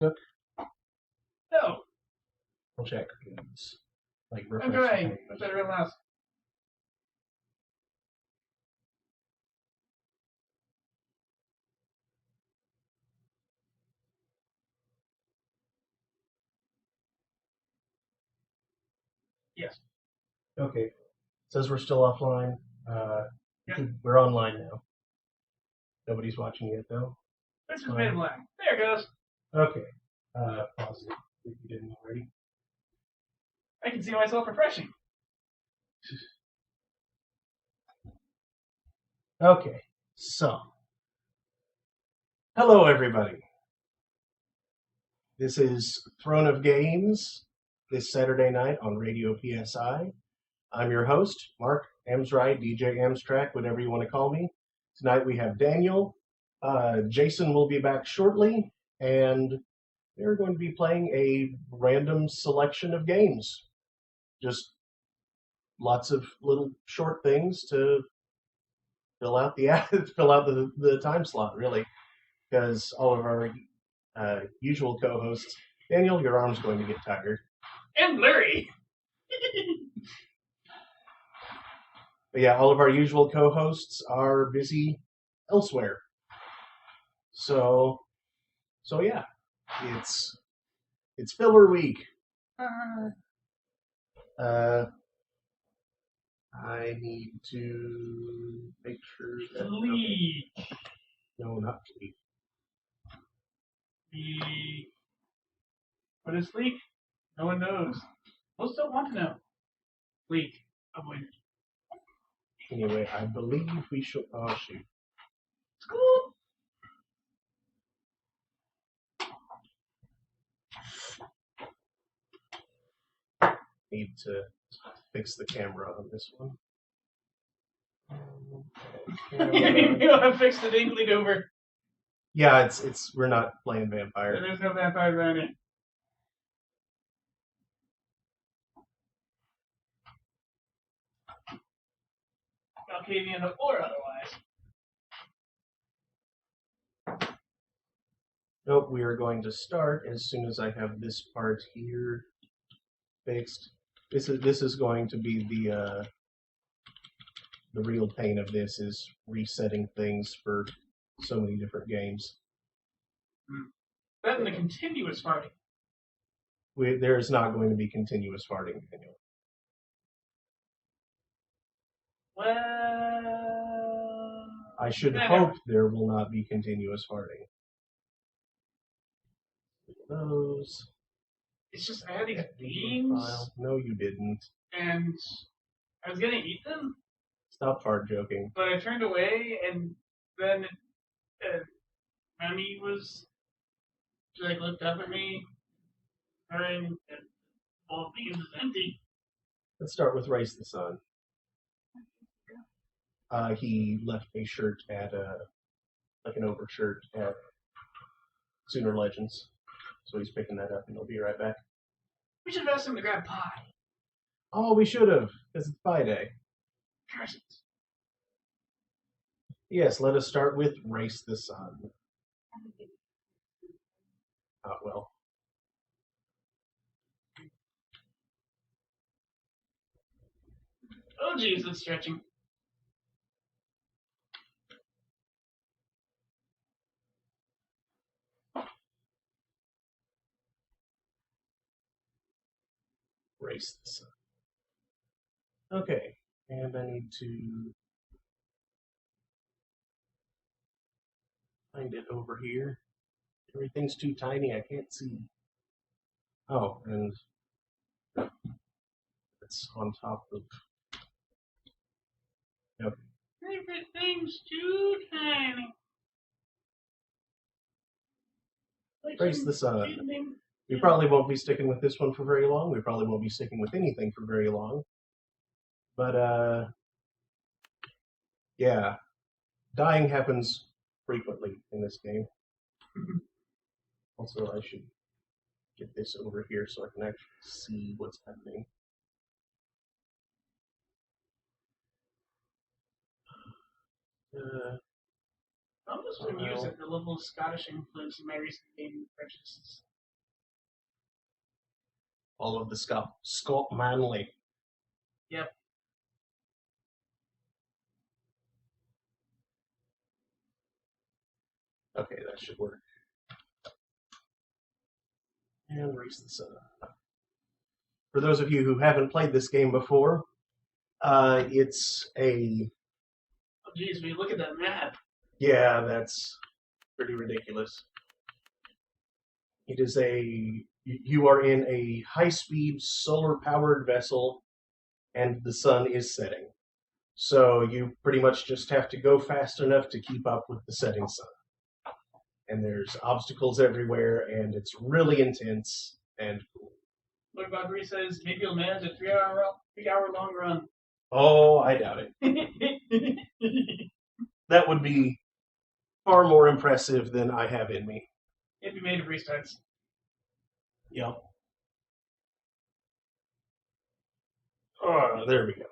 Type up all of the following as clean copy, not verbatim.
Took. No. We'll check games. Like I'm refresh. trying. Better mouse. Yes. Okay. Says we're still offline. Yep. We're online now. Nobody's watching yet, though. This is made black. There it goes. Okay. Pause it if you didn't already. I can see myself refreshing. Okay. So. Hello, everybody. This is Throne of Games this Saturday night on Radio PSI. I'm your host, Mark Amsride, DJ Amstrack, whatever you want to call me. Tonight we have Daniel. Jason will be back shortly, and they're going to be playing a random selection of games. Just lots of little short things to fill out the time slot, really, because all of our usual co-hosts. Daniel, your arm's going to get tired. And blurry. But yeah, all of our usual co-hosts are busy elsewhere. So yeah, it's filler week. I need to make sure that Leak. No, not leak. What is leak? No one knows. Most don't want to know. Leak. Avoid it. Anyway, I believe we should. Oh shoot. School. Need to fix the camera on this one. You have fixed the dinkly doober. Yeah, it's we're not playing vampire. There's no vampires around here. Valkavian or otherwise. Nope, we are going to start as soon as I have this part here fixed. This is going to be the real pain of this is resetting things for so many different games. That and the continuous farting. There is not going to be continuous farting, Daniel. Well, I should hope there will not be continuous farting. Those. It's just I had these beans. No, you didn't. And I was gonna eat them. Stop fart joking. But I turned away, and then Mammy was she looked up at me, and all of beans is empty. Let's start with Race the Sun. He left a shirt at an overshirt at Sooner Legends. So he's picking that up and he'll be right back. We should have asked him to grab pie. Oh, we should have, because it's Pie Day. Curses. Yes, let us start with Race the Sun. Well. Oh, geez, it's stretching. Race the Sun. Okay, and I need to find it over here. Everything's too tiny, I can't see. Oh, and it's on top of. Okay. Everything's too tiny. Race the Sun. We probably won't be sticking with this one for very long. We probably won't be sticking with anything for very long. But, yeah. Dying happens frequently in this game. Also, I should get this over here so I can actually see what's happening. I'm just amused at the level of Scottish influence in my recent game purchases. all of the Scott Manley. Yep. Okay, that should work. And raise the sun. For those of you who haven't played this game before, it's a... Oh, geez, when you look at that map. Yeah, that's pretty ridiculous. It is a... You are in a high-speed, solar-powered vessel, and the sun is setting. So you pretty much just have to go fast enough to keep up with the setting sun. And there's obstacles everywhere, and it's really intense and cool. Look, Valkyrie says maybe you'll manage a 3-hour long run. Oh, I doubt it. That would be far more impressive than I have in me. It'd be made of restarts. Yep. Oh, there we go.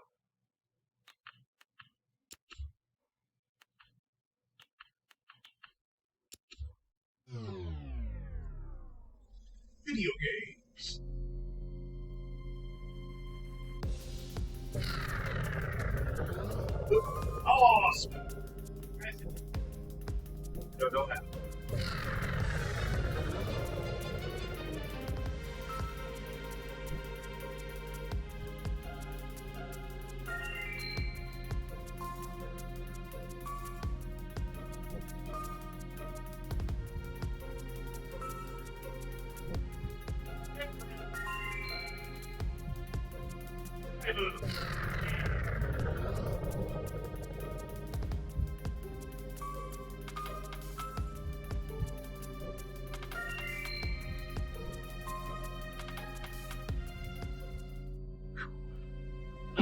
Video games. Awesome. No, don't have.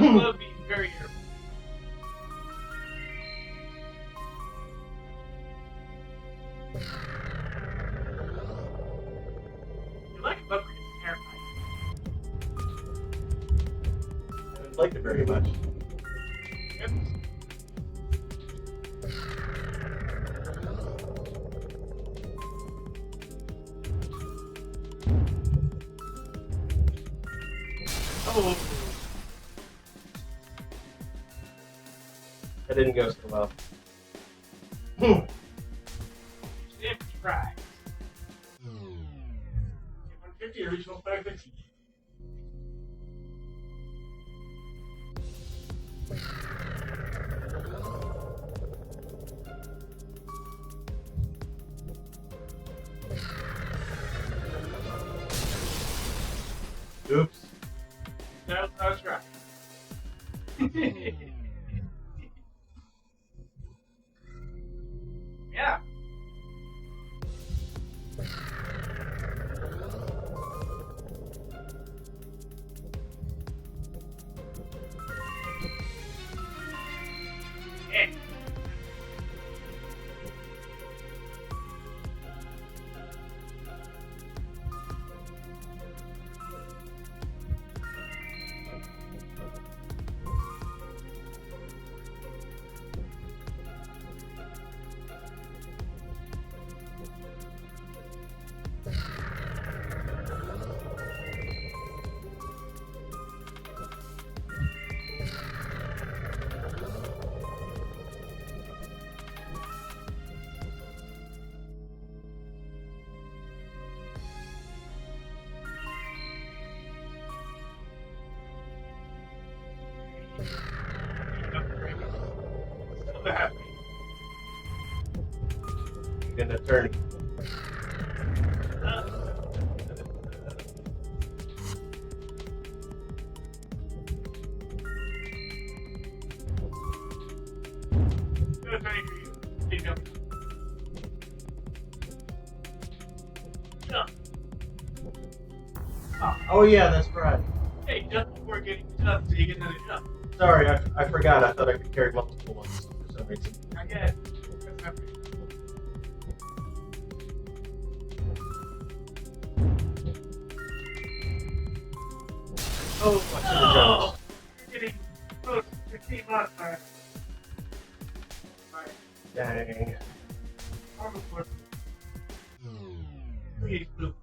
I love being very careful. You like a Valkyrie terrifying. I don't like it very much. Yep. Oh. That didn't go so well. 50 prize. 150 original 550. Oops. No, I was right. Yeah. Yeah. Still happening. An attorney. Good thing for you. Speak up. Jump. Oh yeah, that's right. Hey, jump before getting jump so you get another jump. Sorry, I forgot. I thought I could carry multiple ones for some reason. I get it. That's not fair. Oh, I should have jumped. You're getting close to 15 last time. Right. Dang. Almost worth it. 3 blue.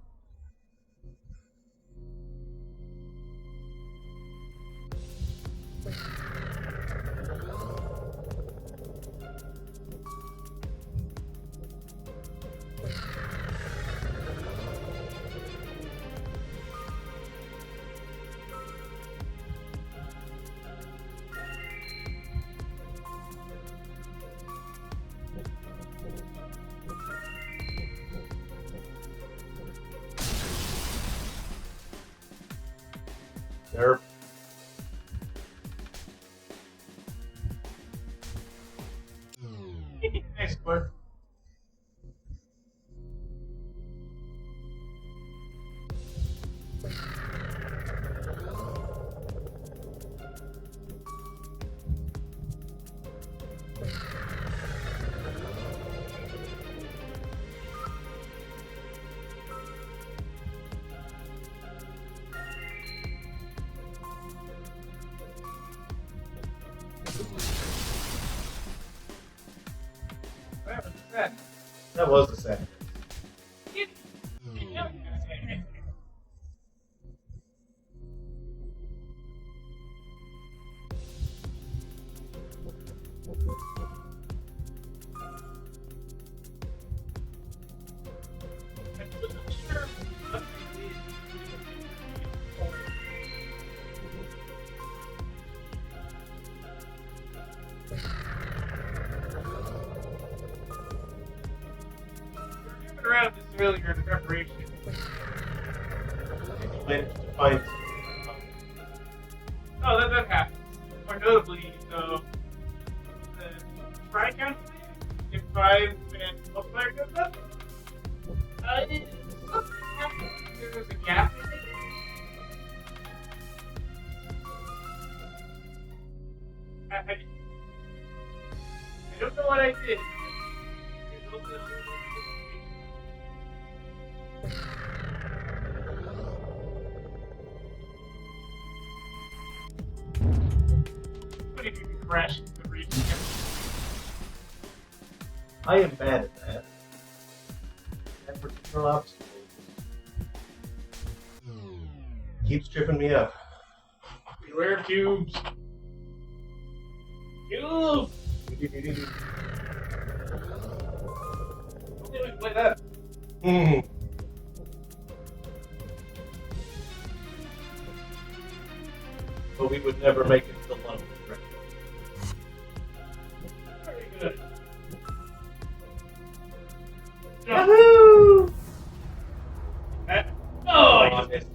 Derp. Nice score. What was that? That was the second. Around this earlier in preparation. Managed to find. Oh, that happens. More notably, so the try count if 5 and multiplier goes up. Something happened. There was a gap in it. I don't know what I did. There's a little What if you can crash into the region? I am bad at that. That particular obstacle keeps tripping me up. Beware of cubes. Cubes! Okay, we can play that. But we would never make it to the level. Right? Very good. Yahoo! Oh, I missed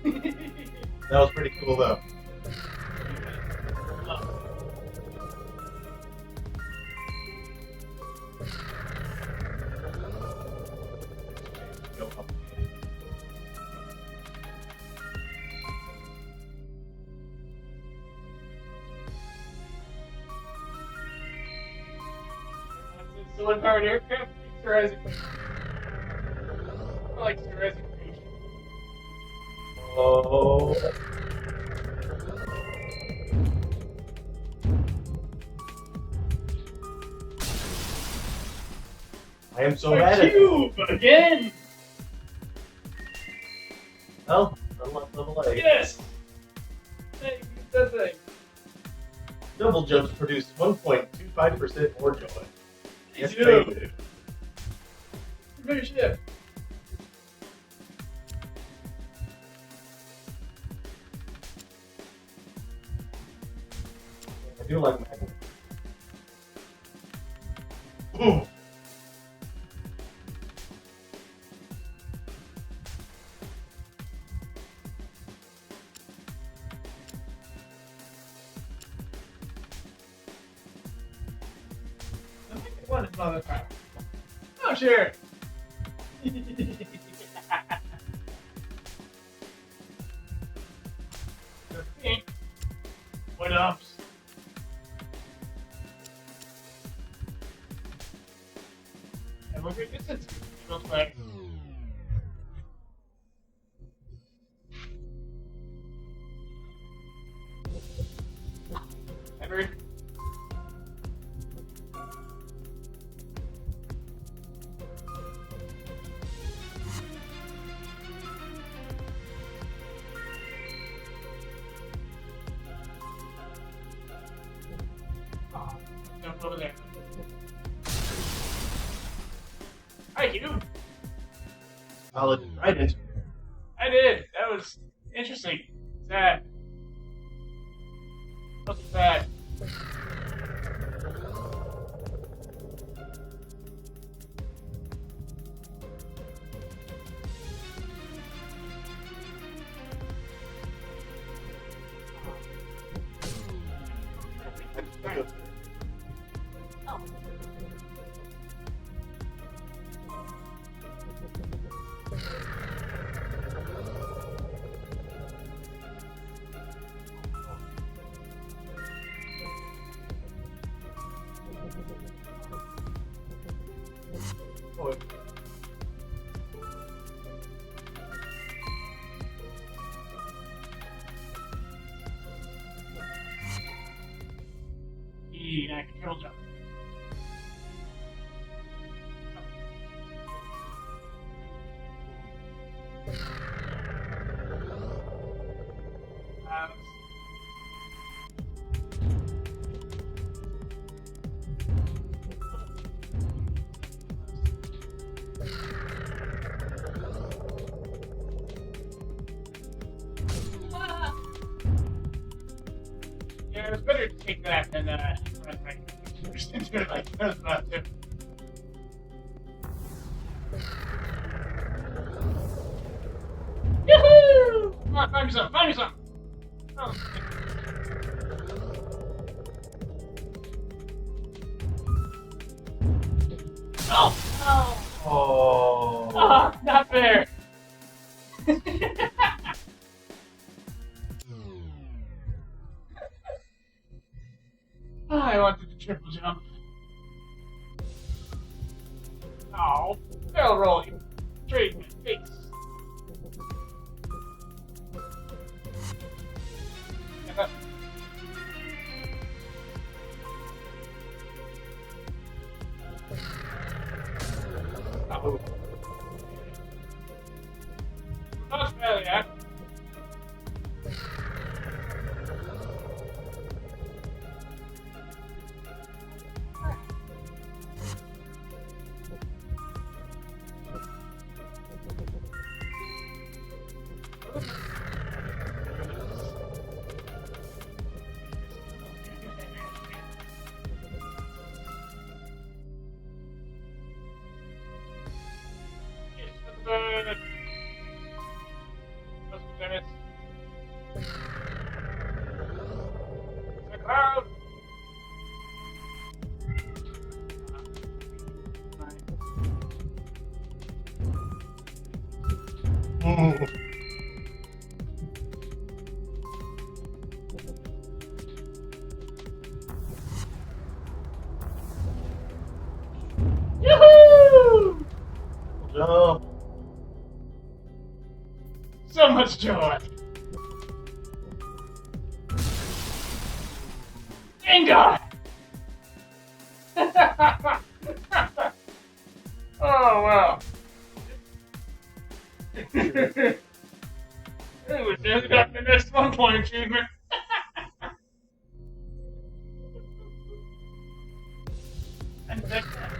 it. That was pretty cool, though. Go up. Solar powered aircraft, sterilizing. I like sterilizing creation. Oh. I am so mad at you. Cube again! Well, unlock level 8. Yes! Hey, that thing. Double jumps produce 1.25% more joy. Yes, You they do. do. Very ship. I do like magnet. What is another time? Oh, sure. What ups? And look at this. It looks like. Ever? Jump over there. Hi, you. Solid right into it. I did. That was interesting. Sad. Wasn't bad. Oh, I can triple jump. Yeah, it's better to take that than run right into it like I was about to. Yoo-hoo! Come on, find me some, find me some! Oh. Oh! Oh. Oh, not fair! I wanted to triple jump. Oh, barrel rolling. Straight in my face. Oh. Australia. Yoo-hoo! Jump. So much joy. Thank God. Oh wow. It was just got the next 1 point achievement. And that's that.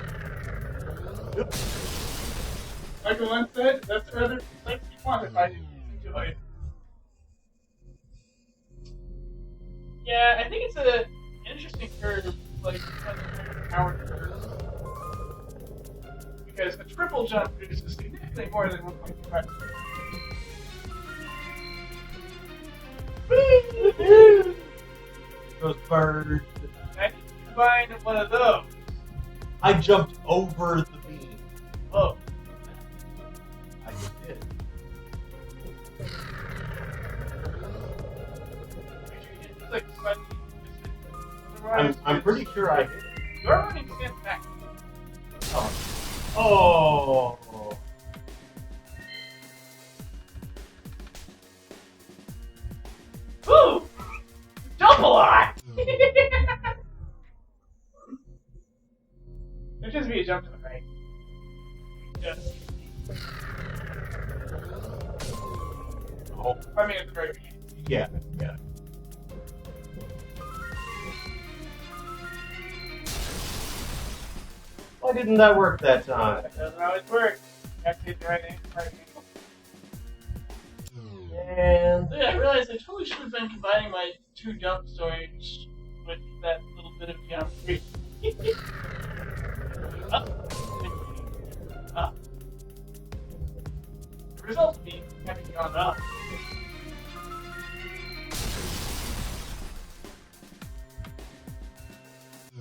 Like the one said, that's the rather sexy quantified enjoy. Yeah, I think it's an interesting curve, like power curve. Because a triple jump is significantly more than 1.25. Those birds. I need to combine one of those. I jumped over the beam. Oh. I just did. It's like slightly I'm pretty sure I hit it. You're running stand back. Oh. Oh. Ooh! Jump a lot! It'd just be a jump to the right. Just. Oh. I mean, at the very beginning. Yeah, yeah. Why didn't that work that time? That doesn't always work. You have to hit the right angle. And Yeah, I realized I totally should have been combining my 2 jump stories with that little bit of geometry. Up. Up. The result of me having gone up.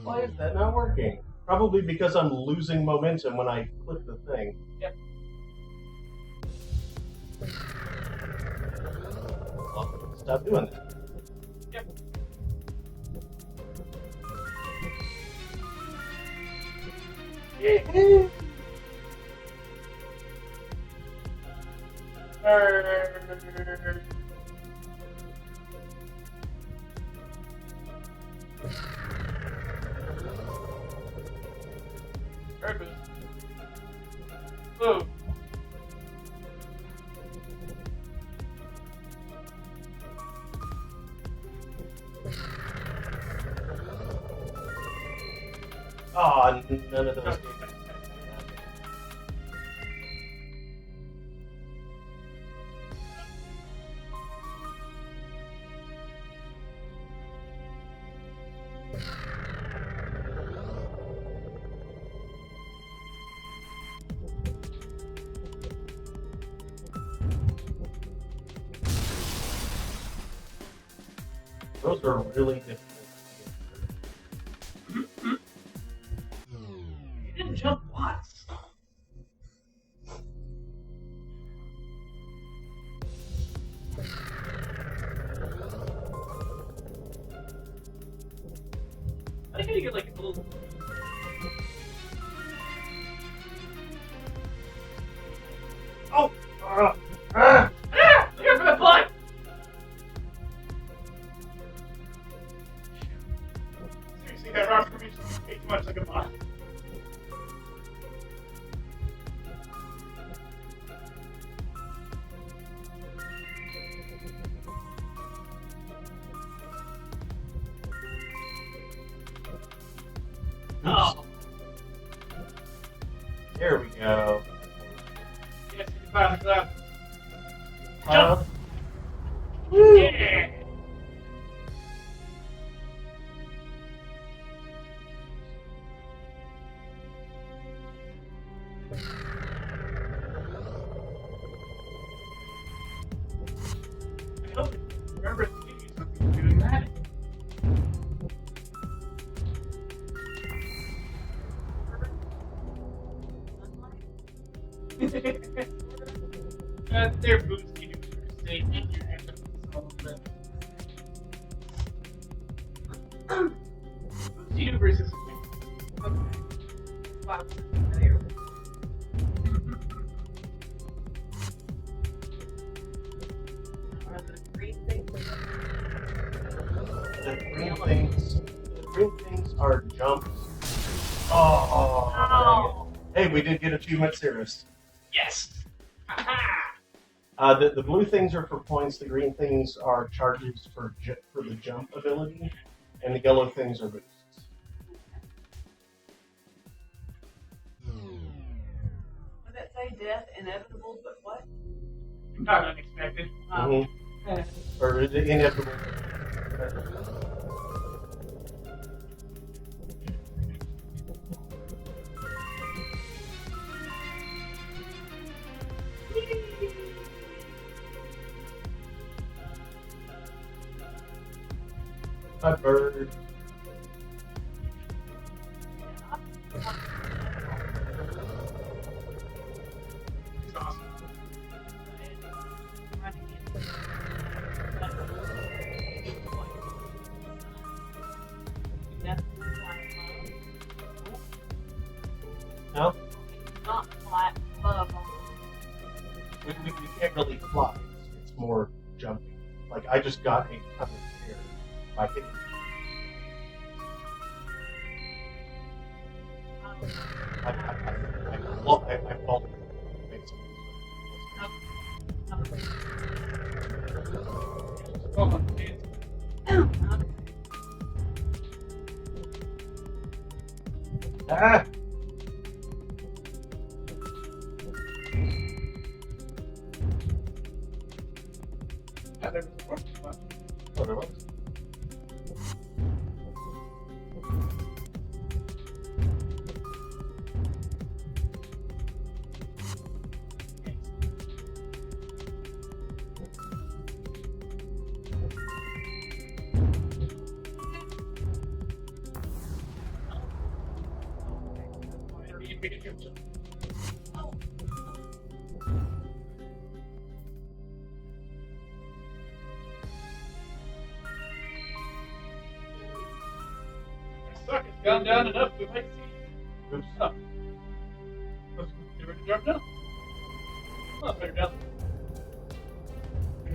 why is that not working? Probably because I'm losing momentum when I click the thing. Yep. Well, stop doing that. Yep. Purpose. Move. Oh, none of those. Those are really difficult. You didn't jump once. I think you get like a little. Oh! Ah! Look out for the blood! Seriously, that rock formation is way too much like a bot. Oh, There we go. yes, you found the cloud. Jump! Yeah! I hope it remembers to give you something for doing that. They're boosting you for safety. You have to solve them. Boost universe is okay. Wow. There. Are the green things? The green things are jumps. Oh! Oh. Hey, we did get achievement Cirrus. Yes. Aha! The blue things are for points. The green things are charges for the jump ability, and the yellow things are boosts. Would that say death inevitable, but what? Not unexpected. Or is it inevitable? A bird. It's awesome. No? Not flat above. We can't really fly. It's more jumping. Like, I just got a ton of air by hitting. I fall. Oh, man. Ah! Yeah, there was a work spot. Oh, there was. Suck, it's gone down enough we might see. Oops. Oh. Let's give it a jump now. Oh, better down.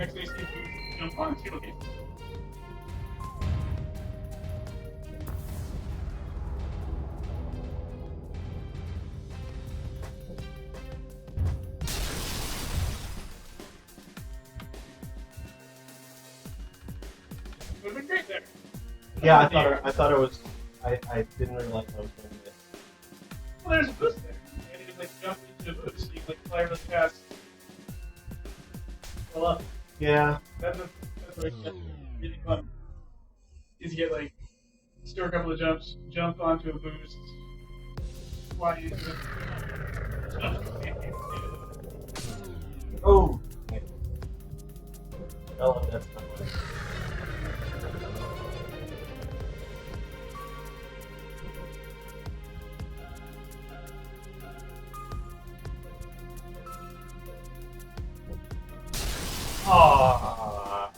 next AC boost jump onto it. Would have been great there. Yeah, I thought it was. I didn't realize I was going to miss. Well, there's a boost there. And you can like jump into the boost, so you can like fly really fast. Well, up. Yeah. That's really fun. Is you get like store a couple of jumps, jump onto a boost, fly into it. Oh. Oh, that's not good. Ah.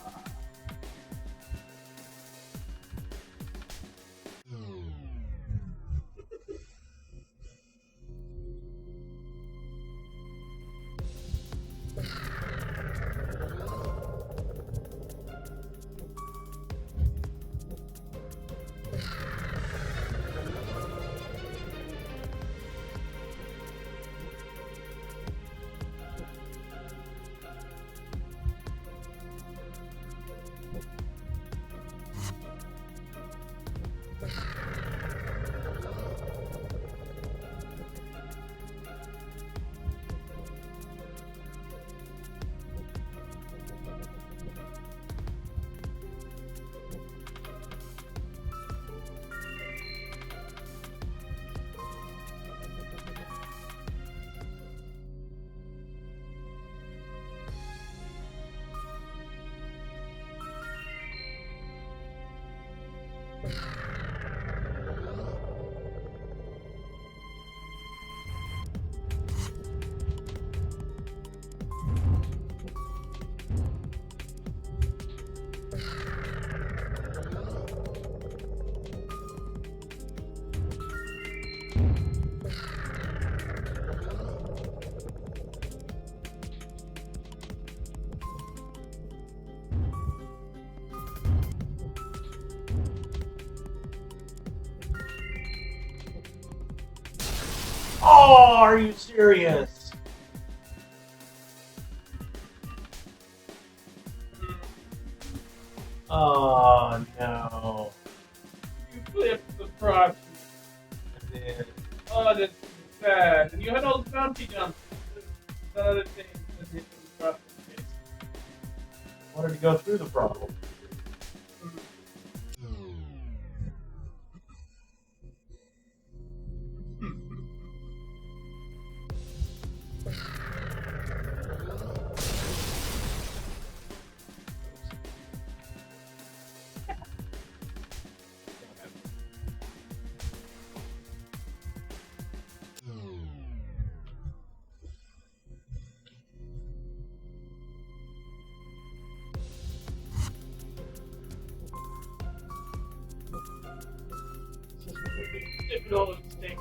Oh, are you serious? Oh no. You flipped the prop. I did. Oh, that's sad. And you had all the bounty jumps. The other thing that hit the prop in the face. Wanted to go through the problem. Dip it all in the stink.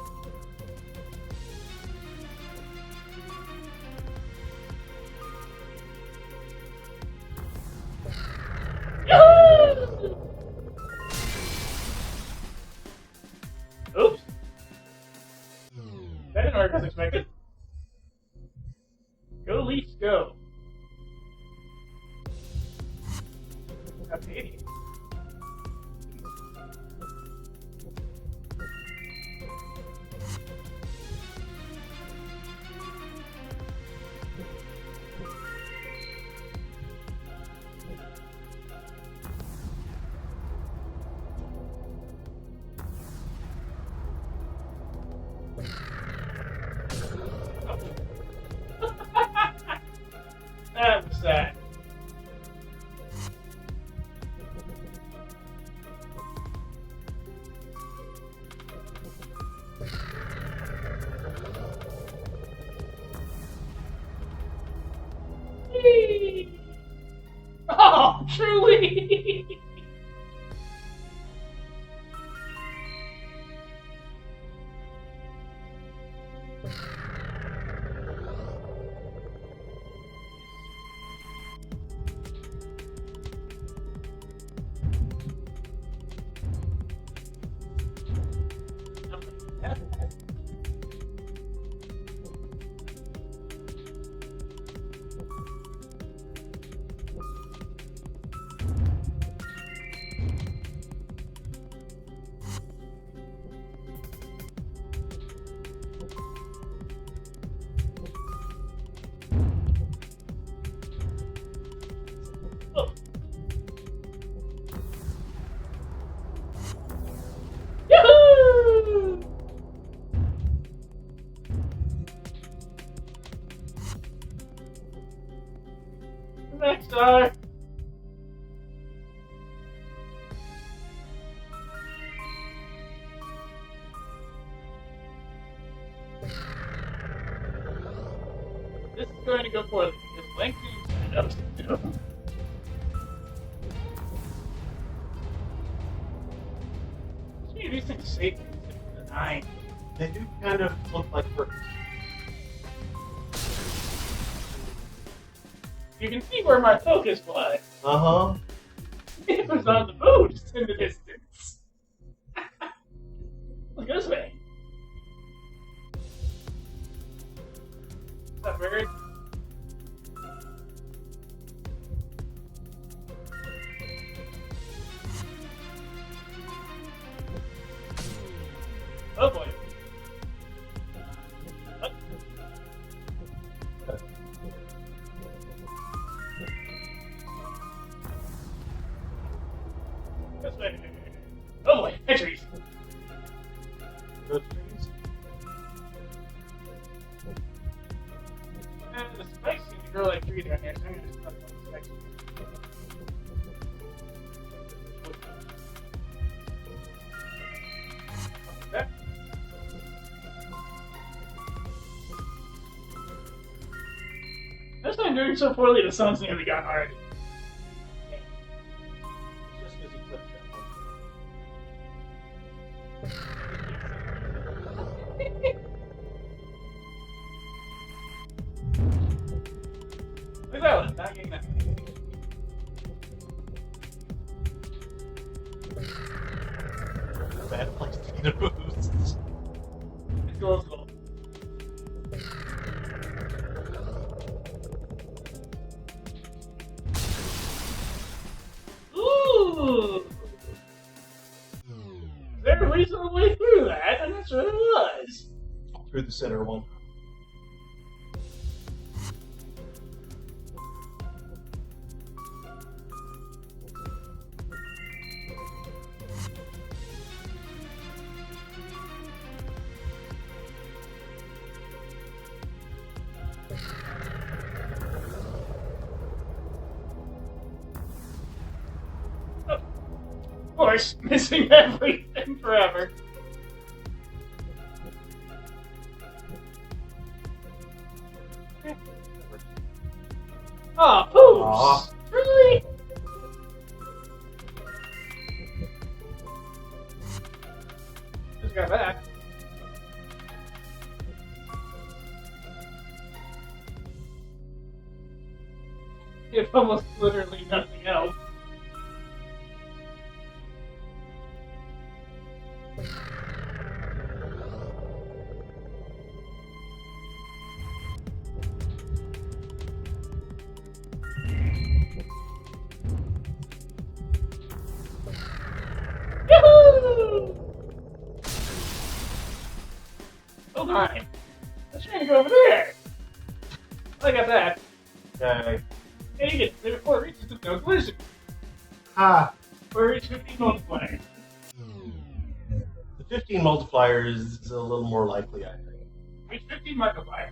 Oops. That didn't work as expected. Go Leafs, go. That's 80. That was sad. Next time. This is going to go poorly because lengthy enough to do. These things shape the 9. They do kind of look like birds. You can see where my focus was. Uh-huh. It was on the boots in the distance. Look this way. What's up, bird? Oh boy. This way. Oh boy, entries. Those trees. And the spikes seem to grow like trees down here, so I'm gonna just cut the spikes. That. That's not doing so poorly, the sun's nearly gone already. Just because he clicked that one. Look at that one, not getting that. Bad place to get a boost. It's cool, it's cool. Ooh! Is there a reasonable way through that? I'm not sure there was. Through the center one. Of course, missing everything forever. Oh, poops! Aw. Really? Just got back. If almost literally nothing else. Yahoo! Oh my! I was trying to go over there. I got that. Okay. Hey, you get there before it reaches the no collision. Ah, Or reach 15 multiplier. the 15 multiplier is a little more likely, I think. Reach 15 multiplier.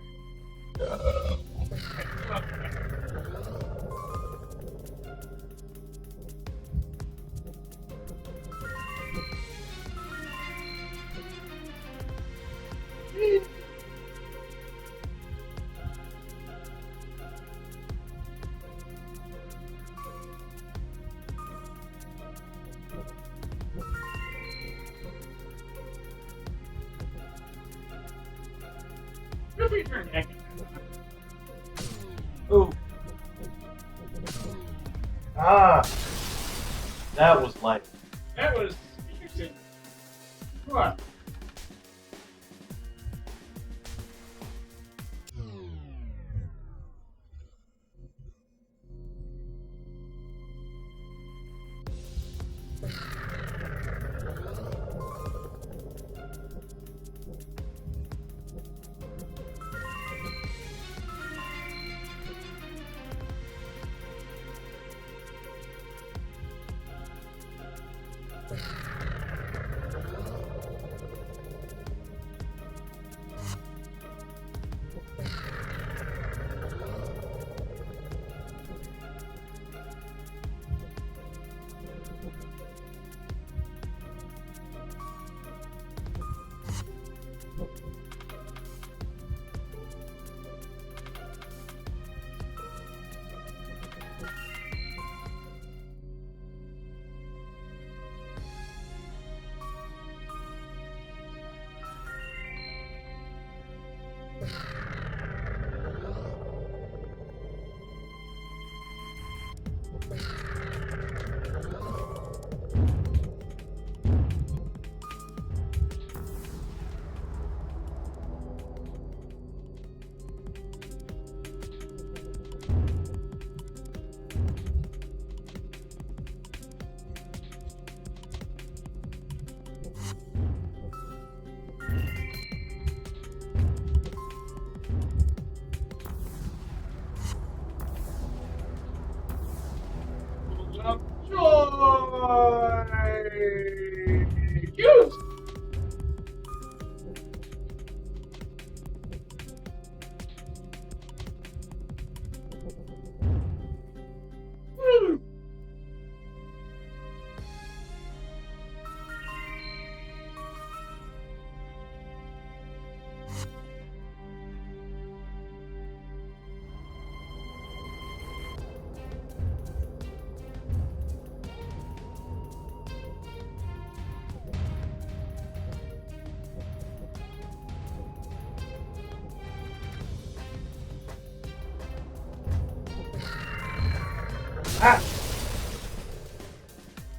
Feel free to turn back. Ooh. Ah! That was light. That was interesting. Come on.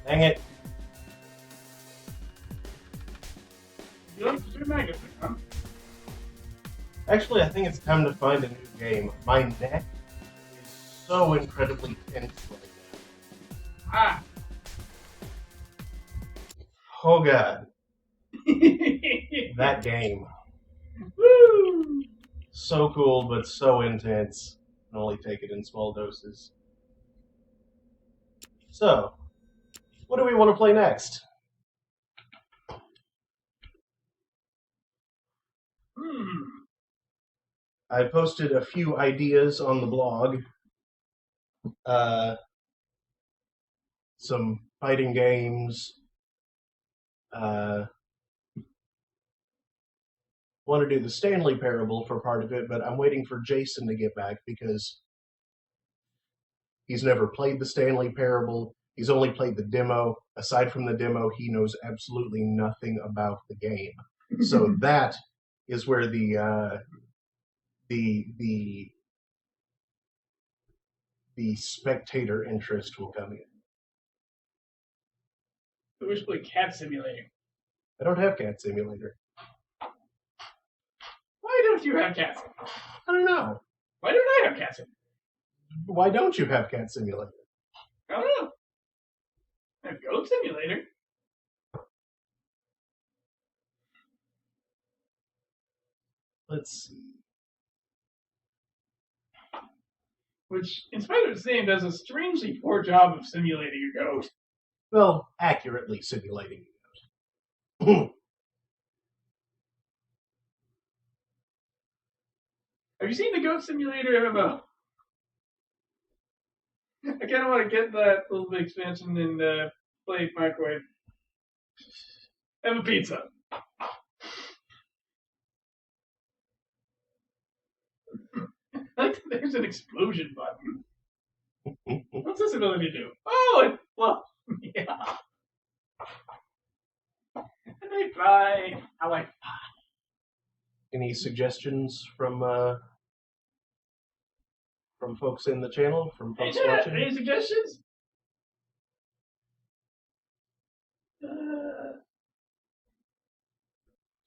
Dang it. You like to do maggots, huh? Actually, I think it's time to find a new game. My neck is so incredibly tense right now. Ah. Oh god. That game. Woo! So cool, but so intense. Can only take it in small doses. So, what do we want to play next? I posted a few ideas on the blog. Some fighting games. Want to do the Stanley Parable for part of it, but I'm waiting for Jason to get back because he's never played the Stanley Parable. He's only played the demo. Aside from the demo, he knows absolutely nothing about the game. So that is where the spectator interest will come in. I wish play Cat Simulator. I don't have Cat Simulator. Why don't you have Cat Simulator? I don't know. Why don't I have Cat Simulator? Why don't you have Cat Simulator? I don't know. I have Goat Simulator. Let's see. Which, in spite of its name, does a strangely poor job of simulating a goat. Well, accurately simulating it. Have you seen the Goat Simulator MMO? I kind of want to get that little bit expansion and play microwave. Have a pizza. Like there's an explosion button. What's this ability do? Oh, it well, yeah. And I fly. How I fly. Any suggestions from folks in the channel, from folks watching? Any suggestions?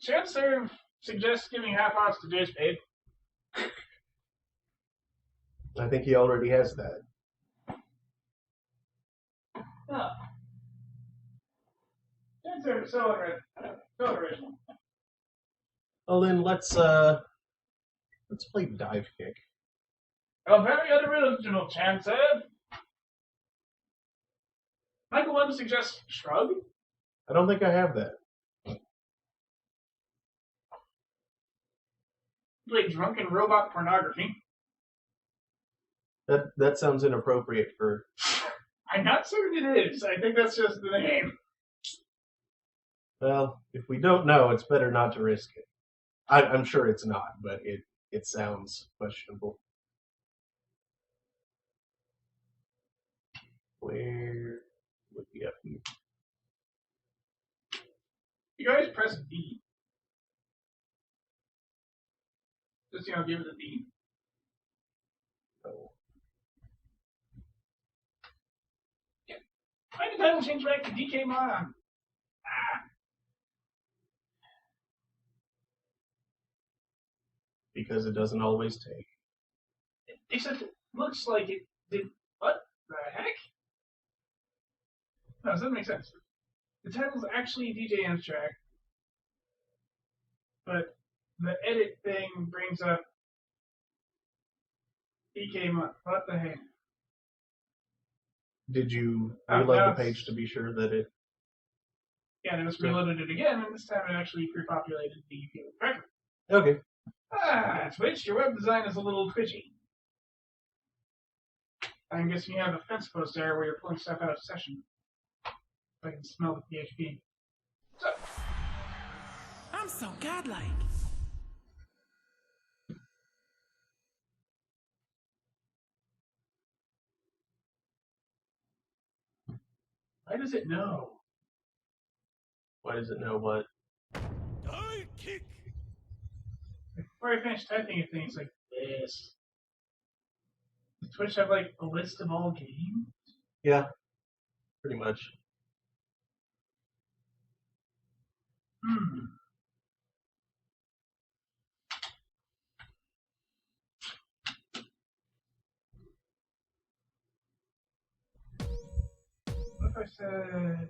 Chancellor suggests giving half odds to Jay's paid. I think he already has that. Oh. Chancellor, so original. Well then, let's play Divekick. Oh, very unoriginal, Chancellor. Michael wanted to suggest Shrug. I don't think I have that. Play drunken robot pornography. That sounds inappropriate for. I'm not certain it is. I think that's just the name. Well, if we don't know, it's better not to risk it. I'm sure it's not, but it sounds questionable. Where would be up here? You guys press D. Just, give it a D. Oh. Yeah. Why did the title change back to DK Mon? Because it doesn't always take. Except it looks like it did. What the heck? No, does that make sense? The title's actually DJ Abstract, but the edit thing brings up DK Month. What the heck? Did you Oh, reload the no. page to be sure that it? Yeah, and I just reloaded it again, and this time it actually pre-populated the field record. Okay. Twitch, your web design is a little twitchy. I'm guessing you have a fence post there where you're pulling stuff out of session. I can smell the PHP. So, I'm so godlike. why does it know? Why does it know what? Divekick. Before I finish typing it, things like this. Does Twitch have like a list of all games? Yeah, pretty much. What if I said...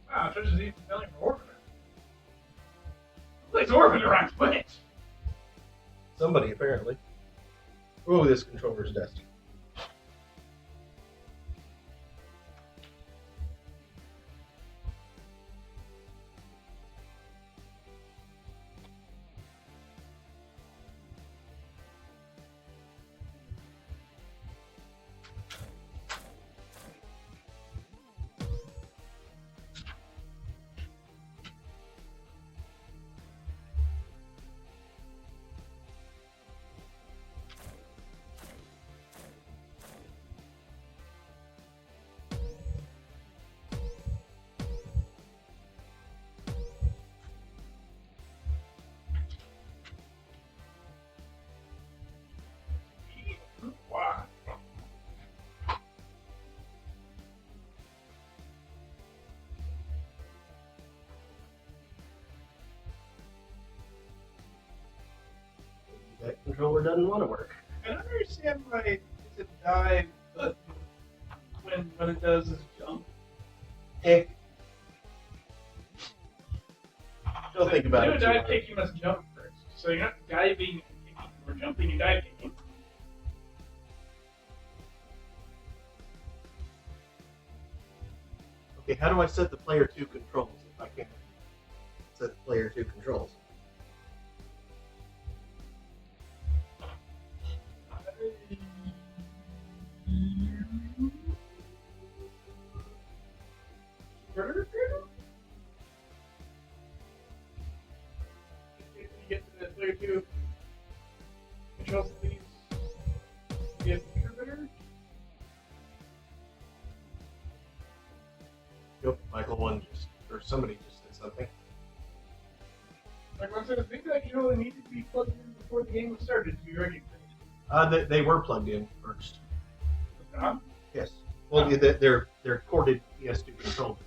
Wow, Twitch is even selling for Orbiter. Who plays Orbiter on Twitch? Somebody, apparently. Oh, this controller's dusty. Wow. That controller doesn't want to work. I don't understand why it's a dive when it does is jump. Eh. Don't think about To it do too a dive hard. kick, you must jump first. So you're not diving and kicking, or jumping and dive kicking. Okay, how do I set the player 2 controls if I can't set the player 2 controls? You get to the player 2 controls these. You have the contributor. Nope, Michael one just, or somebody just said something. Like once I was thinking that controller needed to be plugged in before the game was started to be ready They were plugged in first. for it. Yes. Well, they're corded PS2 controllers.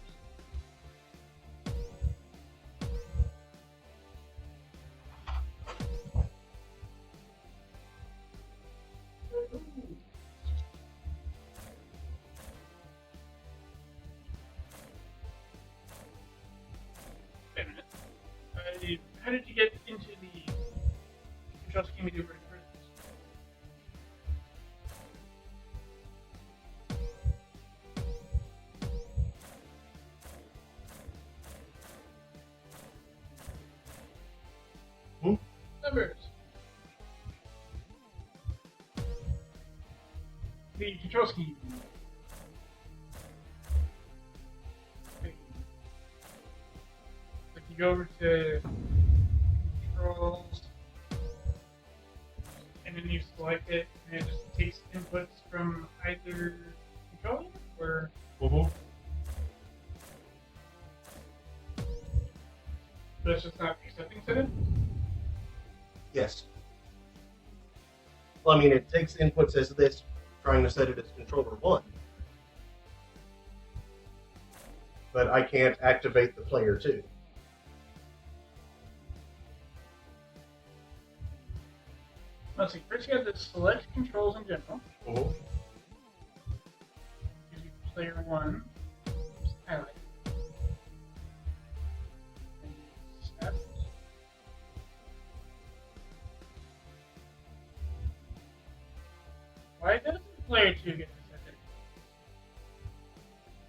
Wait a minute. How did you get into the control scheme you do for inversions? Numbers. The control scheme. Okay. If you go over to controls, and then you select it, and it just takes inputs from either controller or. But it's just not accepting setting. Yes. Well, I mean, it takes inputs as this, trying to set it as controller 1. But I can't activate the player 2. Let's see, first you have to select controls in general. Gives you player 1. Just highlight it. And snap. Why doesn't player 2 get accepted?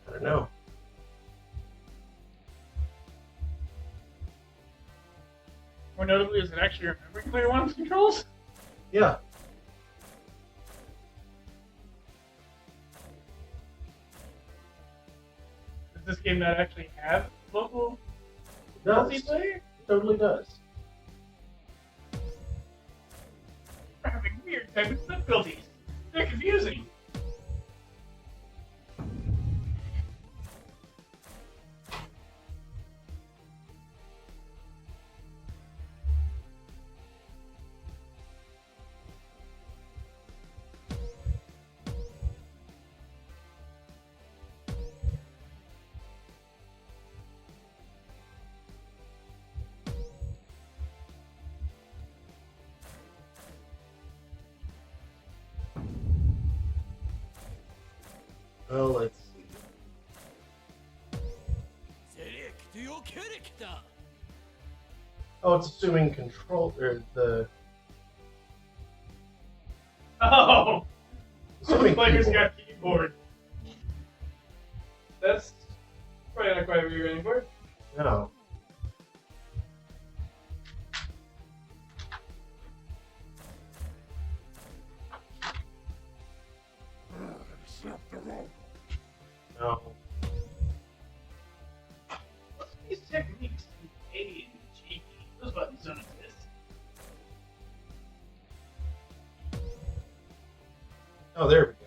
I don't know. More notably, is it actually remembering player 1's controls? Yeah. Does this game not actually have local It does. multiplayer? It totally does. We're having weird type of difficulties. They're confusing. Well, let's see. Select your character. Oh, it's assuming control or the Oh! assuming Players keyboard. got keyboard. That's probably not quite what you're aiming for. No. No. These techniques A and G. Those buttons don't exist. Oh, there we go.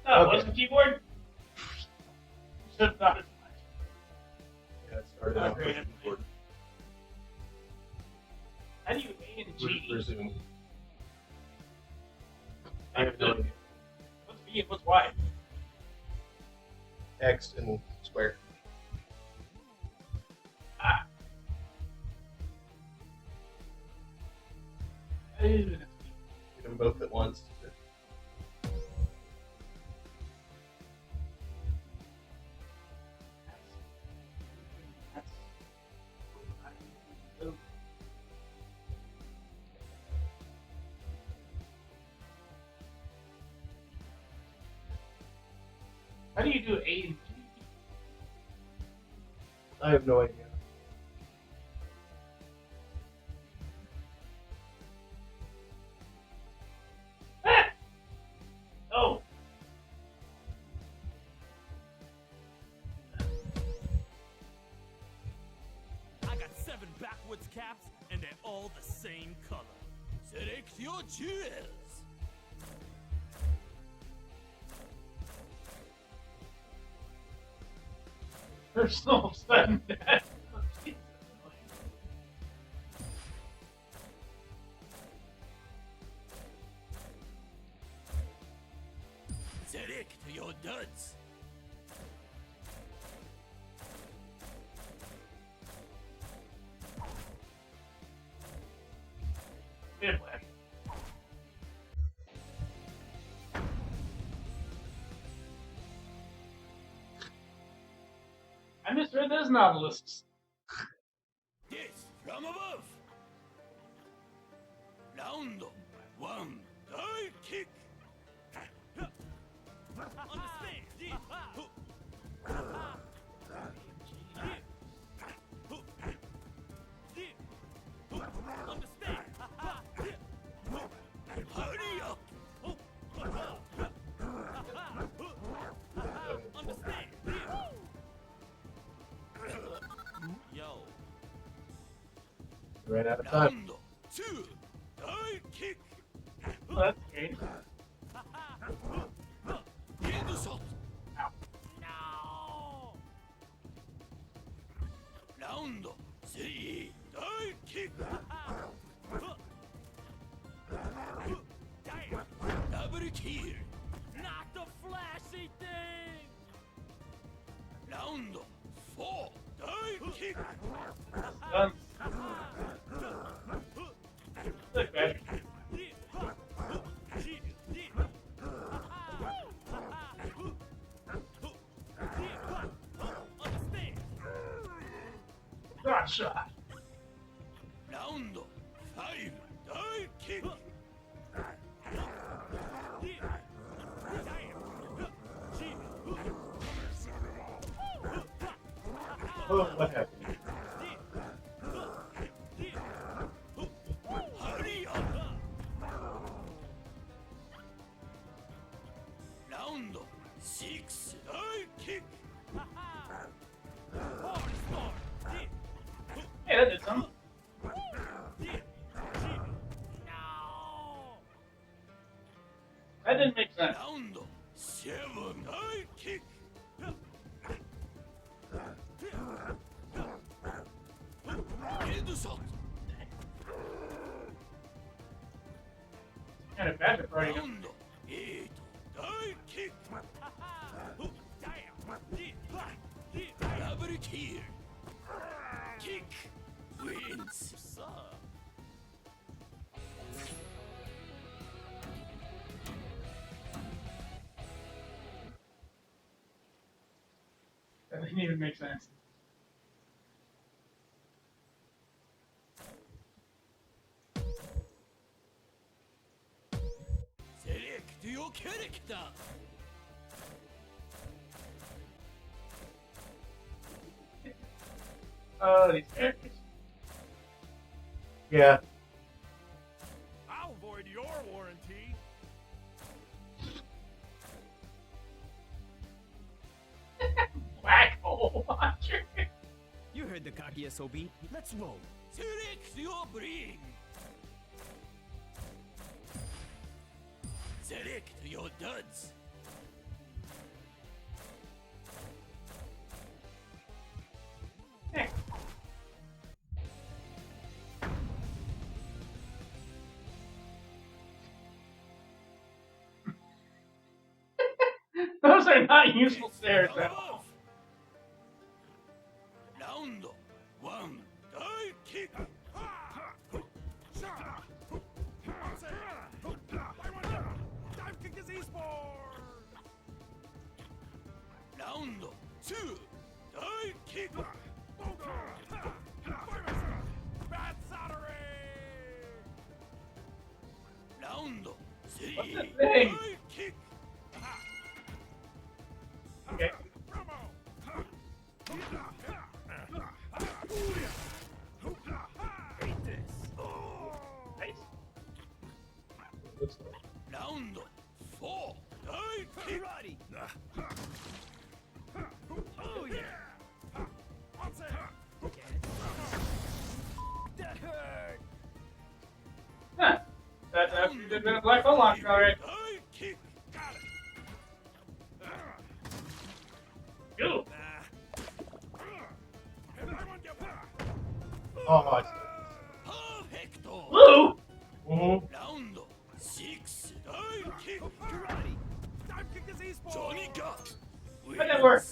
Oh, Okay. what's the keyboard? Should have thought as much. Yeah, it started out with the keyboard. How do you A and G? Resume. I have no idea. What's B and what's Y? X and square. Ah. How do you do that? Do them both at once. How do you do A and G? I have no idea. Ah! Oh. I got 7 backwards caps, and they're all the same color. Select your jewels. Personal sudden death. Select your duds. Midway. I misread those novelists. Yes, from above. Round 1, Divekick. Understand? Understand? Hurry up. Understand? Yo. Ran out of time. Round 2, Divekick. Oh, that's great. End shot. Ow. No. Round 3, Divekick. Double kill. Not the flashy thing. Round 4, Divekick. Done. Look, man. God shot. Round 5, Divekick. Oh, what happened? Hurry up. Round 6, Divekick. Hey, that did something. That didn't make sense. Round 7, Divekick. End shot. Kind of bad for already. Round 8, Divekick. Double kill. Kick wins. didn't even make sense. Select your character. Oh, these characters. Yeah. I'll void your warranty. Black hole launcher. You heard the cocky SOB. Let's roll. Select your bring. Select your duds. Those are not useful stairs at all. Round one. Die kick. Divekick is esports. Round two. Die kick. Bad soldering. Round three. What's the thing? Die kick. Okay. Nice. Round four. Die kick. Karate. Oh yeah. What's it? That hurt. Huh. That's after you did a black hole launcher already. Die kick. Got it. Ew. Everyone get Oh, Perfecto. Blue. mm-hmm. Round six. Die kick. karate. Divekick is esports. Johnny Got. How'd that work?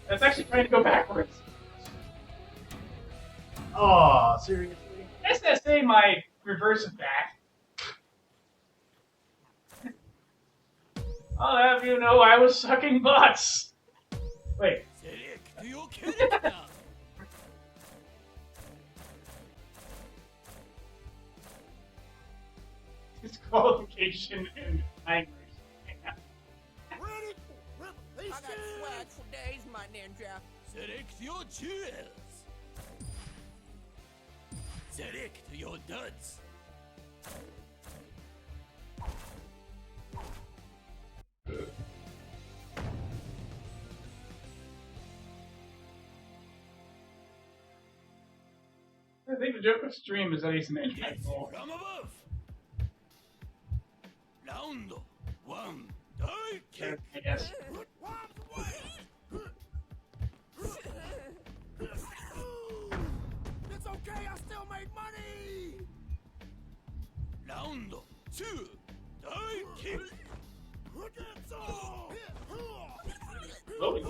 That's actually trying to go backwards. Oh, seriously? SSA my reverse is back. I'll have you know I was sucking butts. Wait. Select your character. Disqualification and timers. I got swag for days, my ninja. Select your jewels. Select your duds. I think the joke of stream is that he's an Hits anti-goal. from above. Round one. Die kick. I guess. It's okay, I still make money. Round two. Die kick. Loading.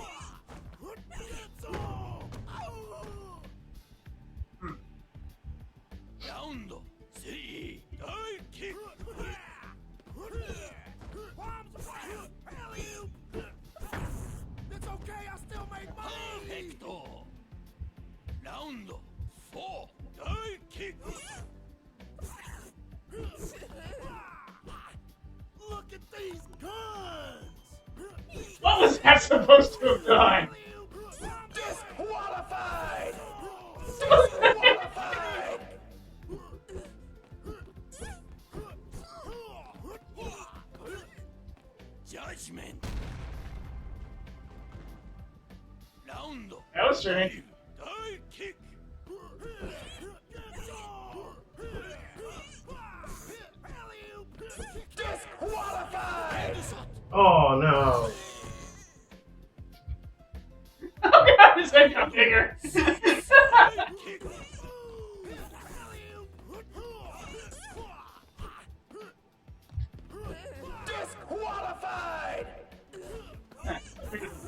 Round three. Die kick. It's okay, I still make money. Perfecto. Round four. Die kick. Look at these guns. What was that supposed to have done? Disqualified. Judgment. Round That was strange. five. Die kick. Disqualified. Oh, no. Oh god, his head got bigger. Die kick. Disqualified.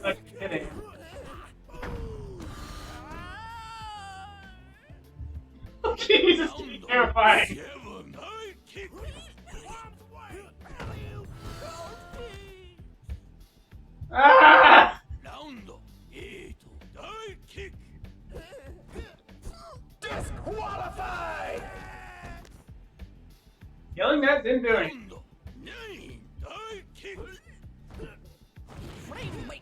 Like kidding. Jesus, this is terrifying. Seven. Die kick. Ah! Round doing that, then doing. Nine, die kick. Frame weight.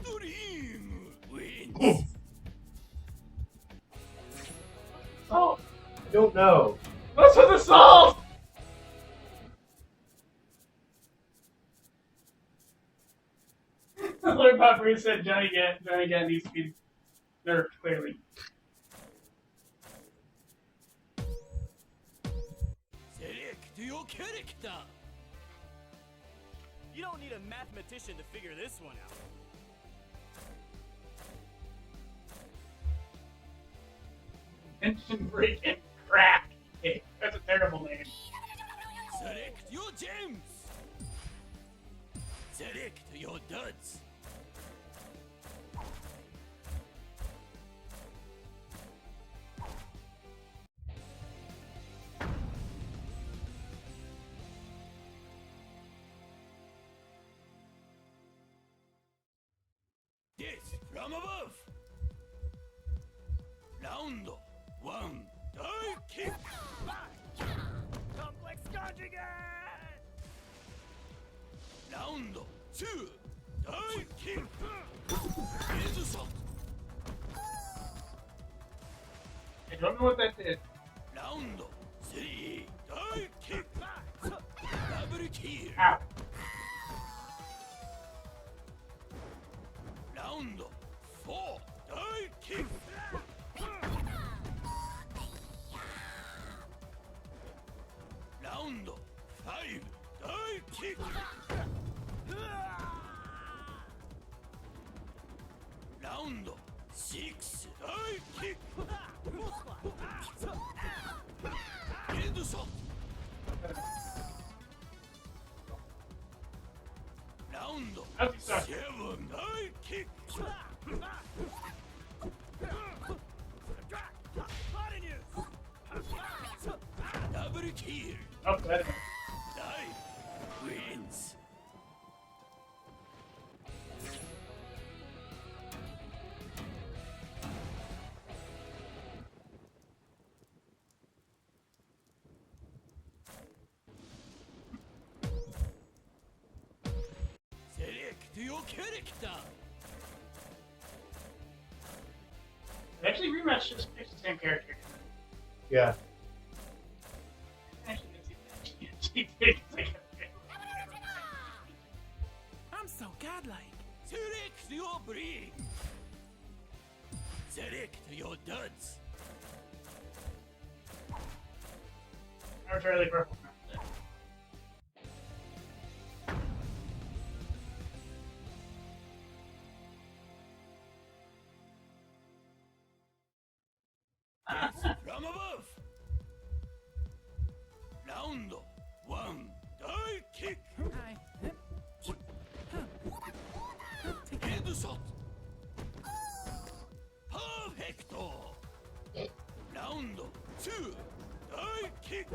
Dream wins. Oh, I don't know. what's with the salt? Lord Popper said Johnny Gat needs to be nerfed, clearly. Select your character. You don't need a mathematician to figure this one out. Engine breaking crack. Hey, that's a terrible name. Select your gems. Select your duds. This from above. Round one, die kick. Complex conjugate! Round two, die kick. Insult. I don't know what that did. Round three, die kick. Double kill. Ow. Round four, die kick. Round five, die kick. Round six, die kick. Insult. Round How's he suck? seven, die kick. Double kill. Oh, that is. Die wins. Select your character. Actually, rematch just picks the same character. Yeah. Actually, it's like I'm so godlike. Select your brain. Select your duds. arbitrarily purple. From above. Round one. Die kick. Headshot. Perfecto. Round two. Die kick.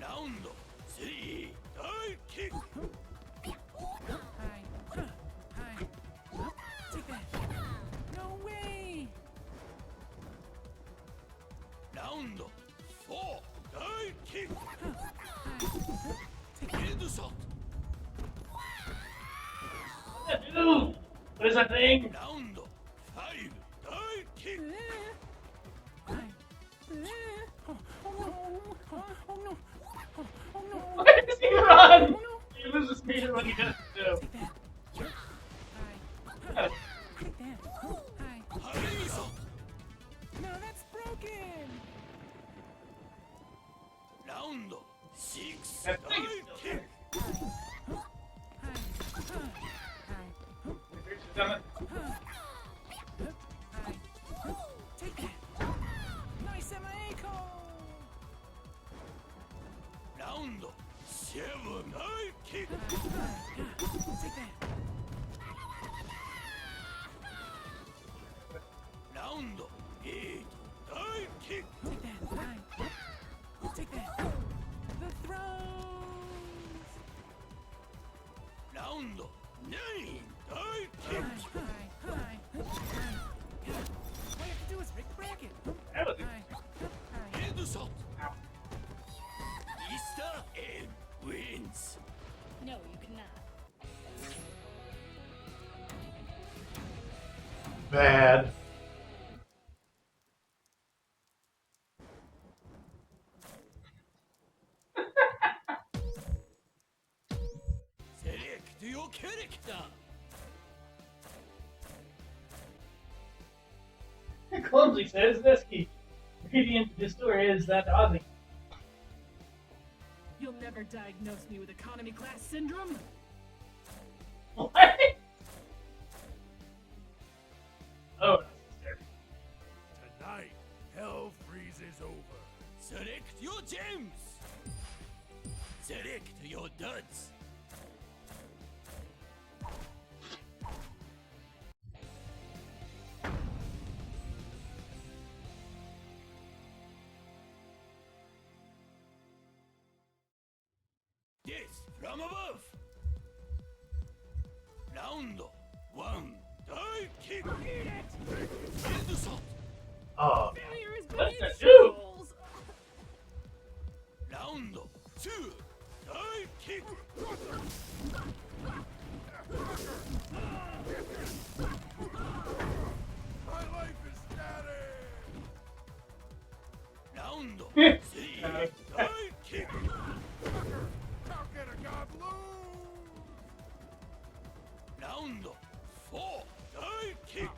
Round three. Die kick. No way! Round four. Die kick. Headshot. Dude, what is that thing? Round five. Die kick. Why does he run? He loses meter when he does too. Headshot. No, that's broken! Round six. That thing is Die still kick. Take that! Nice Maiko! Round seven. Die kick. Take that! Round eight. Die kick. Take that! Take that! The throw! Round 9 Divekick. All you have to do is make the bracket. That was it. Headshot. Easter egg wins. No, you cannot. Bad. Select your character. Clumsy says this key. Ingredient to this story is that Ozzy. You'll never diagnose me with economy class syndrome. What? Oh, Tonight, hell freezes over. Select your gems. Select your duds. Yes, from above. Round 1 Divekick. Eat it. Headshot. Oh, Failure is What's beneath that do? souls. Round 2 Divekick. My life is scattered. Round 3 Divekick. How can a god lose? Round 4 Divekick.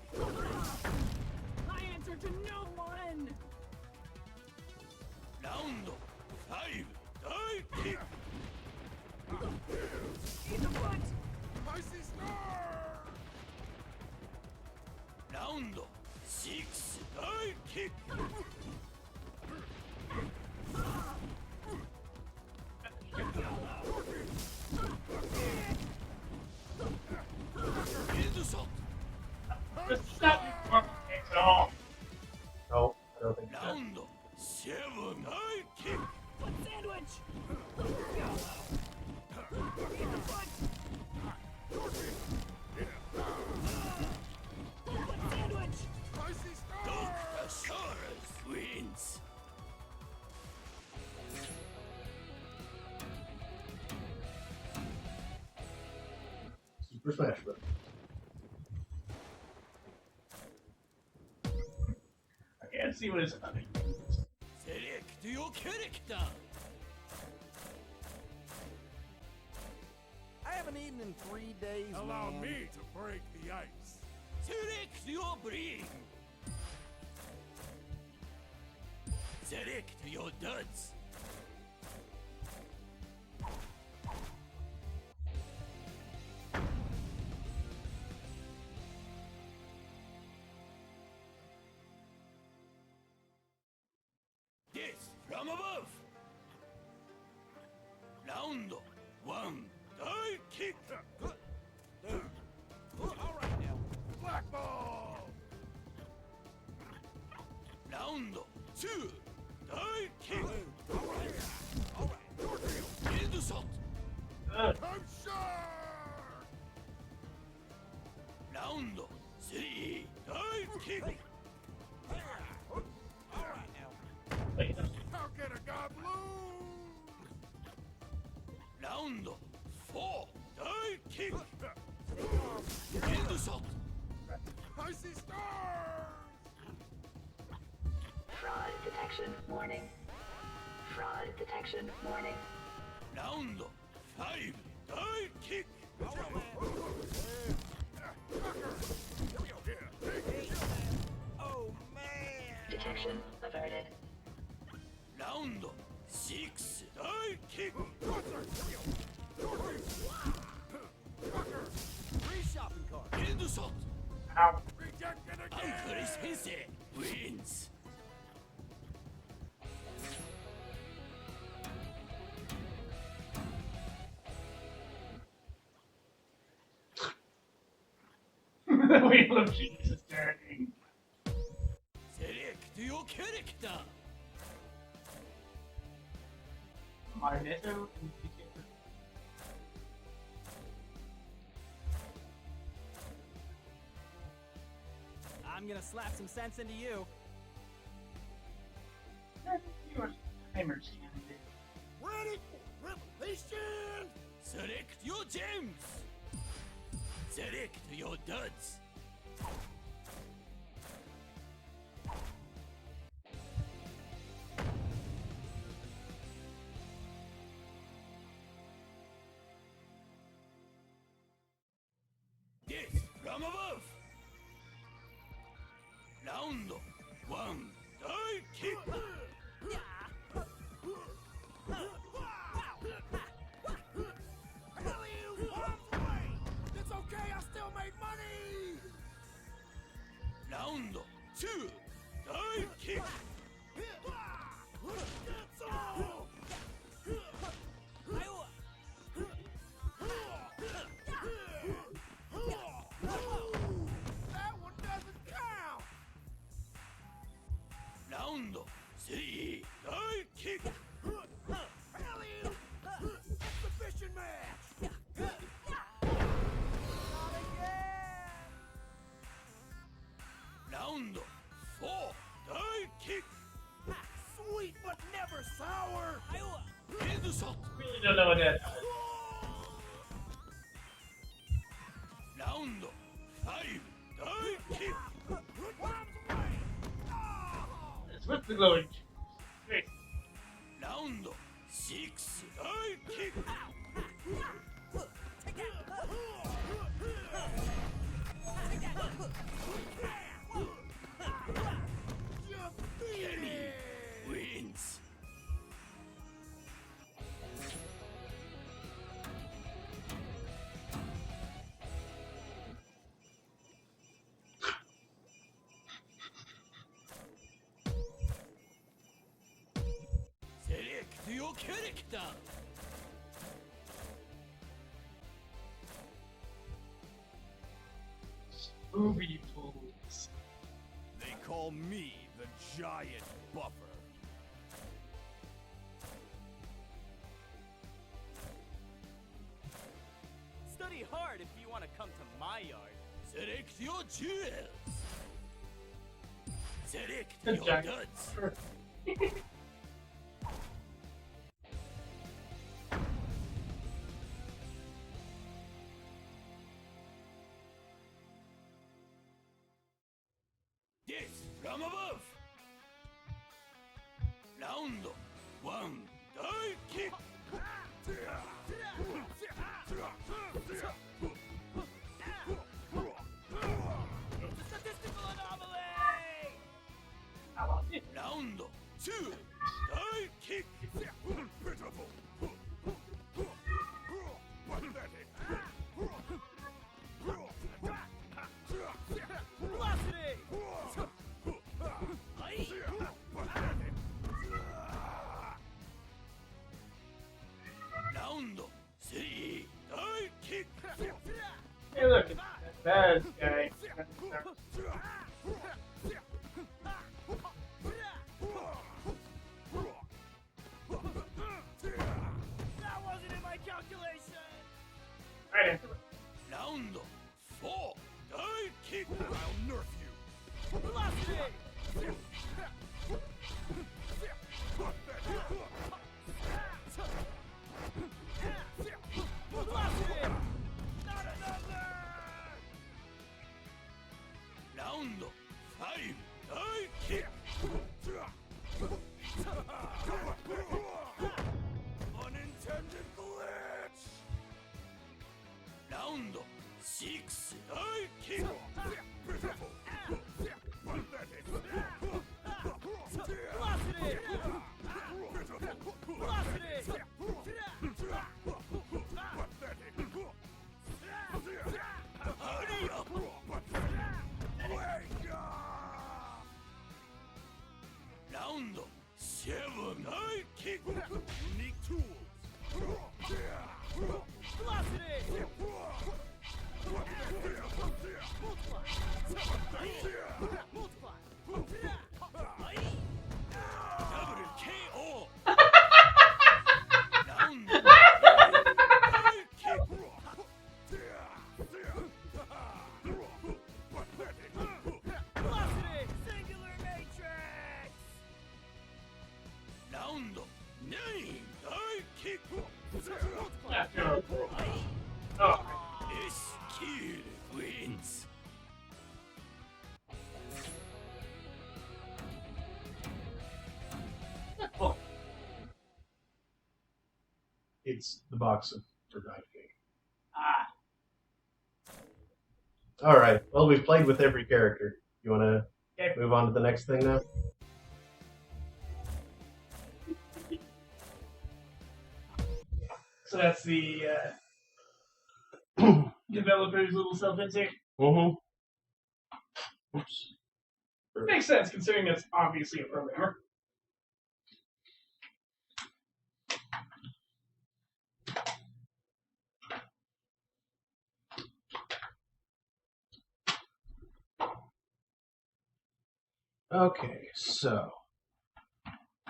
I answer to no one. Round 5 Divekick. Eat the foot. Icy star. Round 6 Divekick. Headshot. Just stop me from it at all. no, I don't think so. Round 7 Divekick. Foot sandwich. Eat the foot. Foot sandwich. Icy star. Dinosaurus wins. Super Smash Bros. I can't see what it's on. Select your character. I haven't eaten in 3 days, Allow man. me to break the ice. Select your bring. Select your duds. Yes, from above. Round 1 Divekick. All right now. Black ball. Round 2 Divekick. All right. Headshot. Ugh. I'm sure. Round 3 Divekick. All right now. Wait, How can a god lose? Round 4 Divekick. Headshot. Icy stars. Fraud detection warning. Fraud detection warning. Round 5 Divekick. All right, man. Oh, man. Detection averted. Round 6 Divekick. Free shopping cart. Headshot. ow. Rejected Uncle again. Sensei wins. The wheel of genius is turning. Select your character. Magneto. I'm gonna slap some sense into you. Your timer's candidate. Ready for revelation! Select your gems! Select your duds! This from above! Round 1, die kick! It's okay, I still made money! Round 2, die kick! That's all! That one doesn't count! Round 3, die kick! Exhibition match! Round 4, die kick! Sweet but never sour! Headshot! Really don't know what that is. Round 5, die kick! It's with the glowing juice. Great. Round 6, die kick! Kenny wins. Select your character. Scooby fools. They call me the Giant Buffer. Study hard if you want to come to my yard. Select your jewels. Select Good your job. duds. This from above. Round 1, die kick. It's a statistical anomaly! Round 2, die kick. Pitiful. Pathetic. Velocity! Round 3, die kick. Hey, look, it's that bad guy. That wasn't in my calculation! Right into it. Round 4, die kick. I'll nerf you. Velocity! Velocity! Not another! Round 5, die kick. Unintended glitch. Round 6, die kick. Pitiful. Pathetic. Velocity! Pitiful. Velocity! Pathetic. Hurry up. Wake up! Round 7, die kick. Unique tools. Velocity! It's the box for Divekick. Ah. All right. Well, we've played with every character. You want to Okay. move on to the next thing now? So that's the developer's little self-insert. Mm-hmm. Oops. Makes sense considering it's obviously a programmer. Okay, so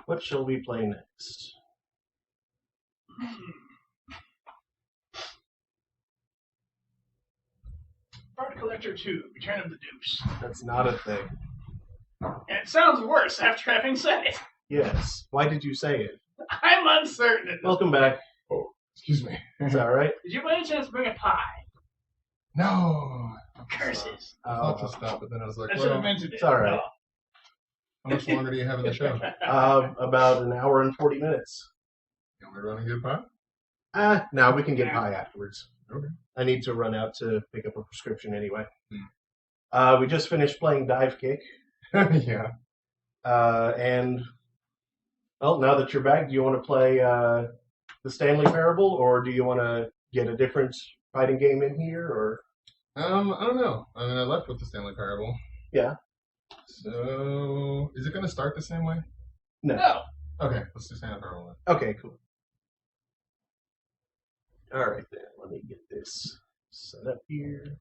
what shall we play next? Card Collector 2, Return of the Deuce. That's not a thing. And it sounds worse after having said it. Yes. Why did you say it? I'm uncertain at this Welcome back. Oh, excuse me. Is that all right? Did you by any chance bring a pie? No. Curses. I thought to stop, but then I was like, I should have well, mentioned it. it's all right. how much longer do you have in the show? About an hour and 40 minutes. You want me to run and get a pie? No, we can get pie afterwards. Okay. I need to run out to pick up a prescription anyway. Hmm. We just finished playing Divekick. Yeah. And, well, now that you're back, do you want to play the Stanley Parable, or do you want to get a different fighting game in here, or? I don't know. I mean, I left with the Stanley Parable. Yeah. So, is it going to start the same way? No. Okay, let's do Stanley Parable then. Okay, cool. All right, then. Let me get this set up here.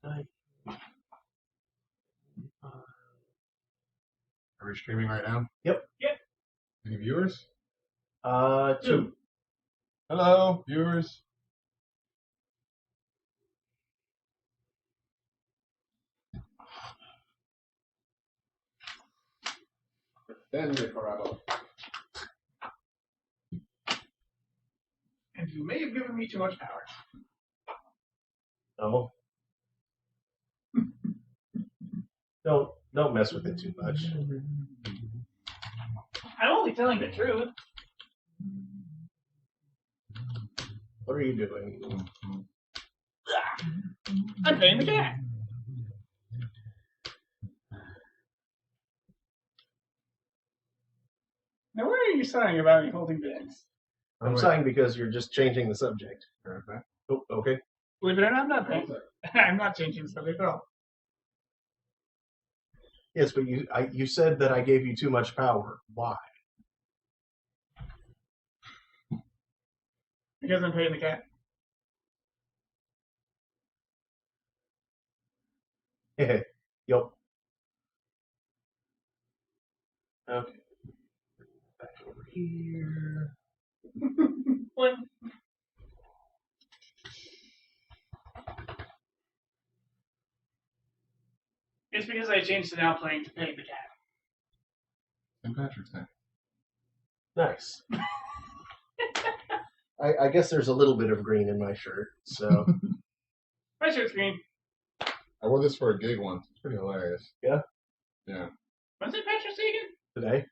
Are we streaming right now? Yep. Any viewers? 2. Hello, viewers. Stanley Parable. And you may have given me too much power. Oh. Don't mess with it too much. I'm only telling the truth. What are you doing? I'm paying the cat. Now, where are you sighing about me holding bags? I'm sighing because you're just changing the subject. Okay. Oh, okay. Believe it or not, I'm not paying. I'm not changing the subject at all. Yes, but you said that I gave you too much power. Why? Because I'm paying the cat. Yep. Okay. Back over here. What? It's because I changed to now playing to paying the cat. St. Patrick's Day. Nice. I guess there's a little bit of green in my shirt, so. My shirt's green. I wore this for a gig once. It's pretty hilarious. Yeah? Yeah. When's it Patrick's Day again? Today?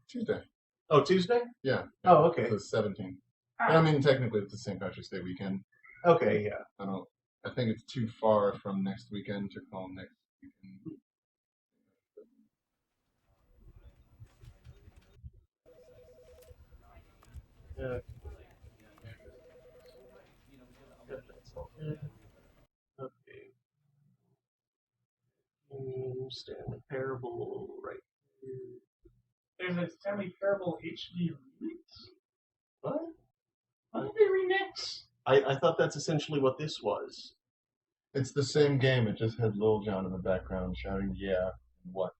Tuesday. Oh, Tuesday? Yeah. Oh, okay. It's the 17th. Ah. I mean, technically, it's the St. Patrick's Day weekend. Okay, yeah. I think it's too far from next weekend to call next weekend. That's all good. Okay. Stanley Parable right here. There's a Stanley Parable HD remix. What? What did they remix? I thought that's essentially what this was. It's the same game. It just had Lil Jon in the background shouting, "Yeah, what?"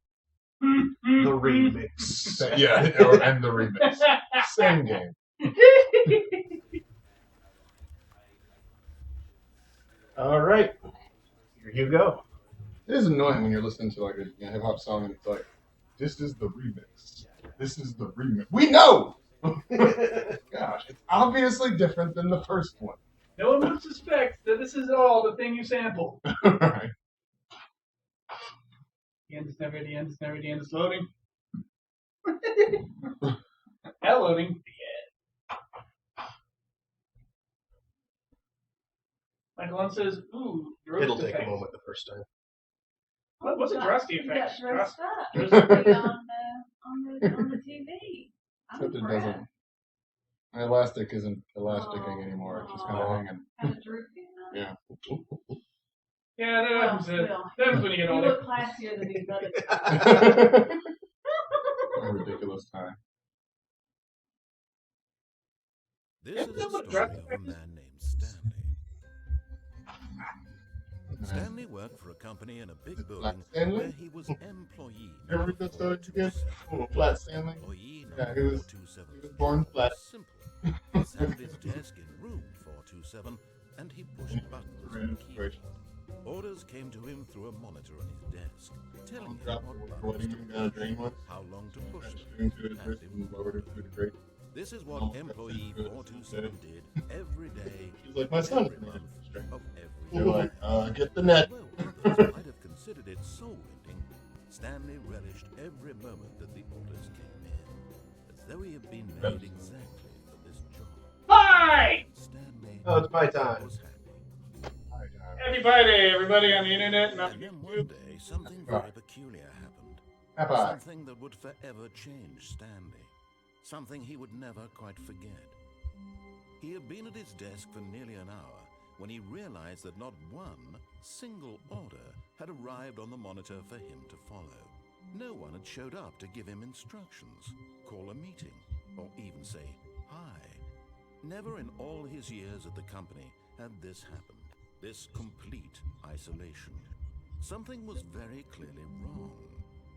The remix. Yeah, and the remix. Same game. All right. Here you go. It is annoying when you're listening to like a hip hop song and it's like, "This is the remix. This is the remix." We know. Gosh, it's obviously different than the first one. No one would suspect that this is all the thing you sampled. Right. The end is never the end is never the end is loading. Hello. downloading. Michael Lund says, "Ooh, drost It'll take effect." a moment the first time. What's a drosty You got effect? dressed up. Dress- It'll be on the TV. I'm Except it impressed. doesn't. My elastic isn't elasticing anymore. It's just kind of hanging. Kind of droopy. Huh? Yeah. Yeah, that happens. Still. That happens when you get You older. look classier than these other guys. A ridiculous time. This is the story of a man named Stanley. Stanley worked for a company in a big building Stanley? where he was employee. You ever read that story again? Flat Stanley? Yeah, he was born flat. Simple. He sat at his desk in room 427 and he pushed buttons on the keyboard. Orders came to him through a monitor on his desk, telling him what buttons to push, how long to push them, and this is what employee 427 did every day. She's like, my son. Every month of every You're year. like, get the net. Although others might have considered it soul-rending, Stanley relished every moment that the orders came in, as though he had been made exactly for this job. Hi! Stanley Oh, it's my time. was happy. Happy Friday, everybody on the internet. And And then one day, something very peculiar happened. Happy. Something that would forever change Stanley. Something he would never quite forget. He had been at his desk for nearly an hour when he realized that not one single order had arrived on the monitor for him to follow. No one had showed up to give him instructions, call a meeting, or even say hi. Never in all his years at the company had this happened. This complete isolation. Something was very clearly wrong.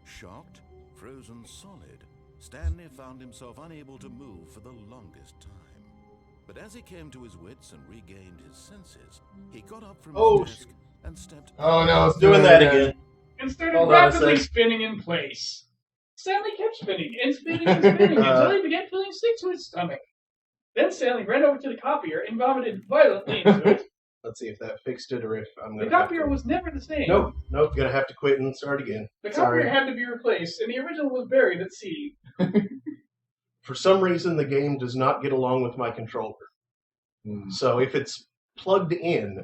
Shocked, frozen solid, Stanley found himself unable to move for the longest time. But as he came to his wits and regained his senses, he got up from his desk and stepped... Oh no, it's Doing that again. and started Hold on a rapidly sec. spinning in place. Stanley kept spinning and spinning and spinning until he began feeling sick to his stomach. Then Stanley ran over to the copier and vomited violently into it. Let's see if that fixed it or if I'm The going to. copier was never the same. Nope, gonna have to quit and start again. The Sorry. copier had to be replaced, and the original was buried at sea. For some reason, the game does not get along with my controller. So if it's plugged in,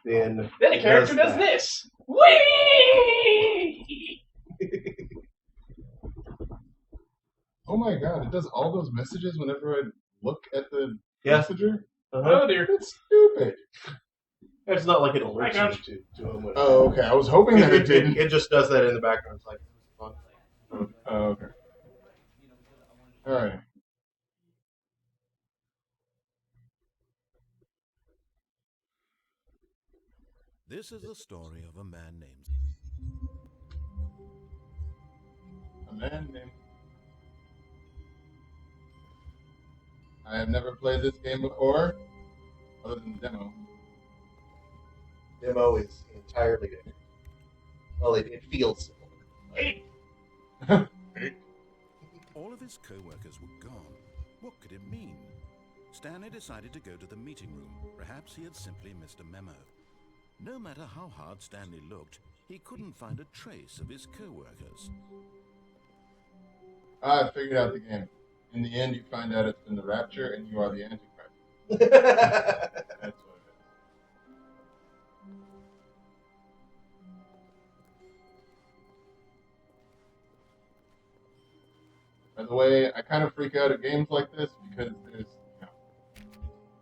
then Then the character does that. this. Whee! Oh my god, it does all those messages whenever I look at the Yeah. messenger? Oh dear. That's stupid. It's not like it I alerts got you to them. When Oh, okay. I was hoping that it didn't. It just does that in the background. It's like, fun. Oh, okay. Alright. This is the story of a man named... A man named... I have never played this game before, other than the demo. Demo is entirely different. Well, it feels similar. All of his co-workers were gone. What could it mean? Stanley decided to go to the meeting room. Perhaps he had simply missed a memo. No matter how hard Stanley looked, he couldn't find a trace of his co-workers. I figured out the game. In the end, you find out it's been the Rapture, and you are the Antichrist. That's what it is. By the way, I kind of freak out at games like this because there's,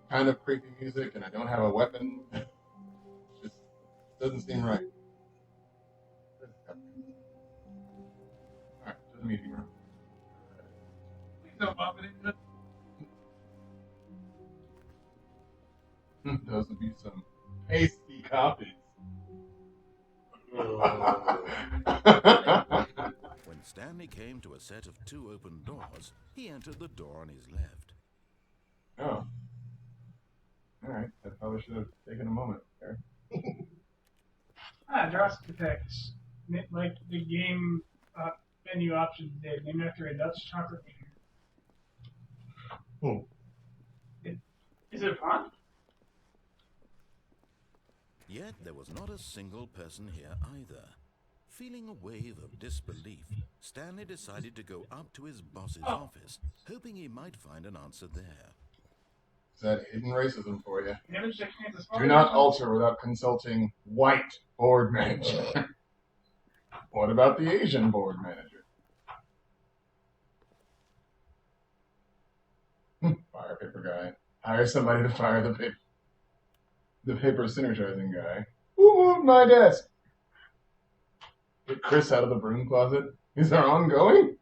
kind of creepy music, and I don't have a weapon. Just doesn't seem right. Alright, to the meeting room. Please don't vomit into it. Those would be some tasty copies. When Stanley came to a set of 2 open doors, he entered the door on his left. Oh. Alright, I probably should have taken a moment there. Drastic effects. Like the game menu options did, named after a Dutch chocolate maker. Is it fun? Yet there was not a single person here either. Feeling a wave of disbelief, Stanley decided to go up to his boss's office, hoping he might find an answer there. Is that hidden racism for you? Never shook hands as Do not alter without consulting white board manager. What about the Asian board manager? Fire paper guy. Hire somebody to fire the paper synergizing guy. Who moved my desk? Get Chris out of the broom closet. Is there ongoing?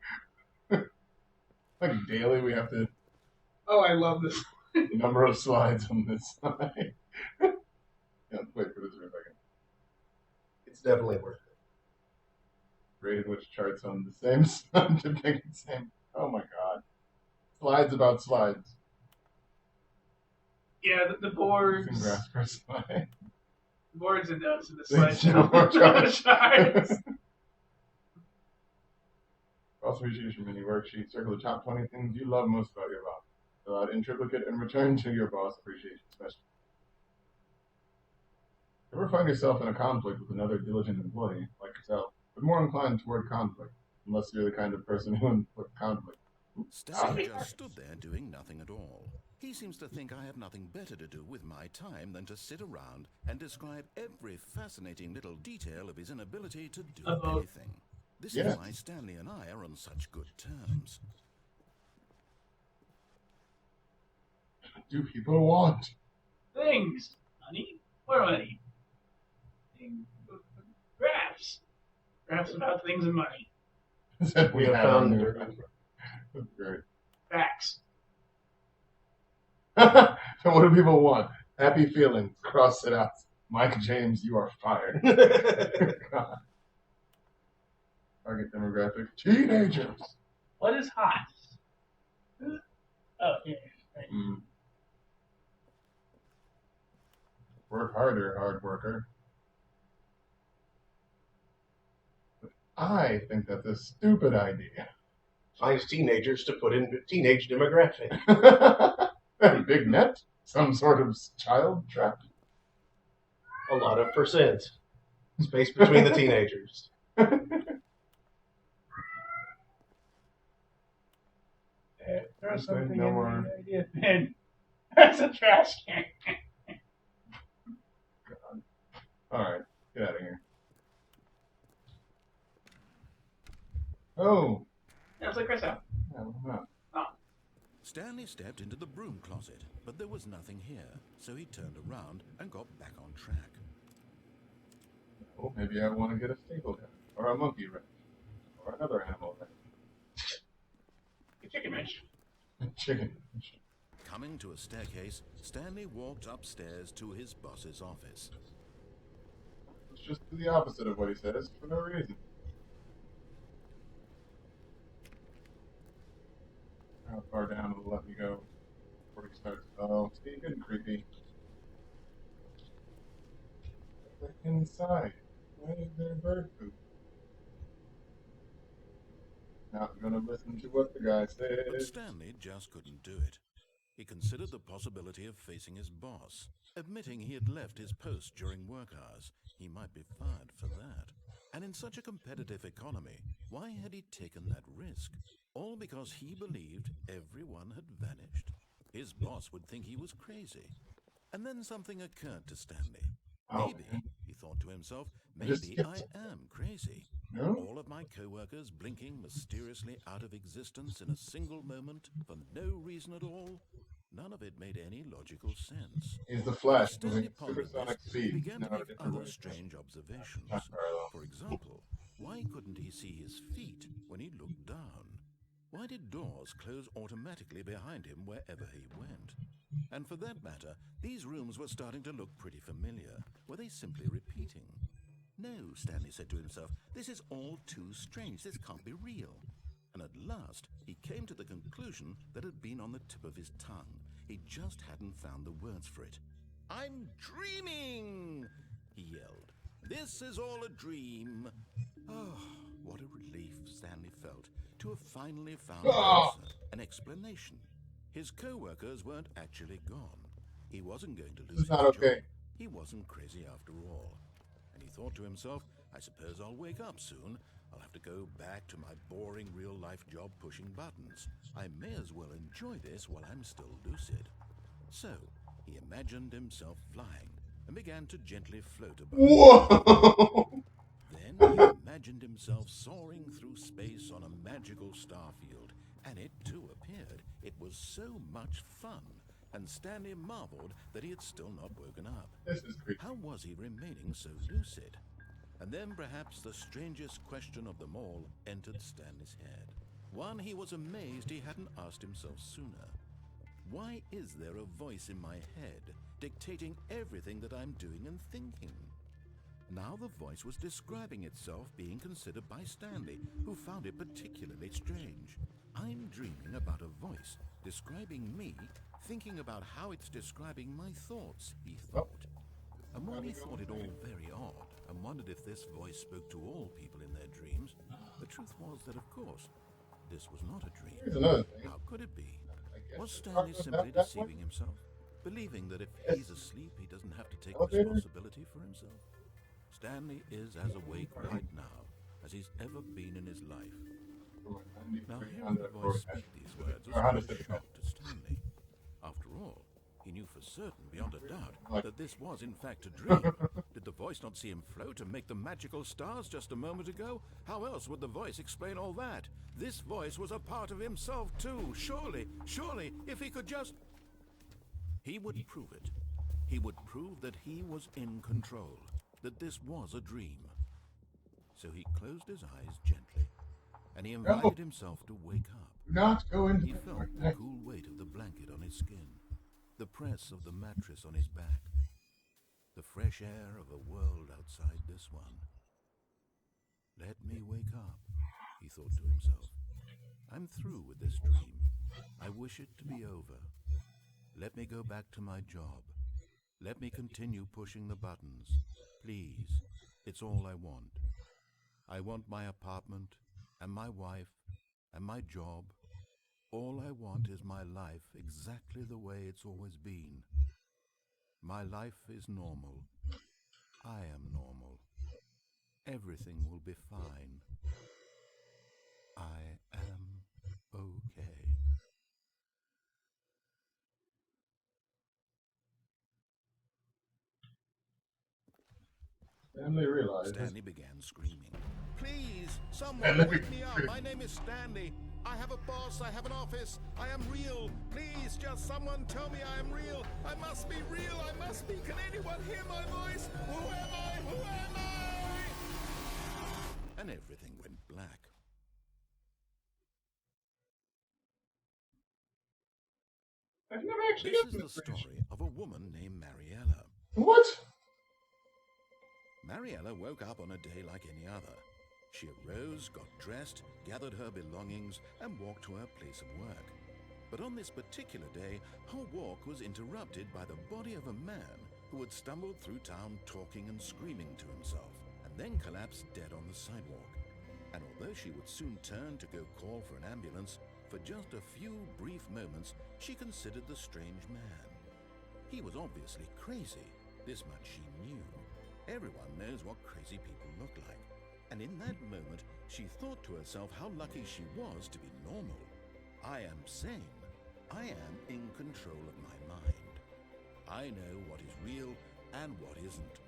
Like daily we have to Oh, I love this. number of slides on this side. Yeah, let's wait for this for a second. It's definitely worth it. Rated which charts on the same side to pick the same. Oh my god. Slides about slides. Yeah, the boards. Congrats for a slide. The boards and notes and the Thanks, slideshow. no more charts. Charts. Also, appreciation mini worksheet. Circle the top 20 things you love most about your boss. Fill out in triplicate and return to your boss appreciation special. Ever find yourself in a conflict with another diligent employee, like yourself, but more inclined toward conflict, unless you're the kind of person who inflicts conflict? Stanley just stood there doing nothing at all. He seems to think I have nothing better to do with my time than to sit around and describe every fascinating little detail of his inability to do anything. This is why Stanley and I are on such good terms. What do people want? Things. Money. More money. Things. Graphs. Graphs about things and money. That We have found the That's great. Facts. So what do people want? Happy feelings. Cross it out. Mike James, you are fired. God. Target demographic. Teenagers. What is hot? Oh, yeah. Right. Work harder, hard worker. But I think that's a stupid idea. Finds teenagers to put in teenage demographic. Very big net? Some sort of child trap? A lot of percent. Space between the teenagers. Throw Okay, something no in more. the idea bin. That's a trash can. God. Alright, get out of here. Oh! Yeah, it's like Chris out. Yeah, why not? Stanley stepped into the broom closet, but there was nothing here, so he turned around and got back on track. Oh, maybe I want to get a staple gun, or a monkey wrench, or another animal wrench. A chicken wrench. Chicken. Coming to a staircase, Stanley walked upstairs to his boss's office. It's just the opposite of what he says, for no reason. How far down will it let me go before he starts? Oh, it's getting creepy. Look inside. Why is there bird poop? Not gonna listen to what the guy But says. Stanley just couldn't do it. He considered the possibility of facing his boss, admitting he had left his post during work hours. He might be fired for that. And in such a competitive economy, why had he taken that risk? All because he believed everyone had vanished. His boss would think he was crazy. And then something occurred to Stanley. Maybe, he thought to himself, maybe I am crazy. No? All of my co-workers blinking mysteriously out of existence in a single moment for no reason at all. None of it made any logical sense. He's the Flash Stanley moving pondered supersonic this. He speed. began to No, make different other way. strange observations. Not parallel. For example, why couldn't he see his feet when he looked down? Why did doors close automatically behind him wherever he went? And for that matter, these rooms were starting to look pretty familiar. Were they simply repeating? No, Stanley said to himself, this is all too strange. This can't be real. And at last, he came to the conclusion that had been on the tip of his tongue. He just hadn't found the words for it. I'm dreaming, he yelled. This is all a dream. Oh, what a relief Stanley felt to have finally found an answer, an explanation. His co-workers weren't actually gone. He wasn't going to lose his not job. okay. He wasn't crazy after all. And he thought to himself, I suppose I'll wake up soon. I'll have to go back to my boring real-life job pushing buttons. I may as well enjoy this while I'm still lucid. So, he imagined himself flying and began to gently float above. Whoa! Then he imagined himself soaring through space on a magical starfield, and it too appeared. It was so much fun, and Stanley marveled that he had still not woken up. This is creepy. How was he remaining so lucid? And then perhaps the strangest question of them all entered Stanley's head. One he was amazed he hadn't asked himself sooner. Why is there a voice in my head dictating everything that I'm doing and thinking? Now the voice was describing itself being considered by Stanley, who found it particularly strange. I'm dreaming about a voice describing me, thinking about how it's describing my thoughts, he thought. And while he thought it all very odd, and wondered if this voice spoke to all people in their dreams, the truth was that, of course, this was not a dream. Here's another thing. How could it be? Was it's Stanley talking simply about that deceiving himself, believing that if Yes. he's asleep, he doesn't have to take Elevator? responsibility for himself? Stanley is as awake right now as he's ever been in his life. Now, hearing the voice speak these words was quite a shock to Stanley. After all, he knew for certain, beyond a doubt, that this was in fact a dream. Did the voice not see him float and make the magical stars just a moment ago? How else would the voice explain all that? This voice was a part of himself too. Surely, if he could just... He would prove it. He would prove that he was in control, that this was a dream. So he closed his eyes gently, and he invited himself to wake up. Do not go into He the felt the cool weight of the blanket on his skin, the press of the mattress on his back, the fresh air of a world outside this one. Let me wake up, he thought to himself. I'm through with this dream. I wish it to be over. Let me go back to my job. Let me continue pushing the buttons. Please, it's all I want. I want my apartment, and my wife, and my job. All I want is my life exactly the way it's always been. My life is normal. I am normal. Everything will be fine. I am okay. Stanley began screaming. Please, someone wake me up. My name is Stanley. I have a boss. I have an office. I am real. Please, just someone tell me I am real. I must be real. I must be. Can anyone hear my voice? Who am I? Who am I? And everything went black. I've never actually This gotten is the this story of a woman named Mariella. What? Mariella woke up on a day like any other. She arose, got dressed, gathered her belongings, and walked to her place of work. But on this particular day, her walk was interrupted by the body of a man who had stumbled through town talking and screaming to himself, and then collapsed dead on the sidewalk. And although she would soon turn to go call for an ambulance, for just a few brief moments she considered the strange man. He was obviously crazy, this much she knew. Everyone knows what crazy people look like. And in that moment, she thought to herself how lucky she was to be normal. I am sane. I am in control of my mind. I know what is real and what isn't.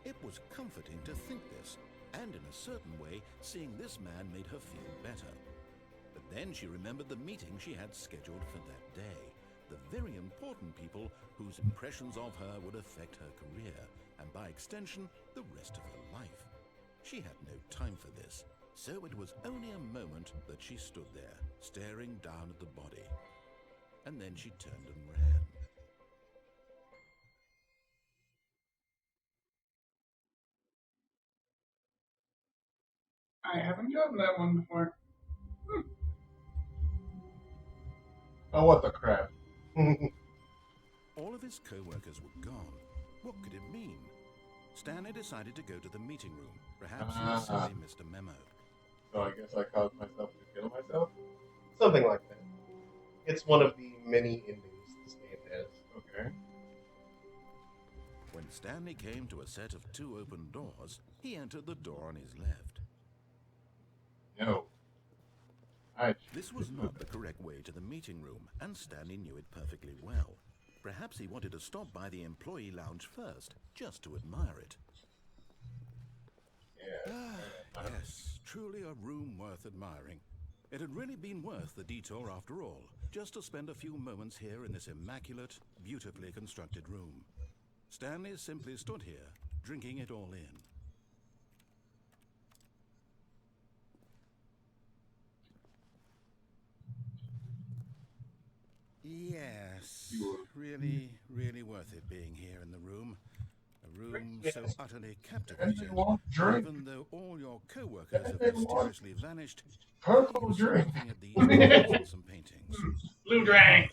It was comforting to think this, and in a certain way, seeing this man made her feel better. But then she remembered the meeting she had scheduled for that day, the very important people whose impressions of her would affect her career, and by extension, the rest of her life. She had no time for this, so it was only a moment that she stood there, staring down at the body. And then she turned and ran. I haven't gotten that one before. Oh, what the crap. All of his co-workers were gone. What could it mean? Stanley decided to go to the meeting room. Perhaps he had simply missed a memo. So I guess I caused myself to kill myself? Something like that. It's one of the many endings this game has. Okay. When When Stanley came to a set of 2 open doors, he entered the door on his left. No. This was not the correct way to the meeting room, and Stanley knew it perfectly well. Perhaps he wanted to stop by the employee lounge first, just to admire it. Yeah. Yes, truly a room worth admiring. It had really been worth the detour after all, just to spend a few moments here in this immaculate, beautifully constructed room. Stanley simply stood here, drinking it all in. Yes, really, really worth it being here in the room. A room so utterly captivating, even though all your co-workers have mysteriously vanished. Purple drink. Looking at these pictures and some paintings. Blue drink.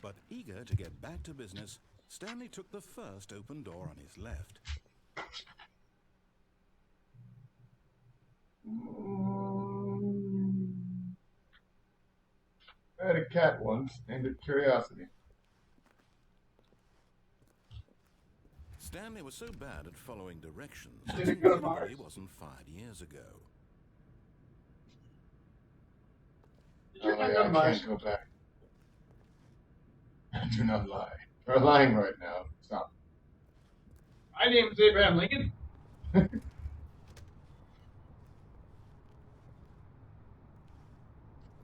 But eager to get back to business, Stanley took the first open door on his left. I had a cat once named it Curiosity. Stanley was so bad at following directions Did that it go to he Mars? wasn't 5 years ago. I can't go back. Do not lie. You're lying right now. Stop. My name is Abraham Lincoln.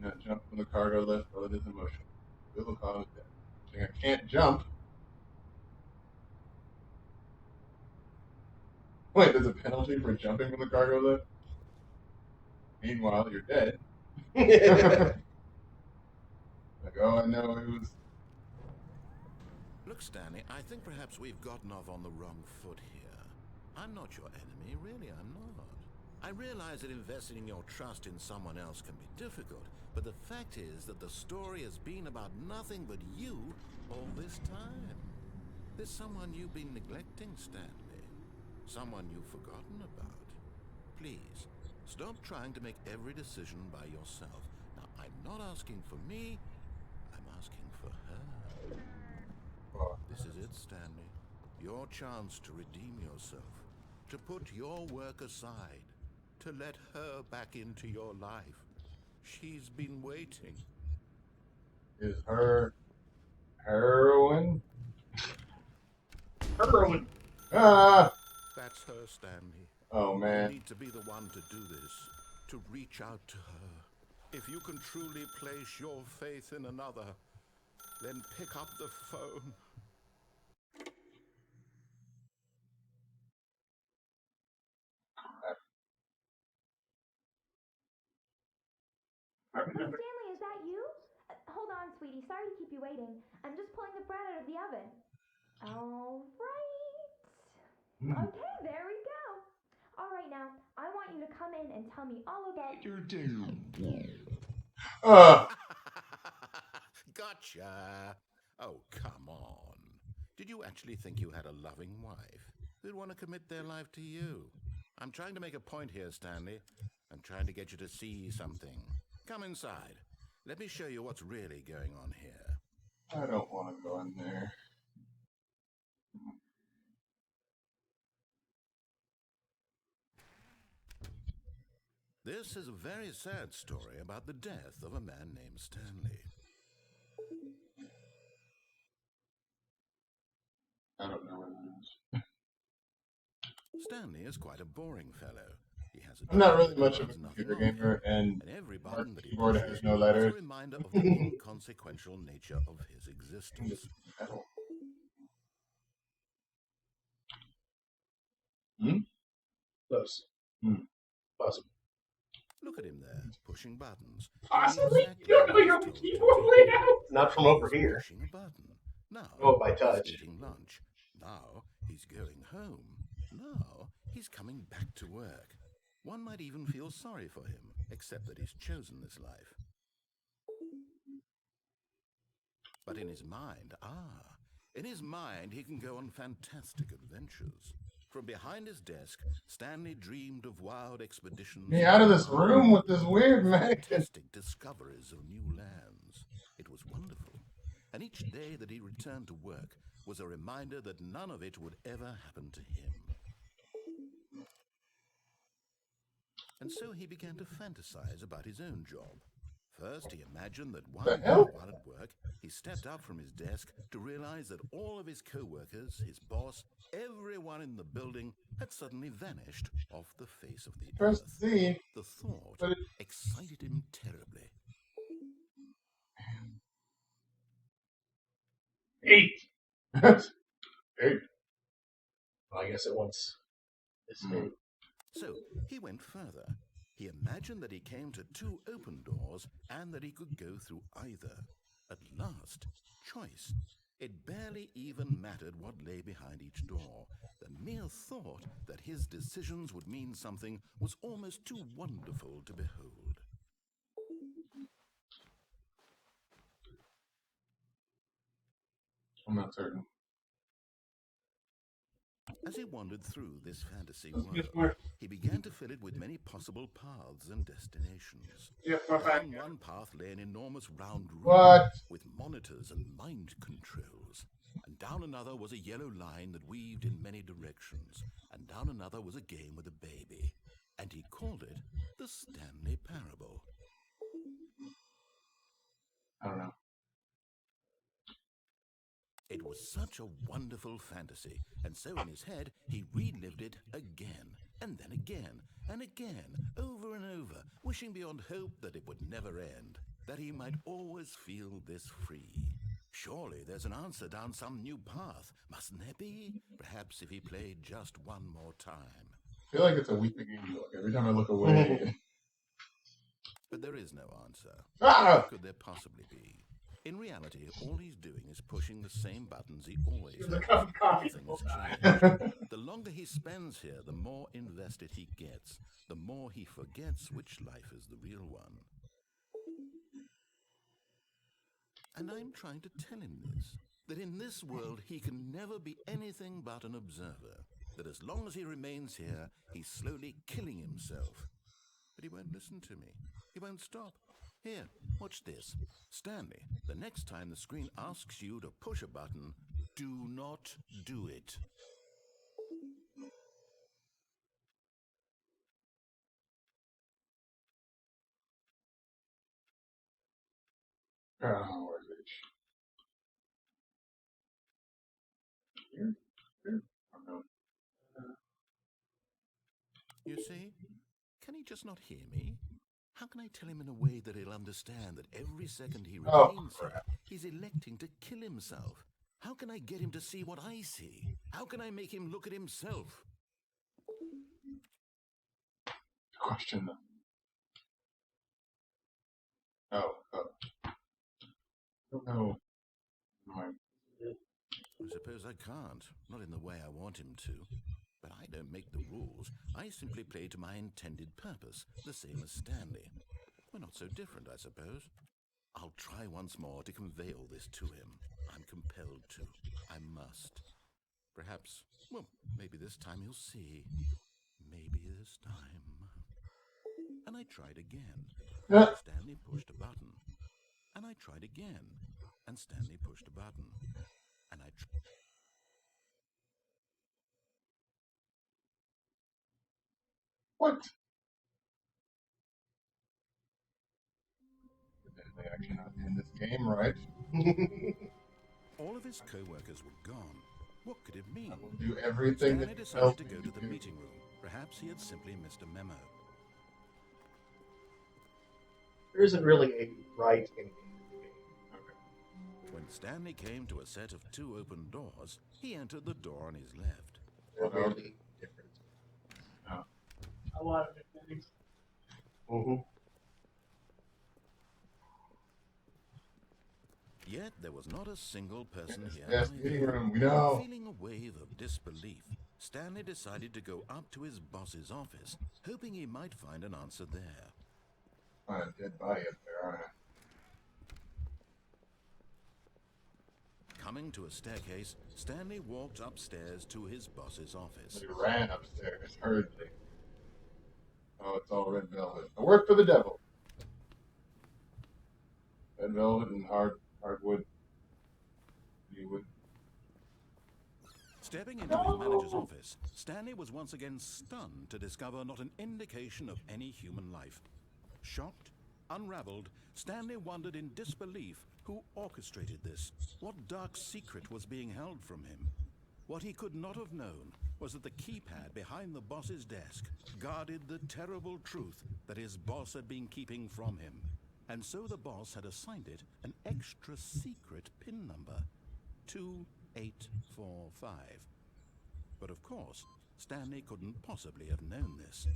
No, jump from the cargo lift while it is in motion. It will cause death. I can't jump. Wait, there's a penalty for jumping from the cargo lift? Meanwhile, you're dead. Like, oh, I know it was. Look, Stanley, I think perhaps we've gotten off on the wrong foot here. I'm not your enemy, really, I'm not. I realize that investing your trust in someone else can be difficult, but the fact is that the story has been about nothing but you all this time. There's someone you've been neglecting, Stanley. Someone you've forgotten about. Please, stop trying to make every decision by yourself. Now, I'm not asking for me, I'm asking for her. This is it, Stanley. Your chance to redeem yourself. To put your work aside. To let her back into your life. She's been waiting. Is her heroin? Heroin. Ah! That's her, Stanley. Oh, man. You need to be the one to do this. To reach out to her. If you can truly place your faith in another, then pick up the phone. Stanley, is that you? Hold on, sweetie. Sorry to keep you waiting. I'm just pulling the bread out of the oven. All right. Okay, there we go. All right, now, I want you to come in and tell me all about your day. Gotcha. Oh, come on. Did you actually think you had a loving wife who'd want to commit their life to you? I'm trying to make a point here, Stanley. I'm trying to get you to see something. Come inside. Let me show you what's really going on here. I don't want to go in there. This is a very sad story about the death of a man named Stanley. I don't know what it is. Stanley is quite a boring fellow. He has a I'm not really much job of a that does computer nothing on gamer, him, and every Mark's button that he keyboard pushes has no is letters. a reminder of the inconsequential nature of his existence. Metal. Close. Possible. Look at him there, pushing buttons. Possibly? Exactly You don't know what your he's told to keyboard do. layout? Not from over He's here. pushing a button. Now, Oh, by touch. he's eating lunch. Now, he's going home. Now, he's coming back to work. One might even feel sorry for him, except that he's chosen this life. But in his mind, in his mind, he can go on fantastic adventures. From behind his desk, Stanley dreamed of wild expeditions. Get out of this room with this weird mannequin. Fantastic discoveries of new lands. It was wonderful. and each day that he returned to work was a reminder that none of it would ever happen to him. And so he began to fantasize about his own job. First, he imagined that one day while at work, he stepped up from his desk to realize that all of his co-workers, his boss, everyone in the building had suddenly vanished off the face of the earth. C. The thought excited him terribly. 8. 8. Well, I guess it wants this thing. So he went further. He imagined that he came to 2 open doors and that he could go through either. At last, choice. It barely even mattered what lay behind each door. The mere thought that his decisions would mean something was almost too wonderful to behold. I'm not certain. As he wandered through this fantasy world, he began to fill it with many possible paths and destinations. Down one path lay an enormous round room with monitors and mind controls. And down another was a yellow line that weaved in many directions. And down another was a game with a baby. And he called it the Stanley Parable. I don't know. It was such a wonderful fantasy, and so in his head he relived it again, and then again, and again, over and over, wishing beyond hope that it would never end, that he might always feel this free. Surely there's an answer down some new path, mustn't there be? Perhaps if he played just one more time. I feel like it's a weeping angel. Every time I look away. But there is no answer. Ah! What could there possibly be? In reality, all he's doing is pushing the same buttons he always has. Nothing has changed. The longer he spends here, the more invested he gets, the more he forgets which life is the real one. And I'm trying to tell him this, that in this world he can never be anything but an observer, that as long as he remains here, he's slowly killing himself. But he won't listen to me. He won't stop. Here, watch this. Stanley, the next time the screen asks you to push a button, do not do it. Oh, where's it? Here? Oh, no. You see? Can he just not hear me? How can I tell him in a way that he'll understand that every second he remains here, he's electing to kill himself? How can I get him to see what I see? How can I make him look at himself? Question them. Oh. I don't know. I suppose I can't. Not in the way I want him to. But I don't make the rules. I simply play to my intended purpose, the same as Stanley. We're not so different, I suppose. I'll try once more to convey all this to him. I'm compelled to. I must. Perhaps, well, maybe this time he'll see. Maybe this time. And I tried again. Stanley pushed a button. And I tried again. And Stanley pushed a button. And I tried. What? They actually not in this game, right? All of his co-workers were gone. What could it mean? I will do everything Stanley that decided to go to the meeting room. Perhaps he had simply missed a memo. There isn't really a right and When Stanley came to a set of 2 open doors, he entered the door on his left. they're really different. A lot of different things. Yet there was not a single person here. Yes, meeting room, we know. Feeling a wave of disbelief, Stanley decided to go up to his boss's office, hoping he might find an answer there. Find a dead body up there, aren't I? Coming to a staircase, Stanley walked upstairs to his boss's office. He ran upstairs hurriedly. Oh, it's all red velvet. I work for the devil. Red velvet and hardwood he would. Stepping into his manager's office, Stanley was once again stunned to discover not an indication of any human life. Shocked, unraveled, Stanley wondered in disbelief who orchestrated this, what dark secret was being held from him. What he could not have known was that the keypad behind the boss's desk guarded the terrible truth that his boss had been keeping from him. And so the boss had assigned it an extra secret PIN number, 2845. But of course, Stanley couldn't possibly have known this.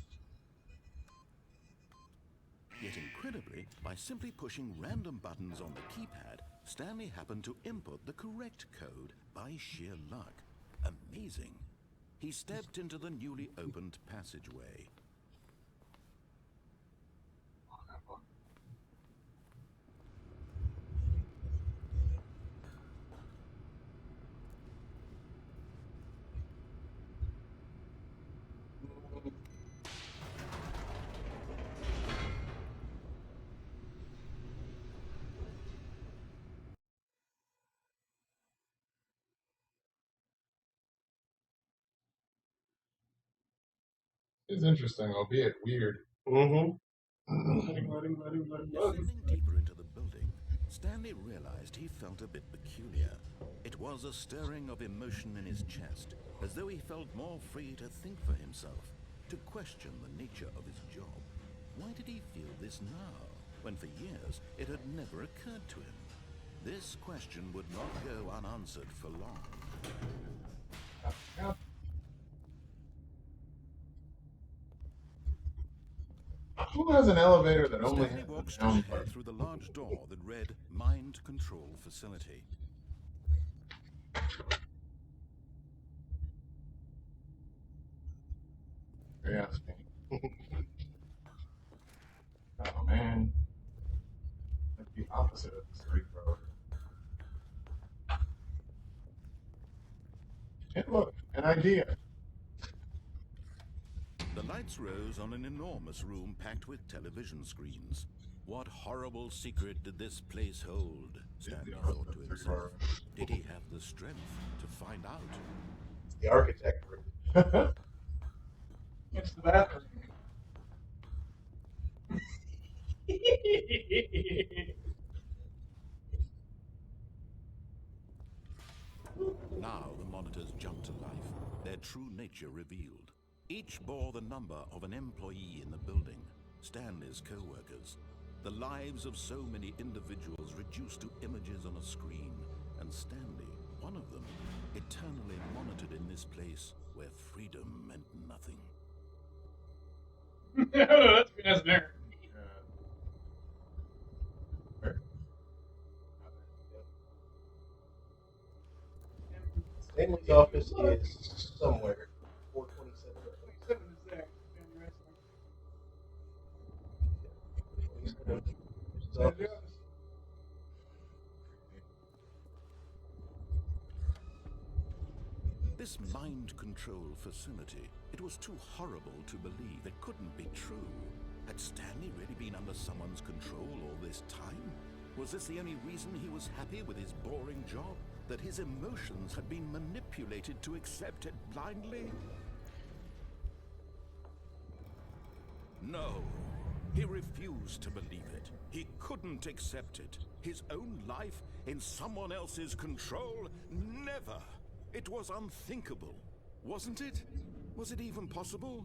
Yet incredibly, by simply pushing random buttons on the keypad, Stanley happened to input the correct code by sheer luck. Amazing. He stepped into the newly opened passageway. It's interesting, albeit weird. Mm-hmm. Descending deeper into the building, Stanley realized he felt a bit peculiar. It was a stirring of emotion in his chest, as though he felt more free to think for himself, to question the nature of his job. Why did he feel this now, when for years it had never occurred to him? This question would not go unanswered for long. Who has an elevator that only Stanley has walked a straight down ahead part? through the large door that read Mind Control Facility. Curiosity. Oh man. Like the opposite of the straight road. Hey look, an idea. The lights rose on an enormous room packed with television screens. What horrible secret did this place hold? Stanley thought to himself. Did he have the strength to find out? It's the architect room. It's the bathroom. Now the monitors jumped to life, their true nature revealed. Each bore the number of an employee in the building, Stanley's co-workers. The lives of so many individuals reduced to images on a screen, and Stanley, one of them, eternally monitored in this place where freedom meant nothing. That's me as there. Stanley's office is somewhere. 427. 27 is there. His office. This mind control facility, it was too horrible to believe. It couldn't be true. Had Stanley really been under someone's control all this time? Was this the only reason he was happy with his boring job? That his emotions had been manipulated to accept it blindly? No. He refused to believe it. He couldn't accept it. His own life in someone else's control? Never. It was unthinkable. Wasn't it? Was it even possible?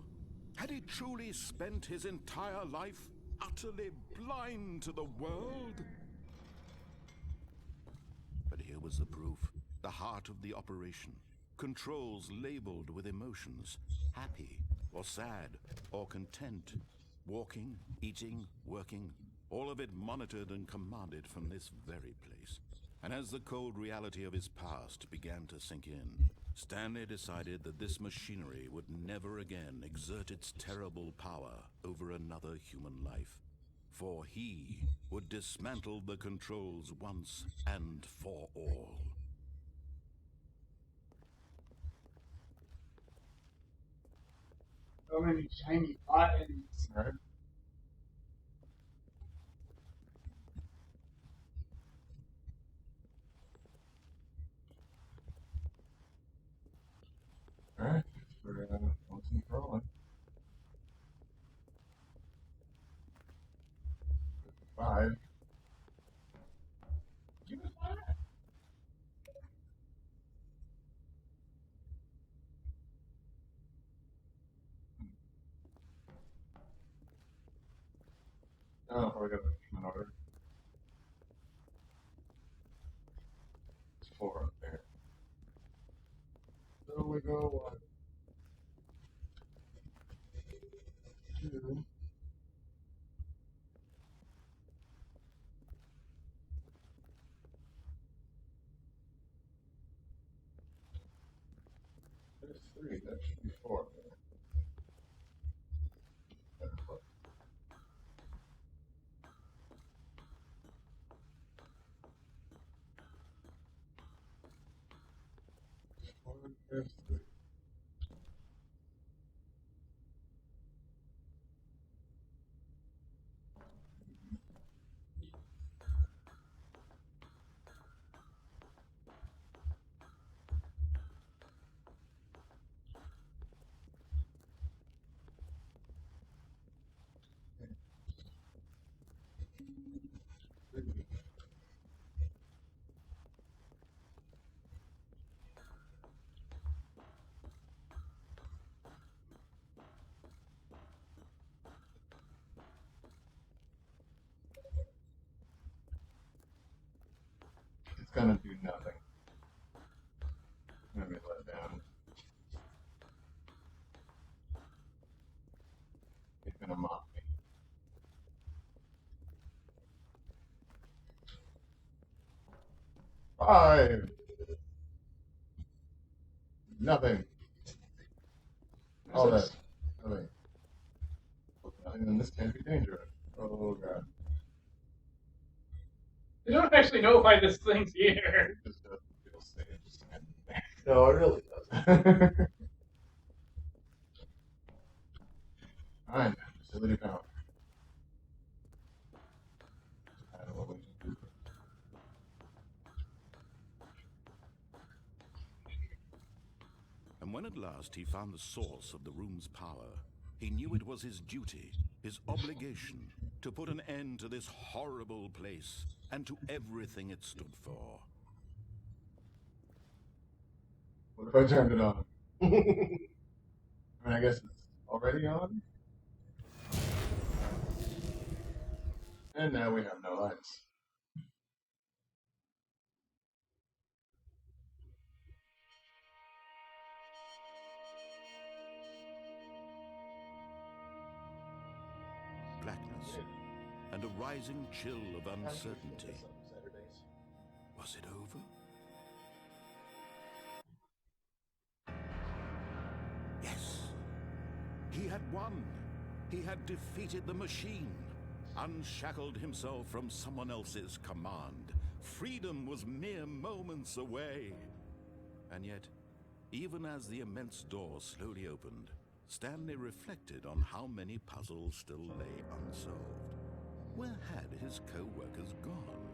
Had he truly spent his entire life utterly blind to the world? But here was the proof. The heart of the operation. Controls labeled with emotions. Happy, or sad, or content. Walking, eating, working. All of it monitored and commanded from this very place. And as the cold reality of his past began to sink in, Stanley decided that this machinery would never again exert its terrible power over another human life. For he would dismantle the controls once and for all. So many shiny buttons. Right? 5. You was fine. Oh, probably got them in order. It's 4 up there. So we go 1, 2. There's 3. That should be 4 up there. Better flip. There's 3. It's gonna do nothing. I'm gonna be let down. It's gonna mock me. Five. Nothing. All that. Nothing. Nothing, then this can't be dangerous. Oh god. I don't actually know why this thing's here. It just doesn't feel safe. Just standing there. No, it really doesn't. Fine. Facility power. I don't know what we can do. And when at last he found the source of the room's power, he knew it was his duty, his obligation, to put an end to this horrible place and to everything it stood for. What if I turned it on? I mean, I guess it's already on. And now we have no lights. Blackness and a rising chill of uncertainty. Was it over? Yes. He had won. He had defeated the machine, unshackled himself from someone else's command. Freedom was mere moments away. And yet, even as the immense door slowly opened, Stanley reflected on how many puzzles still lay unsolved. Where had his co-workers gone?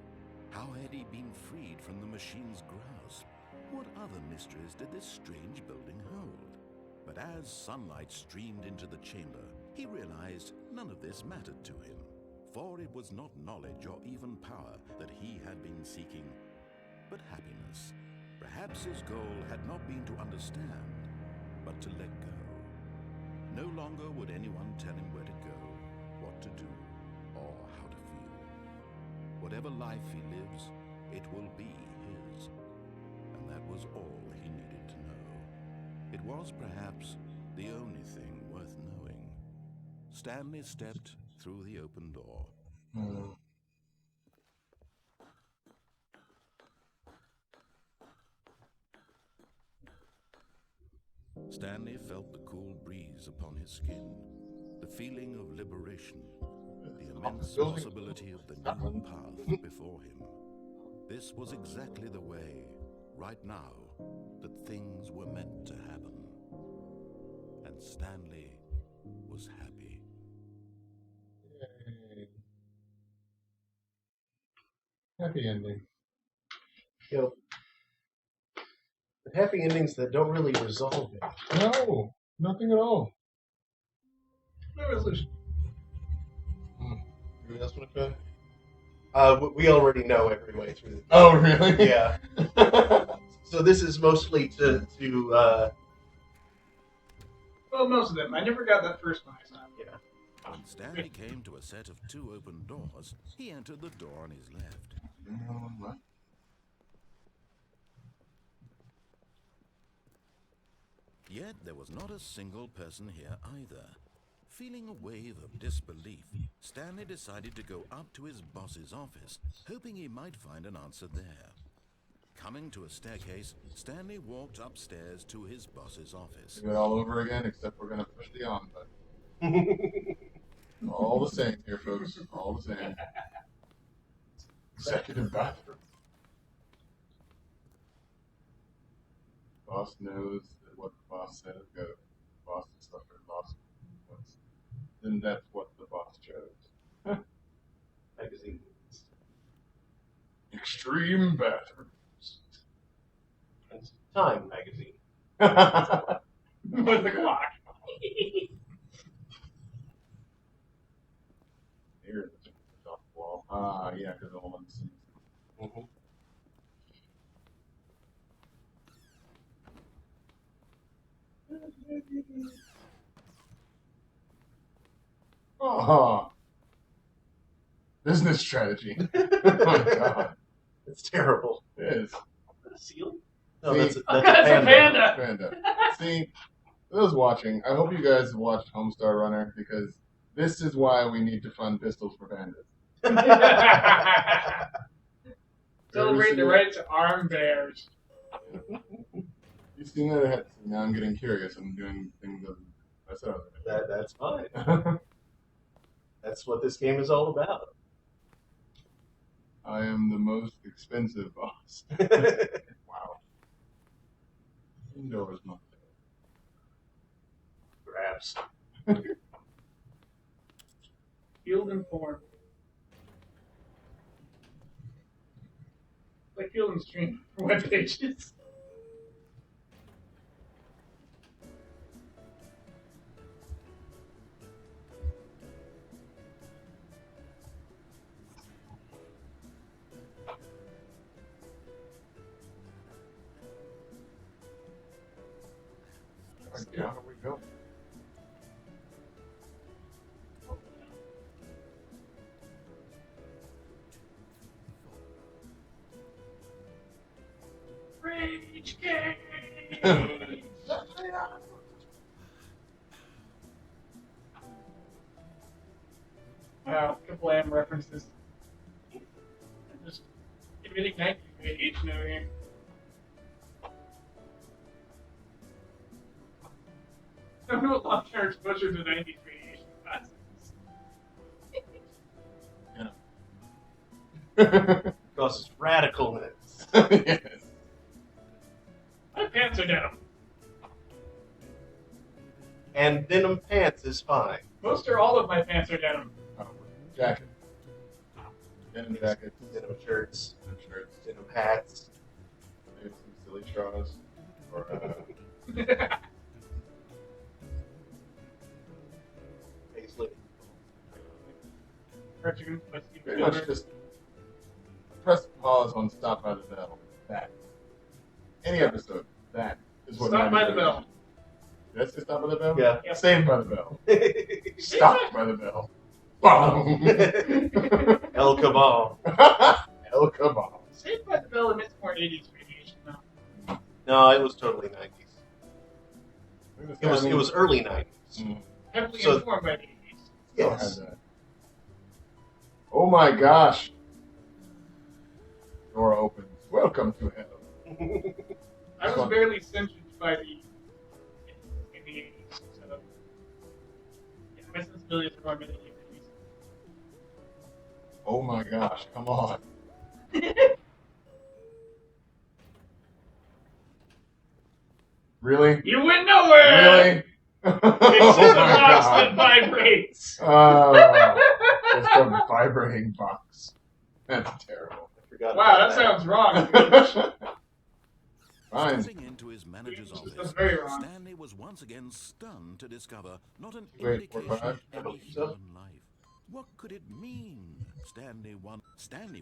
How had he been freed from the machine's grasp? What other mysteries did this strange building hold? But as sunlight streamed into the chamber, he realized none of this mattered to him, for it was not knowledge or even power that he had been seeking, but happiness. Perhaps his goal had not been to understand, but to let go. No longer would anyone tell him where to go, what to do, or how to feel. Whatever life he lives, it will be his. And that was all he needed to know. It was perhaps the only thing worth knowing. Stanley stepped through the open door. Stanley felt the cool breeze upon his skin, the feeling of liberation, the immense possibility of the new path before him. This was exactly the way, right now, that things were meant to happen. And Stanley was happy. Yay. Happy ending. You know, but happy endings that don't really resolve it. No, nothing at all. No resolution. Maybe that's what it could. We already know every way through the Oh, really? Yeah. So this is mostly to Well, most of them. I never got that first one I saw. yeah. When Stanley came to a set of 2 open doors, he entered the door on his left. Yet there was not a single person here either. Feeling a wave of disbelief, Stanley decided to go up to his boss's office, hoping he might find an answer there. Coming to a staircase, Stanley walked upstairs to his boss's office. Do it all over again, except we're going to push the on button. All the same here, folks. All the same. Executive bathroom. Boss knows that what the boss said goes. Boss is suffered loss. Then that's what the boss chose. Magazine. Extreme bathrooms. It's Time magazine. With the clock. Here, it's off the wall. Yeah, because all of them. Mm-hmm. Oh, business strategy. Oh my god, It's terrible. it is. A seal? No, See? that's a That's panda. a panda. Panda. See, those watching, I hope you guys watched Homestar Runner because this is why we need to fund pistols for pandas. Celebrate the right to arm bears. You've seen that? Now I'm getting curious. I'm doing things that I said. That's fine. That's what this game is all about. I am the most expensive boss. Wow. Indoors, not Grabs. Field and form. Like field and stream for web pages. there. Down we go. Rage game! Wow, Kablam references. Just admitting 1988 over here. I know long-term exposure to 90s radiation classes. Because it's radicalness. Yes. My pants are down. And denim pants is fine. Most or all of my pants are down. Jacket. Denim jackets. Denim shirts. Denim shirts. Denim hats. Maybe some silly straws. Or, Paisley. Cartoon, but pretty much just press pause on Stop by the Bell. That. Any episode. That is what Stop by the 90s Bell. That's the Stop by the Bell? Yeah. Yeah. Saved by the Bell. Stop by the Bell. Boom! El Cabal. El Cabal. Saved by the Bell emits more 80s radiation now. No, it was totally 90s. It was early 90s. Mm. Heavily So- informed by the 80s. Still Yes. has that. Oh my gosh. Door opens. Welcome to hell. I was barely censored by the in the 80s, so yeah, my sensibilities are more minimally reduced. Oh my gosh, come on. Really? You went nowhere! Really? It's Oh just a my box God. that vibrates. Oh, just a vibrating box. That's terrible. I forgot Wow, about that sounds wrong. Fine. Stepping into his manager's That's office, very wrong. Stanley was once again stunned to discover not an Wait, indication what, of any so? human life. What could it mean? Stanley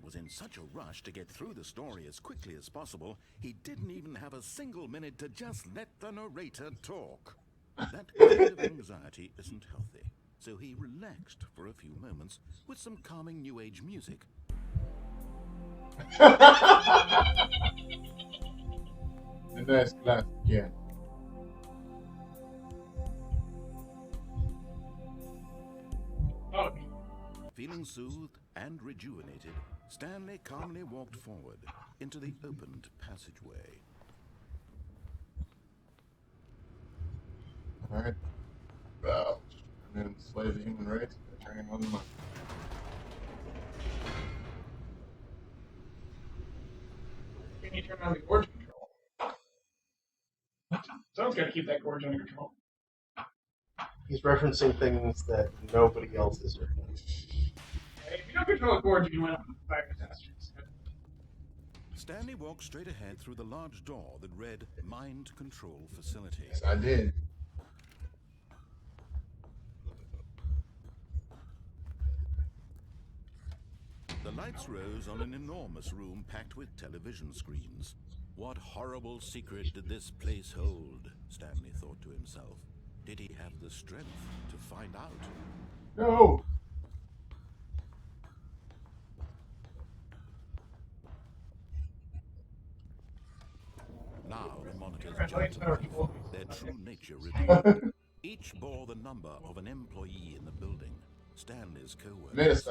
was in such a rush to get through the story as quickly as possible, he didn't even have a single minute to just let the narrator talk. That kind of anxiety isn't healthy, so he relaxed for a few moments with some calming New Age music. A nice glass again. Oh, Feeling soothed and rejuvenated, Stanley calmly walked forward into the opened passageway. Alright. Well, I'm going to slay the human race by turning on the money. can you turn on the gorge control? Someone's got to keep that gorge under control. He's referencing things that nobody else is referencing. If you don't control the gorge, you can wind up in fire catastrophes. Stanley walked straight ahead through the large door that read Mind Control Facility. Yes, I did. The lights rose on an enormous room packed with television screens. What horrible secret did this place hold? Stanley thought to himself. Did he have the strength to find out? No! Now the monitors jumped to life, their true nature revealed. Each bore the number of an employee in the building. Stanley's co-workers.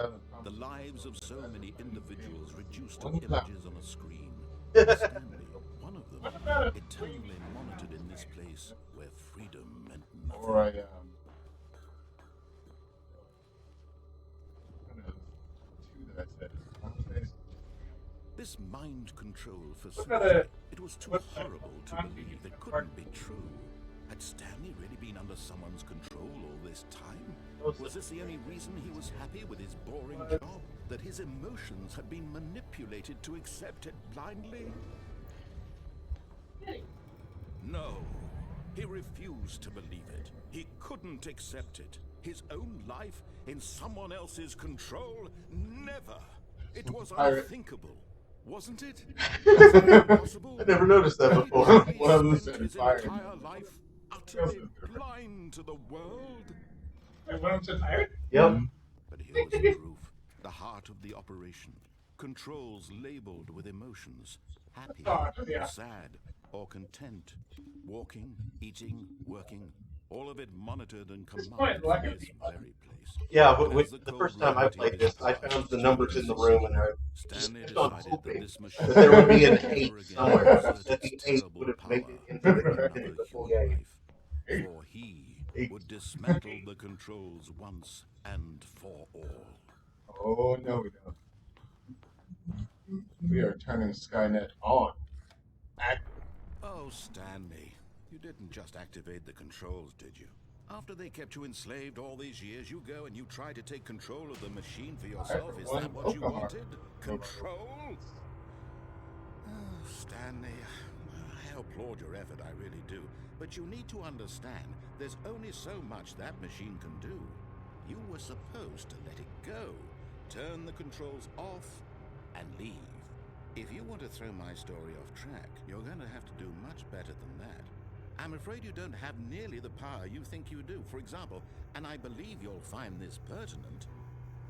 The lives of so many individuals reduced to images on a screen. Stanley, one of them, eternally monitored in this place where freedom meant nothing. Or I, two that I said. This mind control facility, it was too horrible to believe it couldn't be true. Had Stanley really been under someone's control all this time? Was this the only reason he was happy with his boring job? That his emotions had been manipulated to accept it blindly? No, he refused to believe it. He couldn't accept it. His own life in someone else's control? Never. It was unthinkable. Wasn't it? Impossible. I never noticed that before. One of them said his fire. entire life utterly blind to the world. Wait, one of them said fire? Yep. But here was the proof. The heart of the operation. Controls labeled with emotions. Happy, yeah. sad, or content. Walking, eating, working. All of it monitored and commanded from this very place. Yeah, but the first time I played this, I found the numbers in the room and I Stanley kept on decided that hoping this machine that there would be an never 8 again somewhere. exert That the its 8 terrible would have made it power into over the another full human game. life. For he would dismantle the controls once and for all. Oh, no, we don't. We are turning Skynet on. Oh, Stanley, you didn't just activate the controls, did you? After they kept you enslaved all these years, you go and you try to take control of the machine for yourself. Is that what you wanted? Control? Oh, Stanley, I applaud your effort, I really do. But you need to understand, there's only so much that machine can do. You were supposed to let it go, turn the controls off, and leave. If you want to throw my story off track, you're going to have to do much better than that. I'm afraid you don't have nearly the power you think you do. For example, and I believe you'll find this pertinent,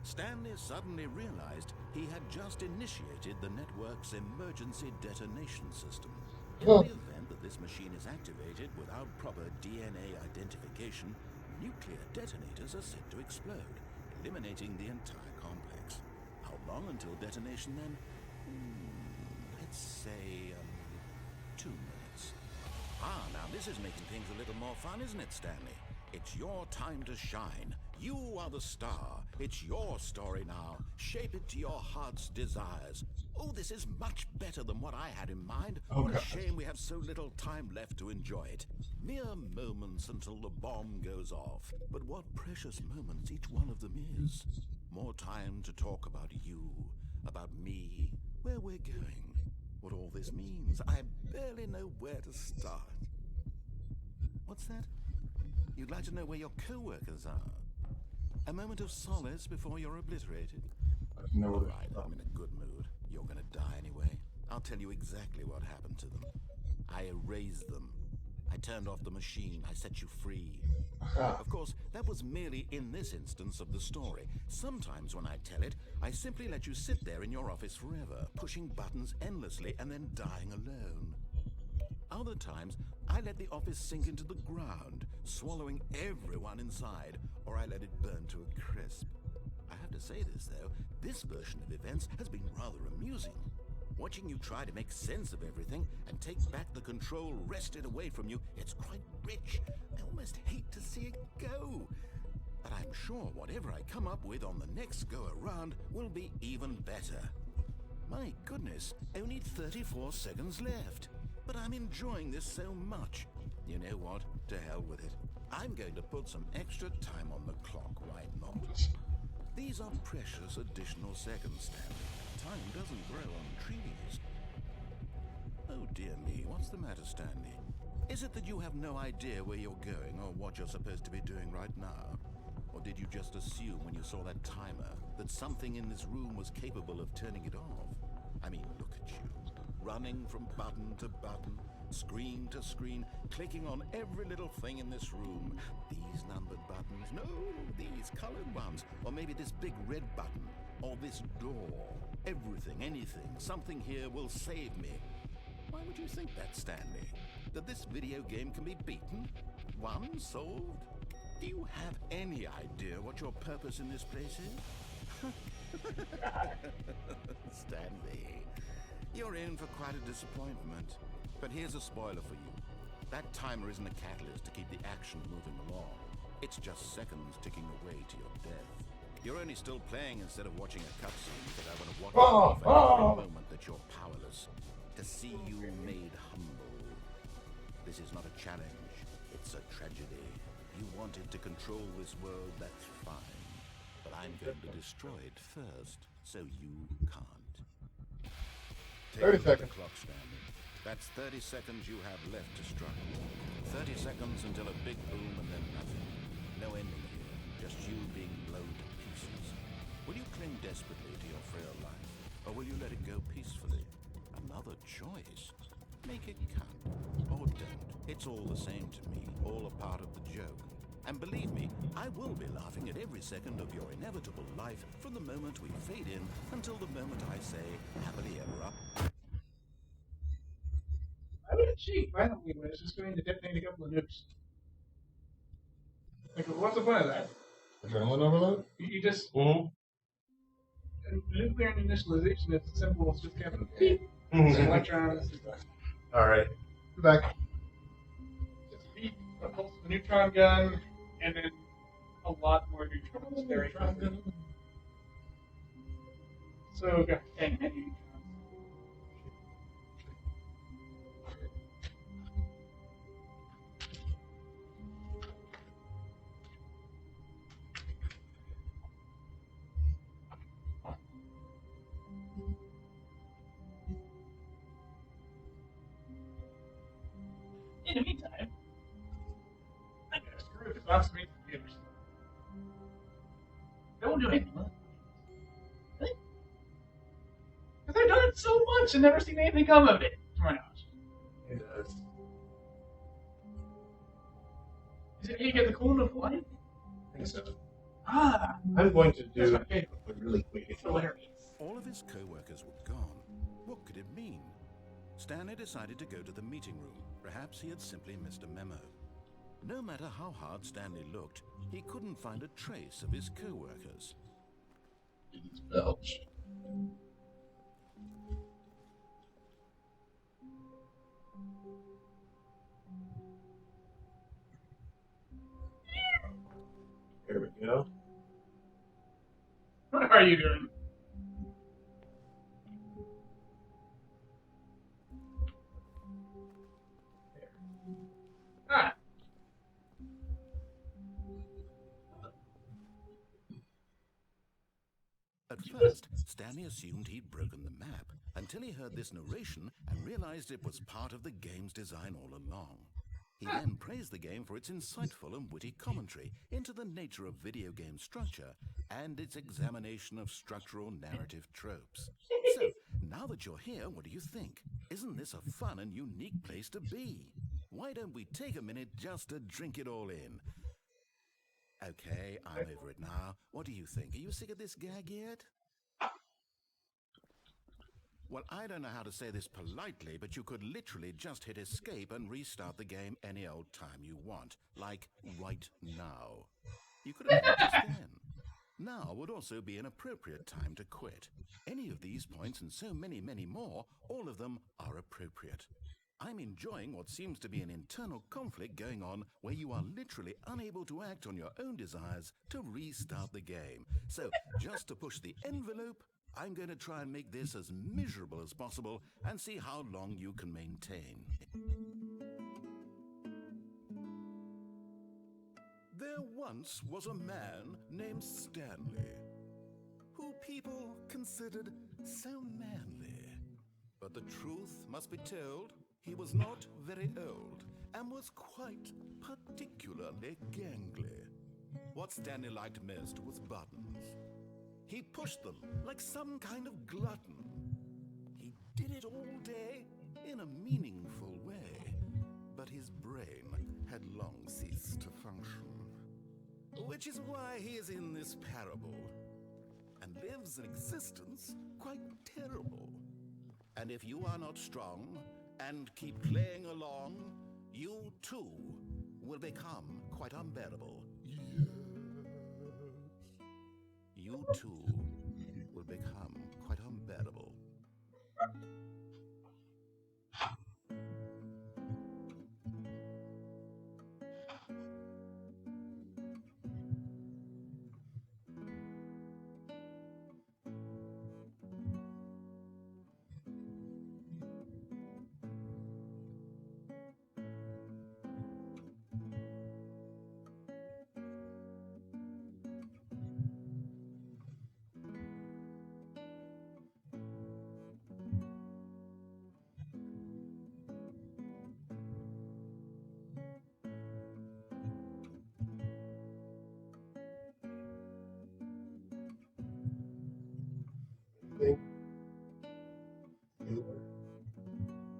Stanley suddenly realized he had just initiated the network's emergency detonation system. In the event that this machine is activated without proper DNA identification, nuclear detonators are set to explode, eliminating the entire complex. How long until detonation then? Let's say 2 minutes. Ah, now this is making things a little more fun, isn't it, Stanley? It's your time to shine. You are the star. It's your story now. Shape it to your heart's desires. Oh, this is much better than what I had in mind. What a shame we have so little time left to enjoy it. Mere moments until the bomb goes off. But what precious moments each one of them is. More time to talk about you, about me, where we're going. What all this means, I barely know where to start. What's that? You'd like to know where your co-workers are? A moment of solace before you're obliterated. No, All right, I'm in a good mood. You're gonna die anyway. I'll tell you exactly what happened to them. I erased them. I turned off the machine. I set you free. Of course, that was merely in this instance of the story. Sometimes when I tell it, I simply let you sit there in your office forever, pushing buttons endlessly and then dying alone. Other times, I let the office sink into the ground, swallowing everyone inside, or I let it burn to a crisp. I have to say this, though, this version of events has been rather amusing. Watching you try to make sense of everything and take back the control wrested away from you, it's quite rich. I almost hate to see it go. But I'm sure whatever I come up with on the next go-around will be even better. My goodness, only 34 seconds left. But I'm enjoying this so much. You know what? To hell with it. I'm going to put some extra time on the clock, why not? These are precious additional seconds, Stanley. Time doesn't grow on trees. Oh dear me, what's the matter, Stanley? Is it that you have no idea where you're going or what you're supposed to be doing right now? Or did you just assume when you saw that timer that something in this room was capable of turning it off? I mean, look at you. Running from button to button, screen to screen, clicking on every little thing in this room. These numbered buttons, no, these colored ones, or maybe this big red button, or this door. Everything, anything, something here will save me. Why would you think that, Stanley? That this video game can be beaten? Won? Solved? Do you have any idea what your purpose in this place is? Stanley, you're in for quite a disappointment. But here's a spoiler for you. That timer isn't a catalyst to keep the action moving along. It's just seconds ticking away to your death. You're only still playing instead of watching a cutscene because I want to watch you for every moment that you're powerless. To see you made humble. This is not a challenge. It's a tragedy. You wanted to control this world, that's fine. But I'm going to destroy it first, so you can't. 30 seconds. The clock, Stanley. That's 30 seconds you have left to struggle. 30 seconds until a big boom and then nothing. No ending here, just you being blown to pieces. Will you cling desperately to your frail life, or will you let it go peacefully? Another choice. Make it count, or don't. It's all the same to me, all a part of the joke. And believe me, I will be laughing at every second of your inevitable life from the moment we fade in until the moment I say, happily ever after. Why would it cheat violently when it's just going to detonate a couple of nukes? Like, what's the point of that? Adrenaline overload? You just... Nuclear initialization is simple. It's just kind of beep. Electrons. All right. Back. Just beep, a pulse of the neutron gun, and then a lot more neutrons. Very quickly. So, got 10 neutrons. In the meantime, I'm gonna screw this obsolete computers. They won't do anything with it. Really? Because I've done it so much and never seen anything come of it, to my knowledge. It does. Is it how you get the coolant of life? I think so. Ah! I'm going to That's do my favorite. it really quick. It's hilarious. All of his co-workers were gone. What could it mean? Stanley decided to go to the meeting room. Perhaps he had simply missed a memo. No matter how hard Stanley looked, he couldn't find a trace of his co-workers. It's belch. Here we go. What are you doing? Ah! At first, Stanley assumed he'd broken the map, until he heard this narration and realized it was part of the game's design all along. He then praised the game for its insightful and witty commentary into the nature of video game structure and its examination of structural narrative tropes. So, now that you're here, what do you think? Isn't this a fun and unique place to be? Why don't we take a minute just to drink it all in? Okay, I'm over it now. What do you think? Are you sick of this gag yet? Well, I don't know how to say this politely, but you could literally just hit escape and restart the game any old time you want. Like, right now. You could have done it just then. Now would also be an appropriate time to quit. Any of these points and so many, many more, all of them are appropriate. I'm enjoying what seems to be an internal conflict going on where you are literally unable to act on your own desires to restart the game. So, just to push the envelope, I'm going to try and make this as miserable as possible and see how long you can maintain. There once was a man named Stanley, who people considered so manly. But the truth must be told, he was not very old and was quite particularly gangly. What Stanley liked most was buttons. He pushed them like some kind of glutton. He did it all day in a meaningful way, but his brain had long ceased to function. Which is why he is in this parable and lives an existence quite terrible. And if you are not strong and keep playing along, you too will become quite unbearable. Yes. You too will become quite unbearable.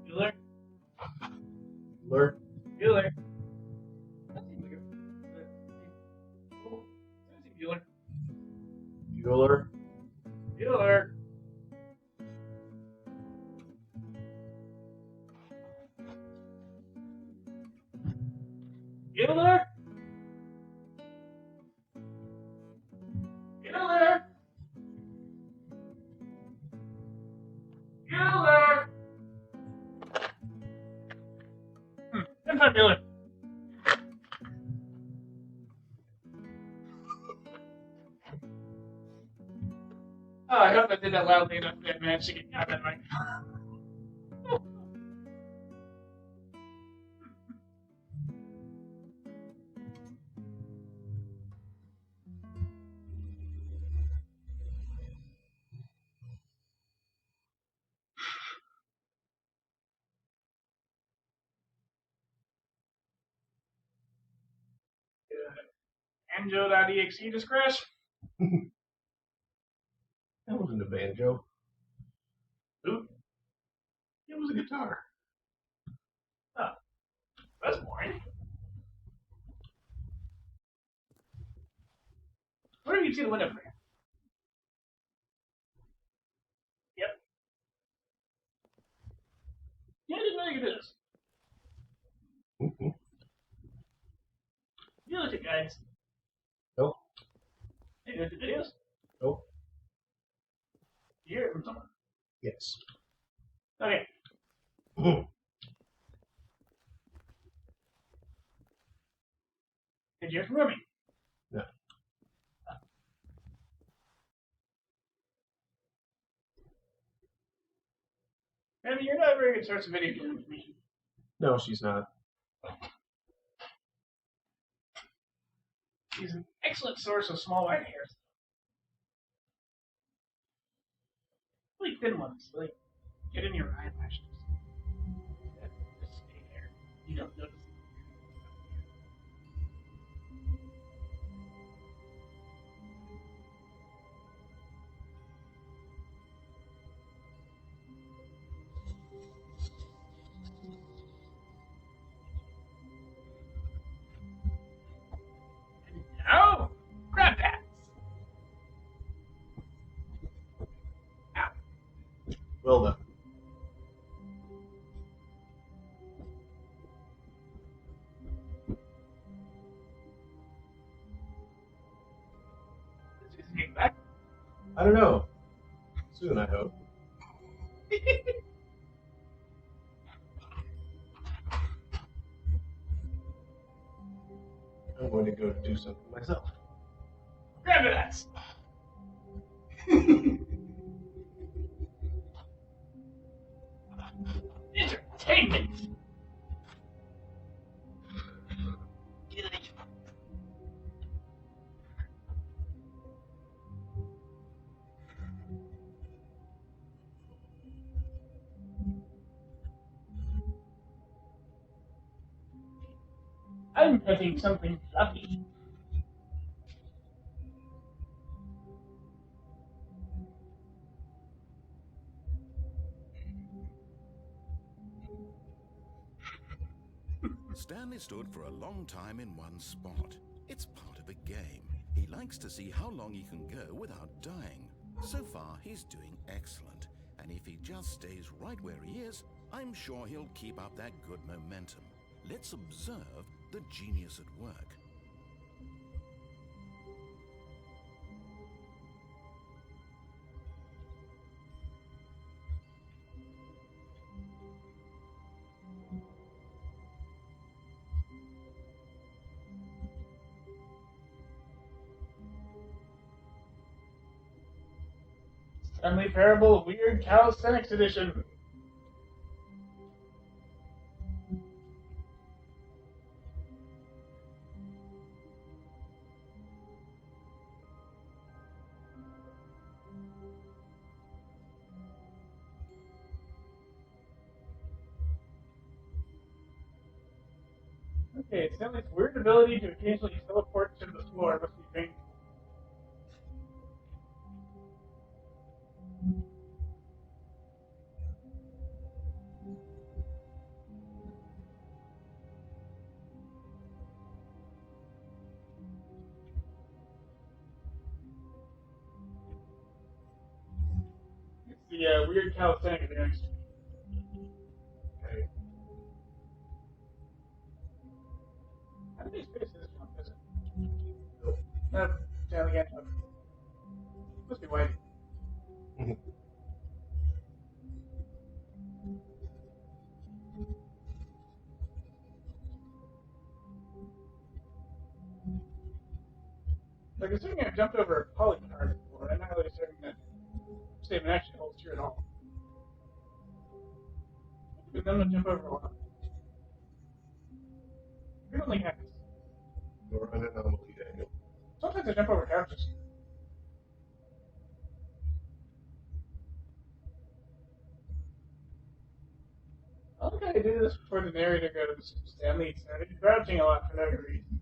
Bueller. Bueller? Bueller. Bueller? Bueller? Bueller. Bueller? Bueller? Bueller? Bueller? That's not Bueller. Oh, I hope I did that loudly enough for that match to get out of that mic. Banjo.exe just crashed. That wasn't a banjo. Ooh, It was a guitar. oh, that's boring. Where do you see the window from here? Yep. Yeah, I didn't know you could do this. You look at guides. Nope. You look at videos. Nope. You hear it from someone. Yes. Okay. Did you hear from Remy? No. Remy, you're not a very good source of video game information. No, she's not. She's an excellent source of small white hairs. Really thin ones, like get in your eyelashes. Just stay there. You don't notice. Well done. Let's just get back. I don't know. Soon, I hope. I'm going to go do something myself. Grab it, ass. Entertainment. I'm petting something fluffy. Stanley stood for a long time in one spot. It's part of a game. He likes to see how long he can go without dying. So far, he's doing excellent. And if he just stays right where he is, I'm sure he'll keep up that good momentum. Let's observe the genius at work. Stanley Parable Weird Calisthenics Edition. Okay, Stanley's weird ability to occasionally teleport to the floor must be painful. It's the weird calisthenics advantage. Okay. How many spaces this one? Is it? Down again. Must be white. Like, assuming I've jumped over a polycard before, I'm not really certain that statement actually holds true at all. But then I'll jump over a lot. It only happens. You're an anomaly, Daniel. Sometimes I jump over couches. I think I did this before the narrator goes, Stanley started crouching a lot for no reason.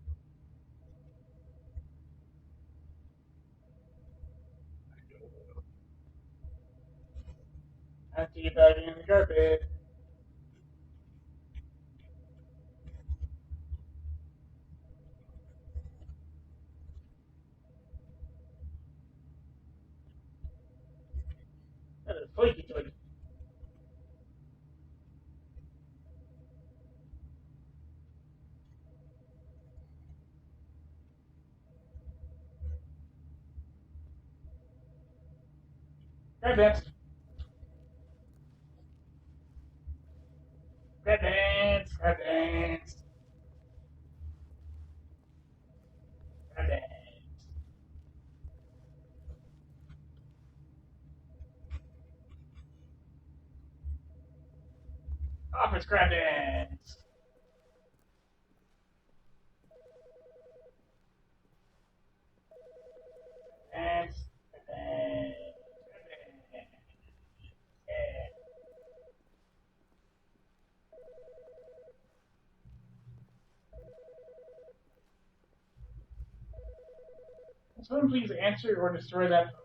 I'm teabagging in the carpet. That is flaky toy. Grab dance. Grab dance. Grab dance. Grab dance. Office grab dance. Dance. Dance. Can someone please answer or destroy that phone?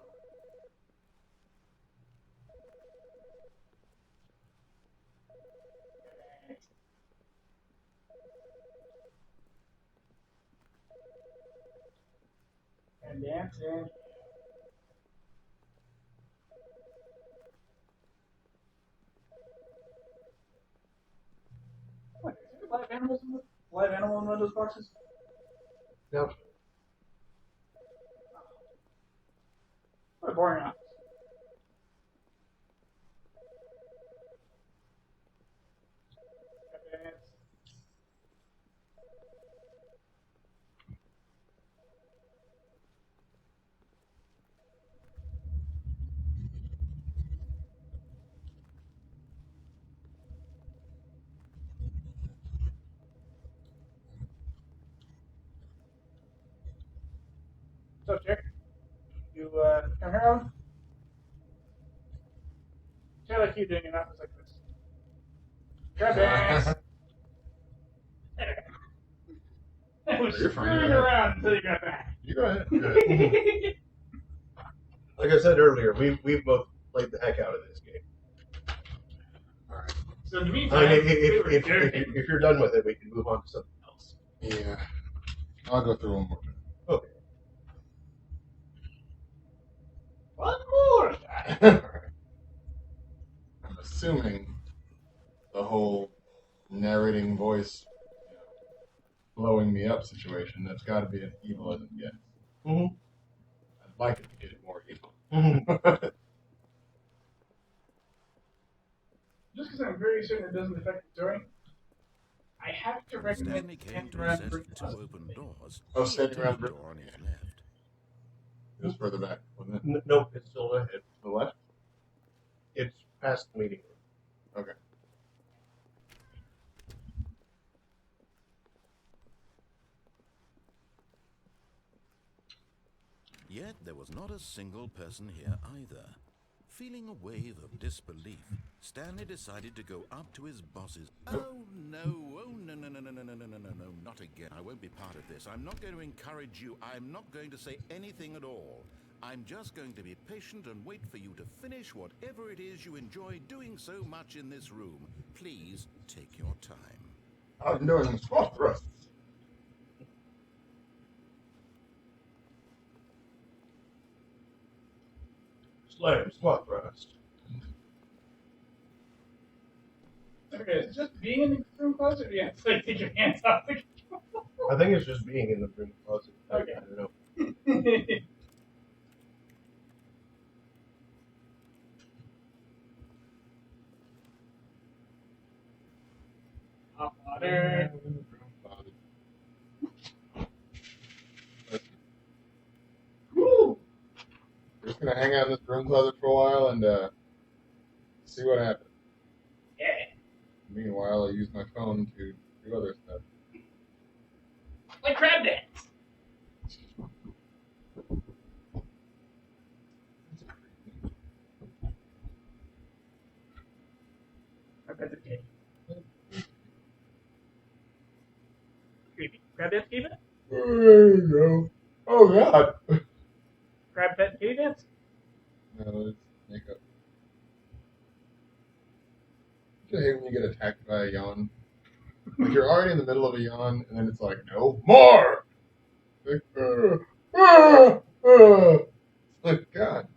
And dancing. animals live animal in one of those boxes? No. What a boring office. What's up, Jack? You come here, Alan? I like you doing an office like this. Grab dance! I was You're fine, screwing go ahead. around until you got back. You go ahead. Go ahead. Like I said earlier, we've both played the heck out of this game. Alright. So in the I meantime, mean, we were dirty. if you're done with it, we can move on to something else. Yeah. I'll go through one more time. Okay. One more time. I'm assuming the whole narrating voice, blowing me up situation, that's got to be as evil as it gets. Mm-hmm. I'd like it to get more evil. Just because I'm very certain it doesn't affect the story, I have to recommend Stanley came standing to a around set for of two open doors. Oh, He standing around opened the for- door on his left. It was further back, wasn't it? Nope, it's still ahead. To the left? It's past the meeting room. Okay. Yet there was not a single person here either. Feeling a wave of disbelief, Stanley decided to go up to his bosses. Oh no, not again. I won't be part of this. I'm not going to encourage you. I'm not going to say anything at all. I'm just going to be patient and wait for you to finish whatever it is you enjoy doing so much in this room. Please take your time. I'm doing squat thrusts. Slam, squat thrust. Okay, is it just being in the room closet? Yeah, it's like take your hands off the I think it's just being in the room closet. Okay. I don't know. Hot water. Woo! We're just gonna hang out in this broom closet for a while and see what happens. Yeah. Meanwhile, I use my phone to do other stuff. Like crab dance. I bet it's gay. Creepy. Crab dance kitty dance? No. Oh God. Crab pet kitty dance? No, it's makeup. I hate when you get attacked by a yawn. Like you're already in the middle of a yawn, and then it's like, no more. Like, It's like, God.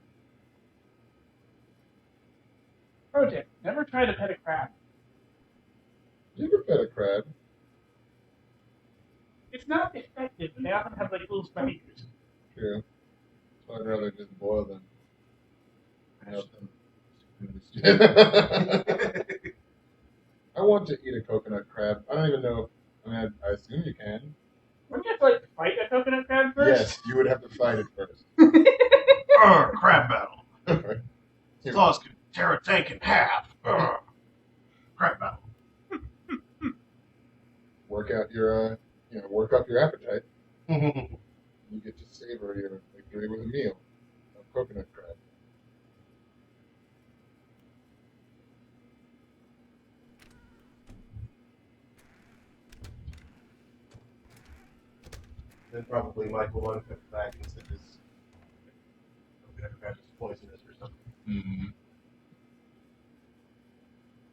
Pro tip, never try to pet a crab. You ever pet a crab? It's not effective, and they often have like little spiders. True. So I'd rather just boil them. Help them. I want to eat a coconut crab. I don't even know. I mean, I assume you can. Wouldn't you have to like fight a coconut crab first? Yes, you would have to fight it first. Crab battle. Claws can tear a tank in half. Crab battle. Work out your, work up your appetite. Mm-hmm. You get to savor your victory with a meal of coconut crab. Then probably Michael one comes back and said this coconut crab is poisonous or something. Mm-hmm.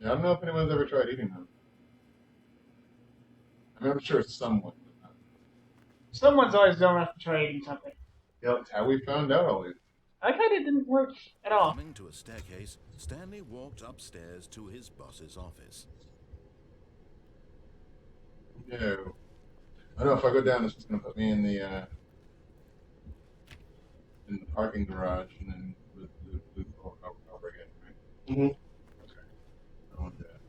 Yeah, I don't know if anyone's ever tried eating them. I mean, I'm sure someone. Someone's always dumb enough to try eating something. That's how we found out all these. I kind of didn't work at all. Coming to a staircase, Stanley walked upstairs to his boss's office. No. I know if I go down, it's just gonna put me in the parking garage and then loop over again, right? Mm-hmm. Okay. I want that.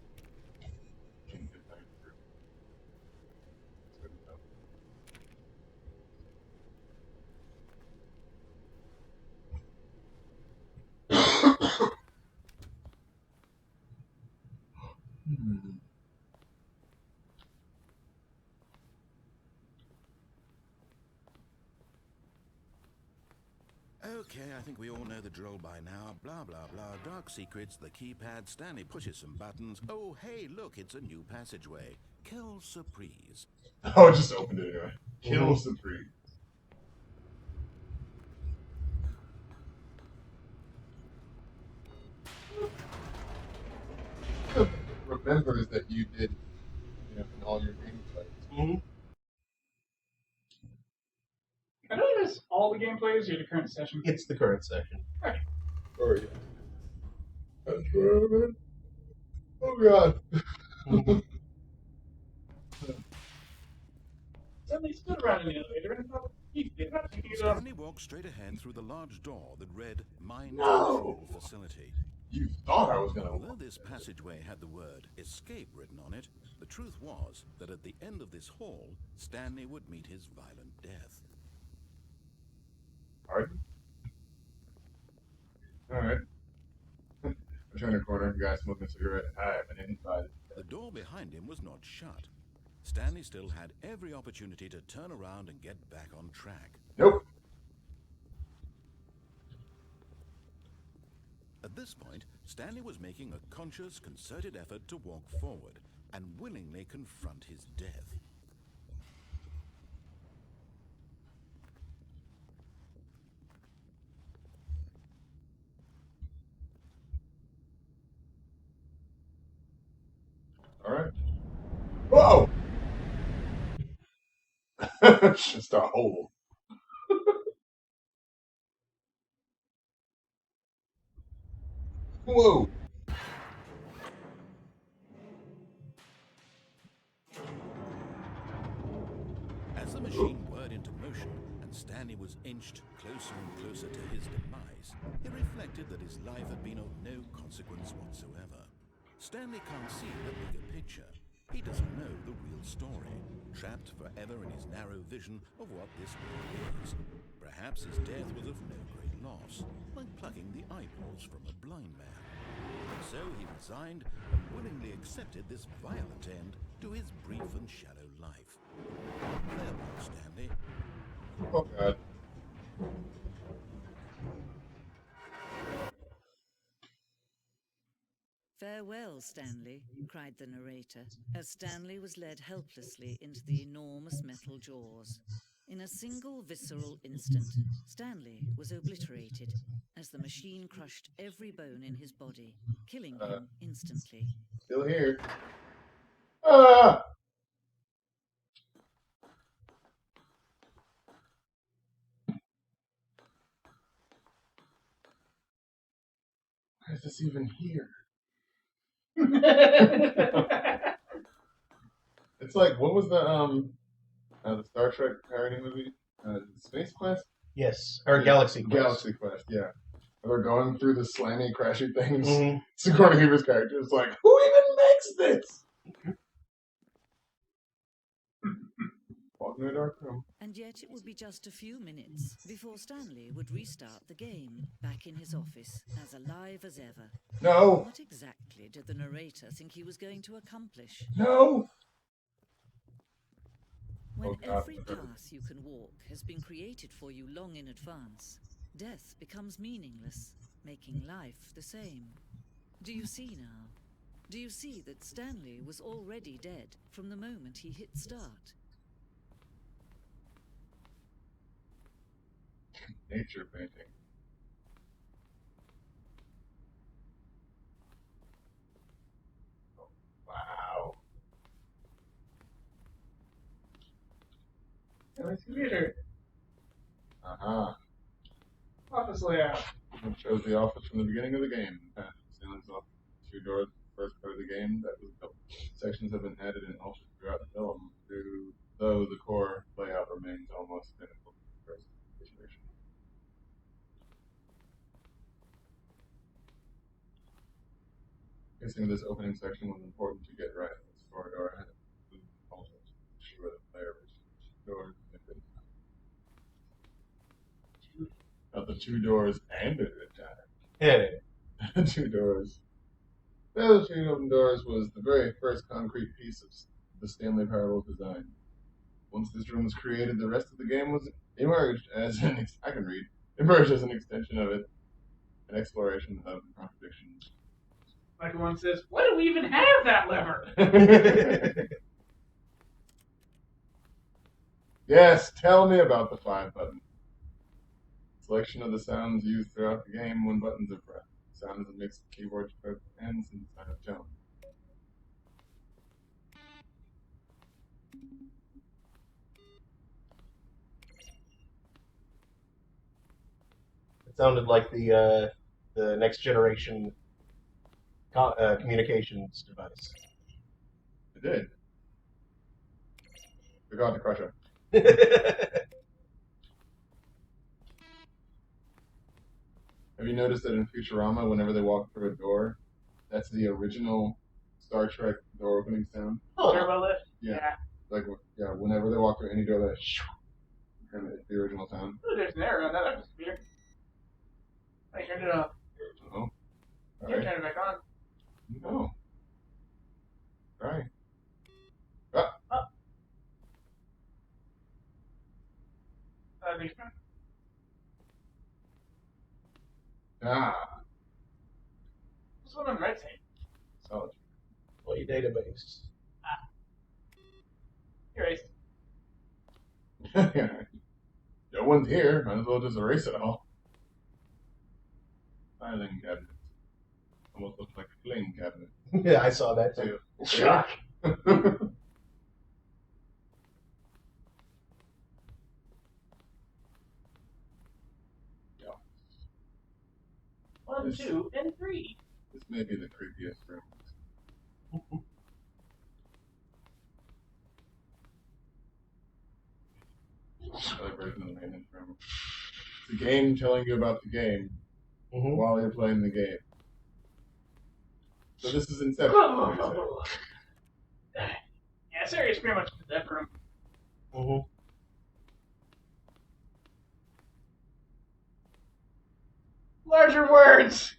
Can't get back through. That's good enough. Okay, I think we all know the drill by now. Blah, blah, blah. Dark secrets, the keypad. Stanley pushes some buttons. Oh, hey, look, it's a new passageway. Quelle surprise. Oh, it just opened it anyway. Kill Supreme. Remembers that you did, in all your gameplays. Mm-hmm. I know this all the gameplays or the current session. It's the current session. Oh yeah. That's right. Oh god. Suddenly stood around in the elevator and thought he did not think he'd Stanley walked straight ahead through the large door that read Mind No! Control Facility. You thought I was gonna. Although this passageway had the word escape written on it, the truth was that at the end of this hall, Stanley would meet his violent death. Pardon? Alright. I turn a corner, guy smoking a cigarette. Hi, my name's Biden. The door behind him was not shut. Stanley still had every opportunity to turn around and get back on track. Nope. At this point, Stanley was making a conscious, concerted effort to walk forward and willingly confront his death. Alright. Whoa! Just a hole. Whoa! As the machine whirred into motion and Stanley was inched closer and closer to his demise, he reflected that his life had been of no consequence whatsoever. Stanley can't see the bigger picture. He doesn't know the real story, trapped forever in his narrow vision of what this world is. Perhaps his death was of no great loss, like plucking the eyeballs from a blind man. And so he resigned and willingly accepted this violent end to his brief and shallow life. Farewell, Stanley. Oh god. Farewell, Stanley, cried the narrator, as Stanley was led helplessly into the enormous metal jaws. In a single visceral instant, Stanley was obliterated as the machine crushed every bone in his body, killing him instantly. Still here. Ah! Why is this even here? It's like, what was the Star Trek parody movie? Space Quest? Yes, or Galaxy Quest. Galaxy Quest, yeah. They're going through the slimy, crashy things. Mm-hmm. Sigourney Weaver's character is like, who even makes this? Walking in a dark room. And yet it would be just a few minutes before Stanley would restart the game, back in his office, as alive as ever. No! What exactly did the narrator think he was going to accomplish? No! When Oh, God. every path you can walk has been created for you long in advance, death becomes meaningless, making life the same. Do you see now? Do you see that Stanley was already dead from the moment he hit start? Nature painting. Oh, wow. Elevator. Uh-huh. Office layout. It shows the office from the beginning of the game. Stanley's off 2 doors, first part of the game. That was dope. sections have been added and altered throughout development, though the core layout remains almost identical to the first iteration. Guessing this opening section was important to get right. This corridor had also to ensure the player reached doors if it not the two doors and at a time. Yeah. Two doors. Those two open doors was the very first concrete piece of the Stanley Parable design. Once this room was created, the rest of the game was emerged as an extension of it, an exploration of contradictions. Like one says, why do we even have that lever? Yes, tell me about the 5 button. Selection of the sounds used throughout the game when buttons are pressed. Sound is a mix of keyboard strokes and synthesizer tone. It sounded like the next generation communications device. It did. Forgot to crush it. Have you noticed that in Futurama, whenever they walk through a door, that's the original Star Trek door opening sound? Turbo lift? Yeah. Like, yeah, whenever they walk through any door, that and it's the original sound. Ooh, there's an error on that atmosphere. I turned it off. Oh. You turn it back on. No. Right. What's one on the right side? Solid. Play database. Erased. No one's here. Might as well just erase it all. Filing cabinet. Almost looks like a flame cabinet. Yeah, I saw that too. Shock. One, 2, and 3. This may be the creepiest room. Another version of the maintenance room. It's a game telling you about the game while you're playing the game. So this is Inception. Yeah, serious pretty much that room. Larger words!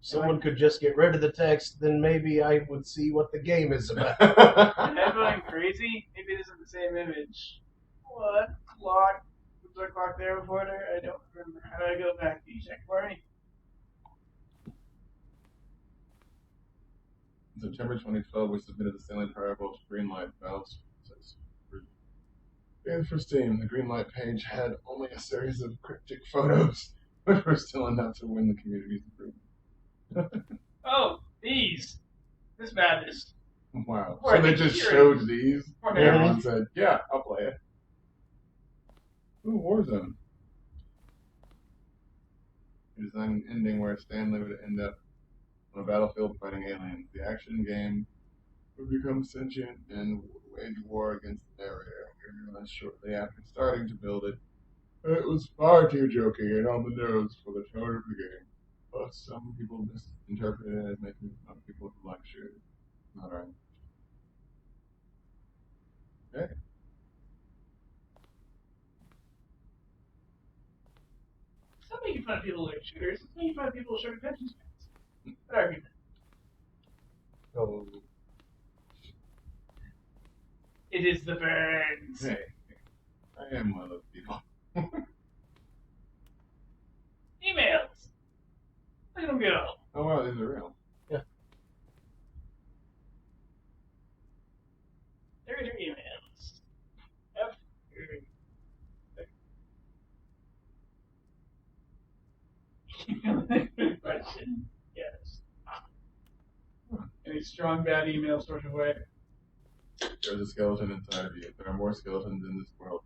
Someone could just get rid of the text, then maybe I would see what the game is about. Am I going crazy? Maybe this is the same image. What? Clock? Was there a clock there before there? I don't remember. How do I go back? Can you check for me? In September 2012, we submitted the Stanley Parable to Greenlight Valve's. And for Steam, the Greenlight page had only a series of cryptic photos, but were still enough to win the community's approval. Oh, these. This madness. Wow. So they just showed these, and everyone said, yeah, I'll play it. Ooh, Warzone. We designed an ending where Stanley would end up on a battlefield fighting aliens. The action game would become sentient and wage war against the area. We realized shortly after starting to build it, it was far too jokey and on the nose for the tone of the game. Plus, some people misinterpreted it as making fun of people who like shooters. Not right. Okay. It's not making fun of people who like shooters. It's making fun of people with short attention spans. Good argument. Oh. It is the burns. Hey, I am one of those people. Emails. Look at them go. Oh wow, these are real. Yeah. There's your emails. Good question. Yes. Any strong bad email stored away? There's a skeleton inside of you. There are more skeletons in this world.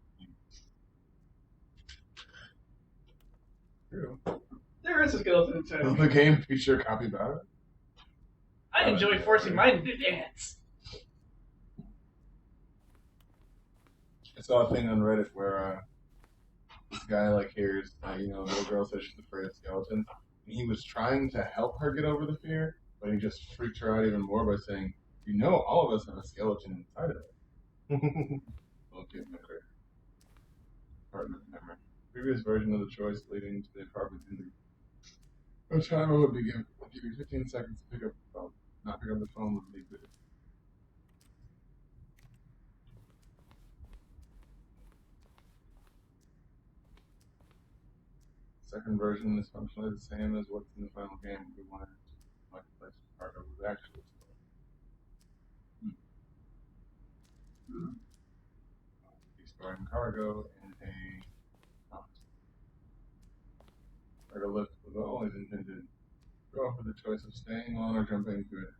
True. There is a skeleton inside Will of the me. game feature copy about it? I enjoy forcing mine to dance. I saw a thing on Reddit where this guy like hears, the little girl says she's afraid of skeletons, and he was trying to help her get over the fear, but he just freaked her out even more by saying, all of us have a skeleton inside of it. Little kid memory. Apartment memory. Previous version of the choice leading to the apartment in the timer would give you 15 seconds to pick up the phone. Not pick up the phone would leave it. Second version is functionally the same as what's in the final game. We wanted to place cargo with actual storing cargo in a cargo lift was always intended to go for the choice of staying on or jumping to it.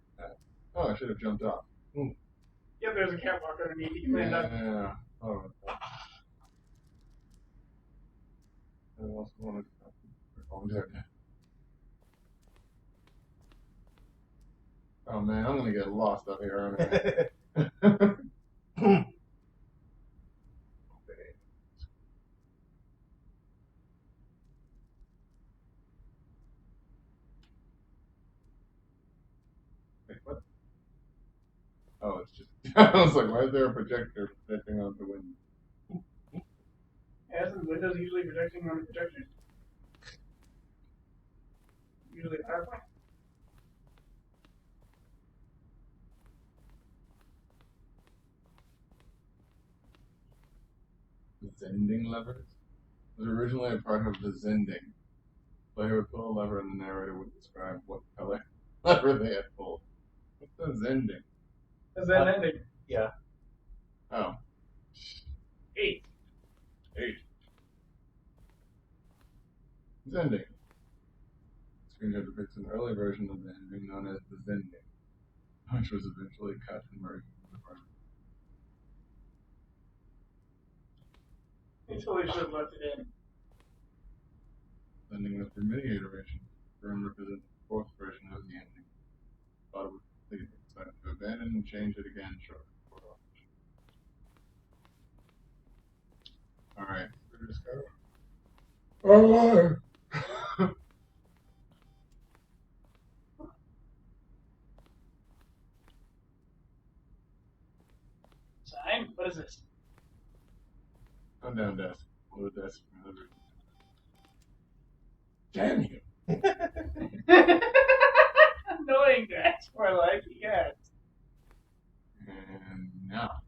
Oh, I should have jumped off. Yeah, there's a catwalk underneath. You can land up. Yeah. Oh, I also wanted to Oh man, I'm gonna get lost up here, aren't I? Wait, what? Oh, it's just. I was like, why is there a projector projecting onto the window? Yeah, isn't Windows usually projecting on the projectors? Usually PowerPoint. The Zending levers was originally a part of the Zending. Player would pull a lever and the narrator would describe what color lever they had pulled. What's the Zending? Is that ending? Yeah. Oh. 8. Zending. Screenshot depicts an early version of the ending known as the Zending, which was eventually cut and merged into the front. They totally should have left it in. Zending was through many iterations. Firm represented the fourth version of the ending. Thought it was completed, decided to abandon and change it again shortly before launch. Alright, we're just go. Oh! Sign? What is this? I'm down desk. Low desk. Damn you! Annoying, that's more like yes. And now.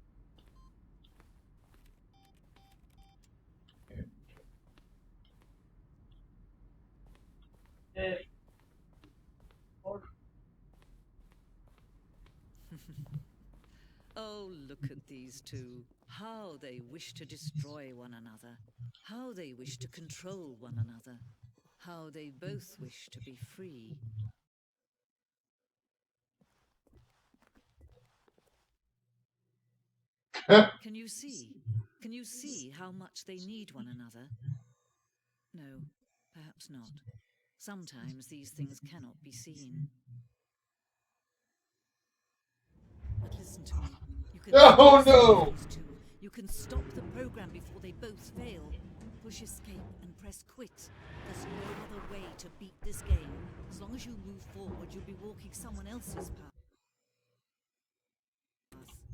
Oh, look at these two. How they wish to destroy one another. How they wish to control one another. How they both wish to be free. Can you see? Can you see how much they need one another? No, perhaps not. Sometimes these things cannot be seen. But listen to me. You can Oh no! You can stop the program before they both fail. Push escape and press quit. There's no other way to beat this game. As long as you move forward, you'll be walking someone else's path.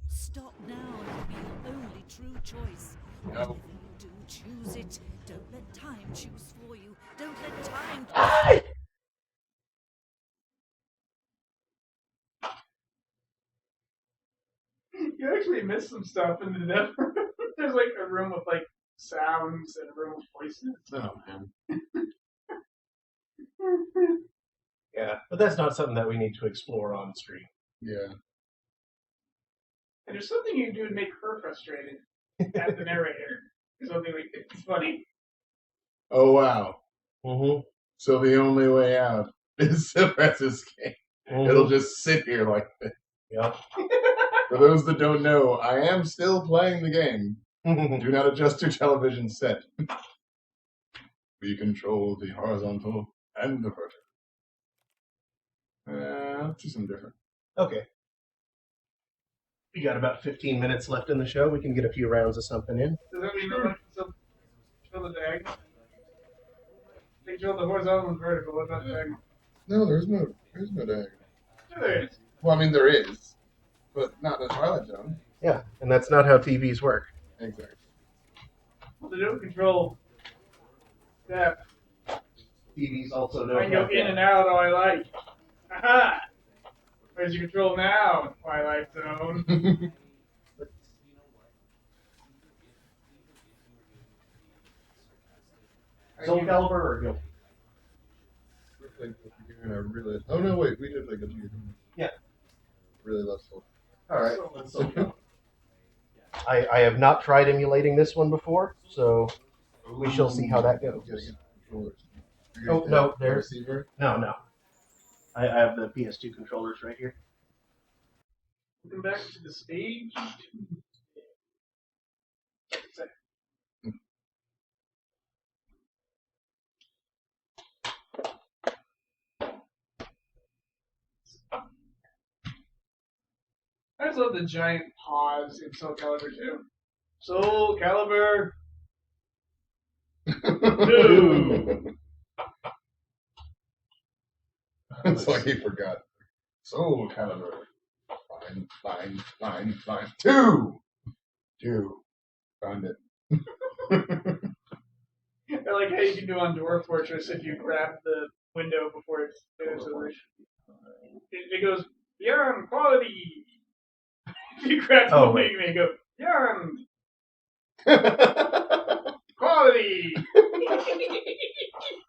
Stop now and it'll be your only true choice. No. Whatever you do, choose it. Don't let time choose for you. Don't let time You actually missed some stuff in the depth room. There's like a room with like sounds and a room with voices. Oh man. Yeah, but that's not something that we need to explore on stream. Yeah. And there's something you can do to make her frustrated at the narrator. There's something like it's funny. Oh wow. Mm-hmm. So the only way out is to press escape. Mm-hmm. It'll just sit here like this. Yep. For those that don't know, I am still playing the game. Do not adjust your television set. We control the horizontal and the vertical. let's do some different. Okay. We got about 15 minutes left in the show. We can get a few rounds of something in. Does that mean no one can still drill the diagonal? They drill the horizontal and vertical. What about the diagonal? No, there's no diagonal. Yeah, there is. Well, I mean, there is, but not in the Twilight Zone. Yeah, and that's not how TVs work. Exactly. Well, they don't control depth. TVs also I can go in and out all I like. Aha! Where's your control now, Twilight Zone? Soulcalibur or Guild? Oh no, wait, we did play Guild Gear. Yeah. Really love Soul. All right, let's Soulcalibur. I have not tried emulating this one before, so we shall see how that goes. Oh no, there's receiver. No. I have the PS2 controllers right here. Welcome back to the stage. I just love the giant pause in Soulcalibur 2. Soulcalibur 2. It's like he forgot. Soulcalibur. Fine. 2. Found it. I like how you can do on Dwarf Fortress if you grab the window before it's finished. It goes beyond quality. If you grab the wing, they go beyond quality.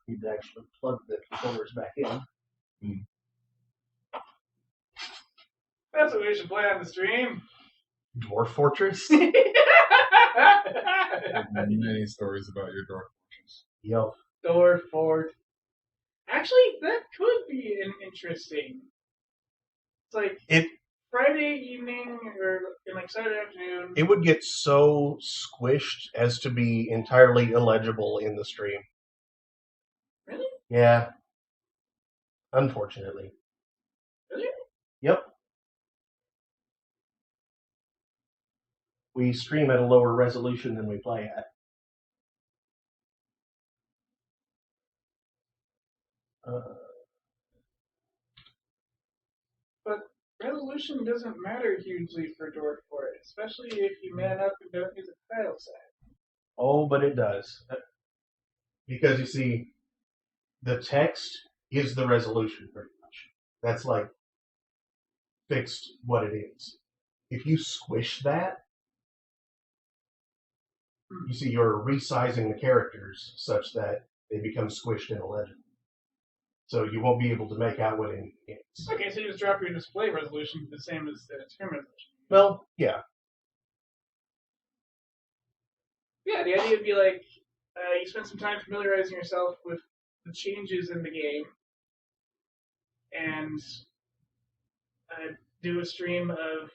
You'd actually plug the controllers back in. That's what we should play on the stream. Dwarf Fortress? I have many stories about your Dwarf Fortress. Yep. Dwarf Fort. Actually, that could be an interesting. It's like Friday evening or like Saturday afternoon. It would get so squished as to be entirely illegible in the stream. Really? Yeah. Unfortunately. Really? Yep. We stream at a lower resolution than we play at. But resolution doesn't matter hugely for Dwarf Fort, especially if you man up and don't use a tile set. Oh, but it does. Because you see, the text is the resolution pretty much. That's like fixed what it is. If you squish that, you see you're resizing the characters such that they become squished and illegible. So you won't be able to make out what it is. Okay, so you just drop your display resolution the same as the screen resolution. Well, yeah. Yeah, the idea would be like you spend some time familiarizing yourself with the changes in the game and do a stream of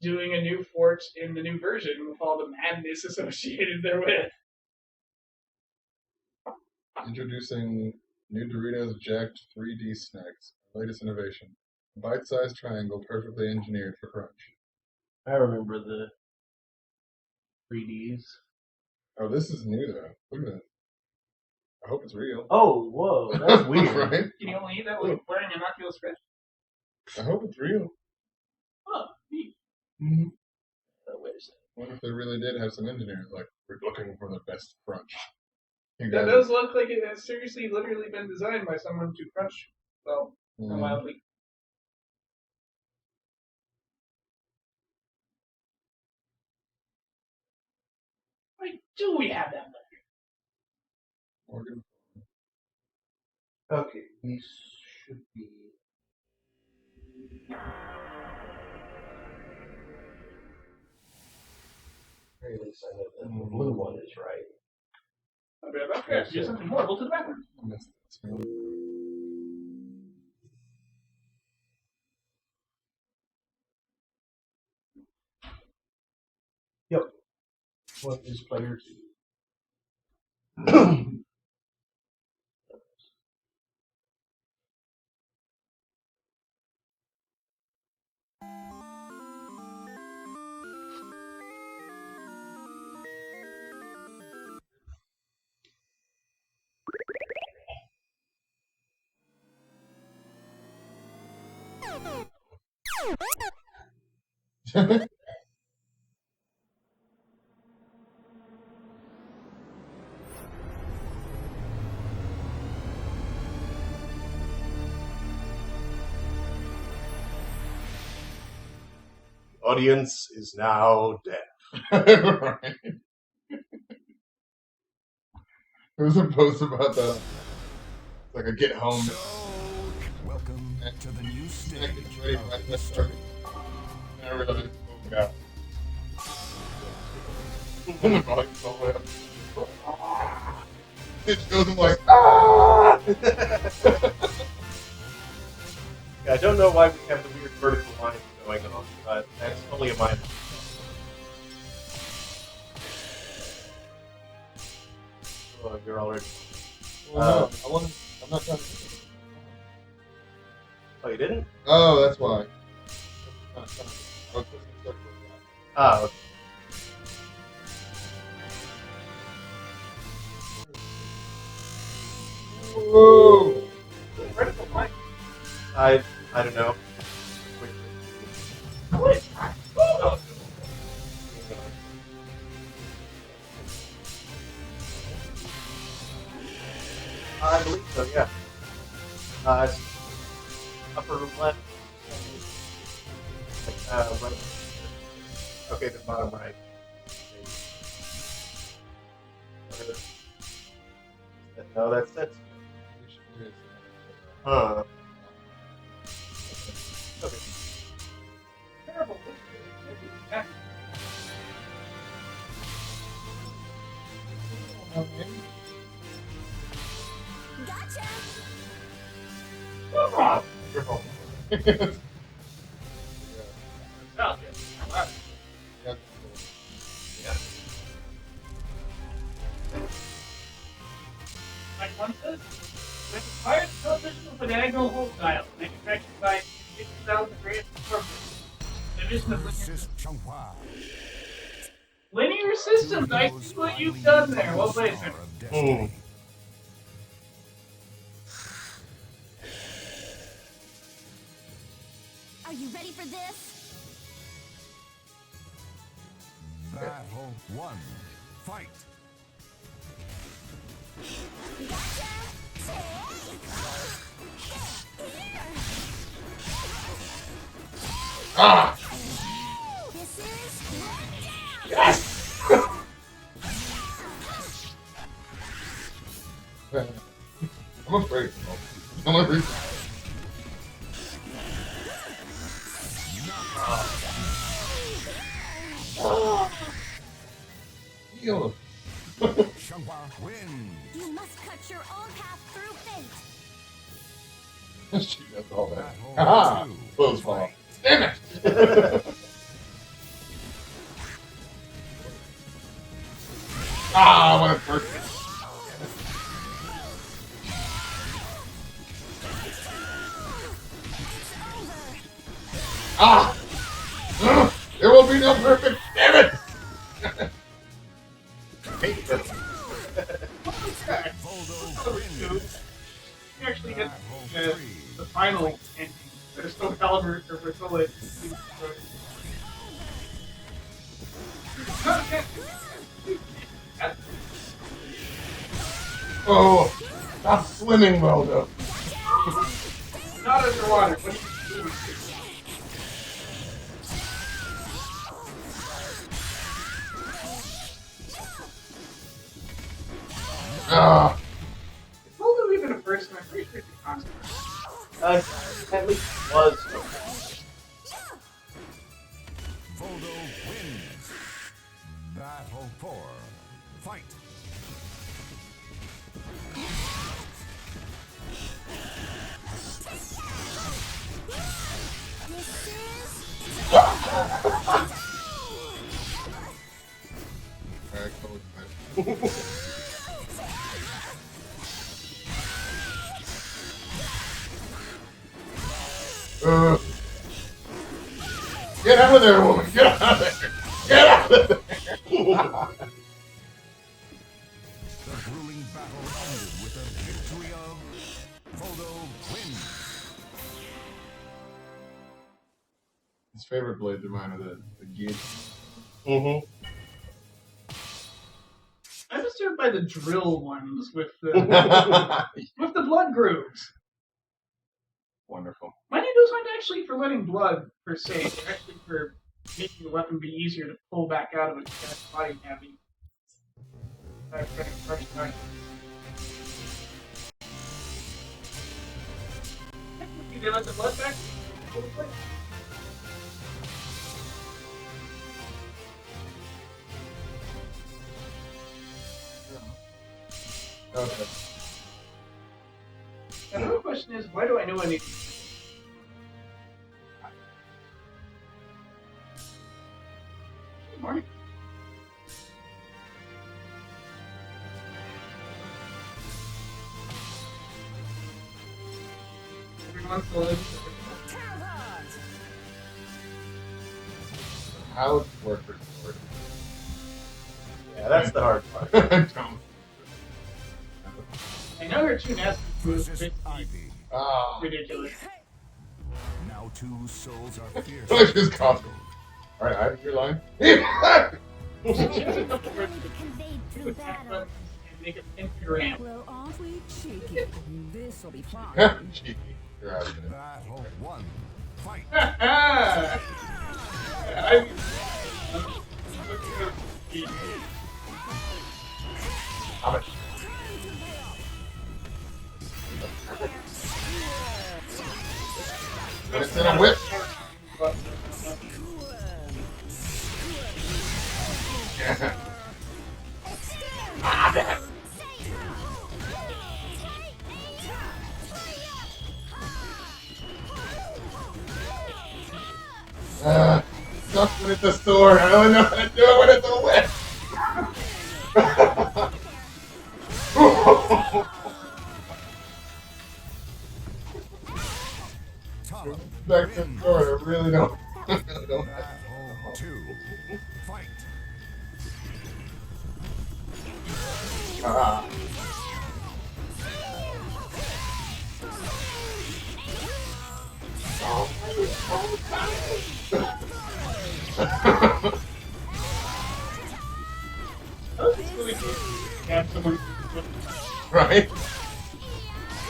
doing a new fort in the new version with all the madness associated therewith. Introducing new Doritos Jacked 3D snacks. Latest innovation. Bite-sized triangle perfectly engineered for crunch. I remember the 3Ds. Oh, this is new though. Look at that. I hope it's real. Oh, whoa, that's weird. Right? Can you only eat that with wearing an Oculus Rift? I hope it's real. Oh, neat. Mm-hmm. Wait a second. What if they really did have some engineers like, we're looking for the best crunch? That does look like it has seriously, literally been designed by someone to crunch well and wildly. Why do we have that letter? Morgan. Okay, these should be. Very least I know that the blue one is right. I'll be right back. Do something horrible to the bathroom. Yep. What is player 2? Audience is now deaf. Right. There was a post about that. It's like a get home. So, welcome to the new stage Ready of to history. And I realized, oh god. And the volume's all the way up. It goes I'm like, ah! Yeah, I don't know why we have the weird vertical lines going on, but that's only a minor. Oh, you're already. Well, no, I'm not trying to. Oh, you didn't? Oh, that's why. I was supposed to start with that. Ah, okay. Whoa! Vertical line. I don't know. What? Oh. I believe so, yeah. It's upper left. Right. Okay, the bottom right. No, that's huh. Okay. Terrible. Gotcha! Careful. Like one says, with inspired television with a diagonal hole dial, manufactured by 50,000 Grand Corporation. Division of Linear Systems. I see what you've done there. Well played, sir. Are you ready for this? Battle 1. Fight. Gotcha! Ah! This is down! Yes! I'm afraid. I'm afraid. Heal. Xianghua wins. You must cut your own path through fate. She does all that. Battle Haha! 2. Close fall. Damn it! Ah, what a perfect. Ah! There will be no perfect. Damn it! Hate perfect. You actually get the final ending. There's no Calibur or Soulcalibur. Oh, stop swimming, Weldo. Not underwater. What are you doing? Ah! It's only even a person. I'm pretty sure it's a constant. At least was. Voldo wins. Battle 4. Fight. Alright, cool. Get out of there, woman! Get out of there! Get out of there! The grueling battle ended with the victory of Voldo wins. His favorite blades of mine are the git. Mm-hmm. I'm disturbed by the drill ones with the with the blood grooves. Wonderful. My needles aren't actually for letting blood per se. They're actually for making the weapon be easier to pull back out of its body cavity. They let the blood back. Okay. And the real question is, why do I know I need? Good morning. Everyone's lives. How would it work for sword? Yeah, that's the hard part. Don't. I know her two nasty moves, but Oh. ridiculous. Now two souls are fierce. I just coughed. Alright, I have your line. Make it pentagram. Well, aren't we cheeky? This'll be fun. Cheeky. You're out of it. Battle one. Fight. Stop it. But it's in a whip. Sucks when it's a sword. I don't know how to do it when it's a whip. Back to the sword. I really don't. I really don't. Battle two. Fight. Ah. Have someone. Right?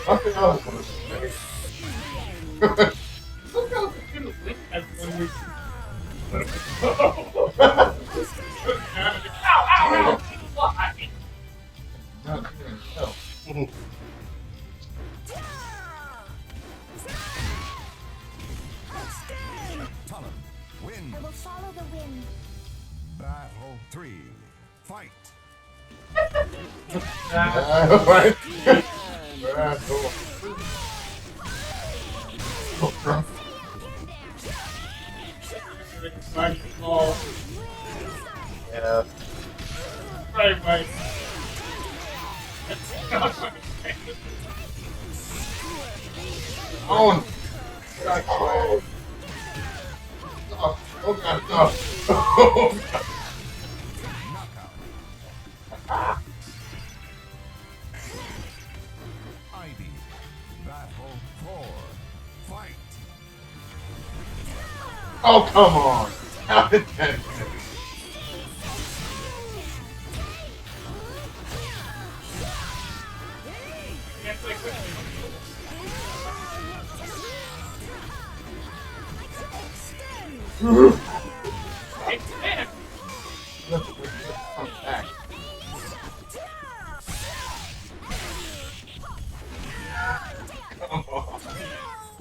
Nothing else. Look how the good link has one week. Ow! Why? Not doing so. Talon. Win. I will follow the wind. Battle three. Fight. Right? Battle. Oh, crap. Yeah. Right. On. Oh. Oh, God, no. Oh, God. Ivy. Battle four. Fight. Oh, come on. How did that happen?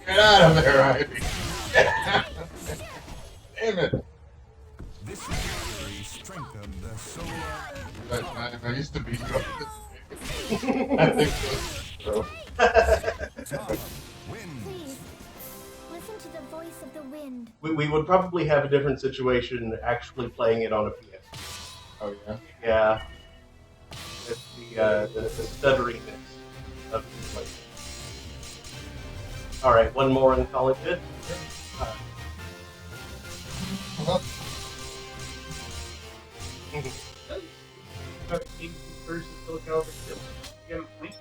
Get out of there, Ivy. Damn it. This victory strengthened the soul. I used to be I think so. Talon wins. Please, listen to the voice of the wind. We would probably have a different situation actually playing it on a PS. Oh, yeah? Yeah. It's the stutteriness of the play. Alright, one more and call it good. Versus Soulcalibur still get a point.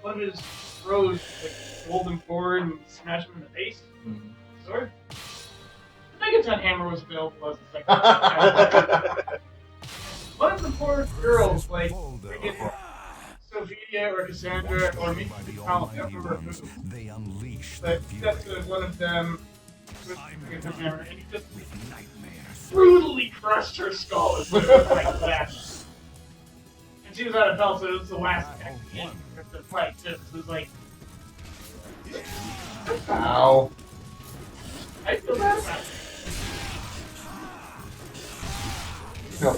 One of his throws like hold him forward and smash him in the face. Mm-hmm. Sword. Megaton Hammer was built was the second. One of the poor girls, like freaking Sophia or Cassandra or maybe They unleash but that's one of them with Megaton Hammer, and he just brutally crushed her skull as it was like that. And she was out of health, so it was the last in the fight too. So it was like, Ow. I feel bad about it. No,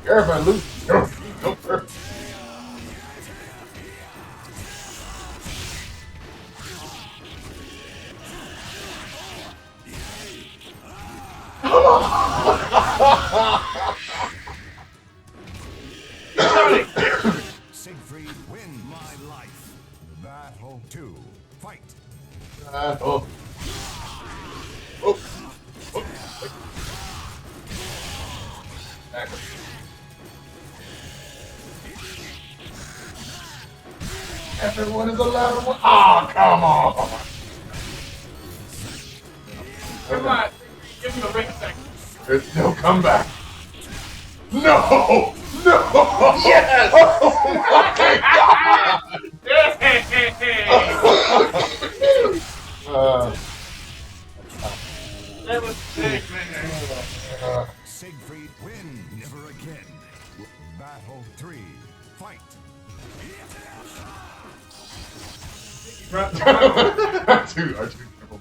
Gareth, I lose. No, perfect. Siegfried, win my life. Battle 2. Fight. Oh. Back. Everyone is allowed to. Oh, come on. Come on, give him a ring second. There's no comeback. No! No! Yes! Oh my god! That was sick, man. Siegfried, win. Never again. Battle 3. Fight. R2 triple.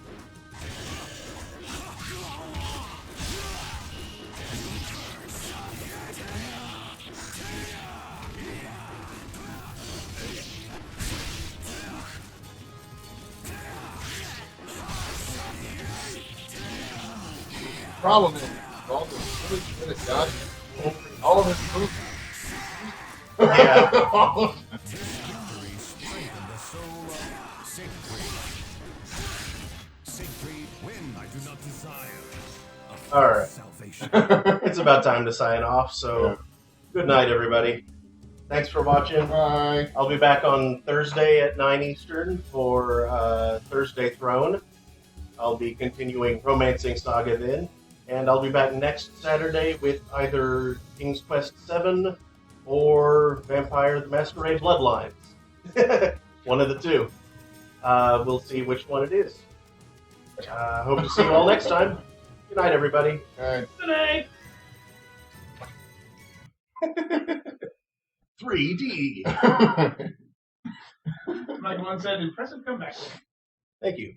Problem is, all this really good at dodging all of his moves. Yeah. All of them. This victory strengthened the soul of Siegfried. Siegfried, win. I do not desire. All right. Salvation. It's about time to sign off, so good night, everybody. Thanks for watching. Bye. I'll be back on Thursday at 9 Eastern for Thursday Throne. I'll be continuing Romancing Saga then. And I'll be back next Saturday with either King's Quest VII or Vampire the Masquerade Bloodlines. One of the two. We'll see which one it is. Hope to see you all next time. Good night, everybody. All Good right. night. 3D. Like one said, impressive comeback. Thank you.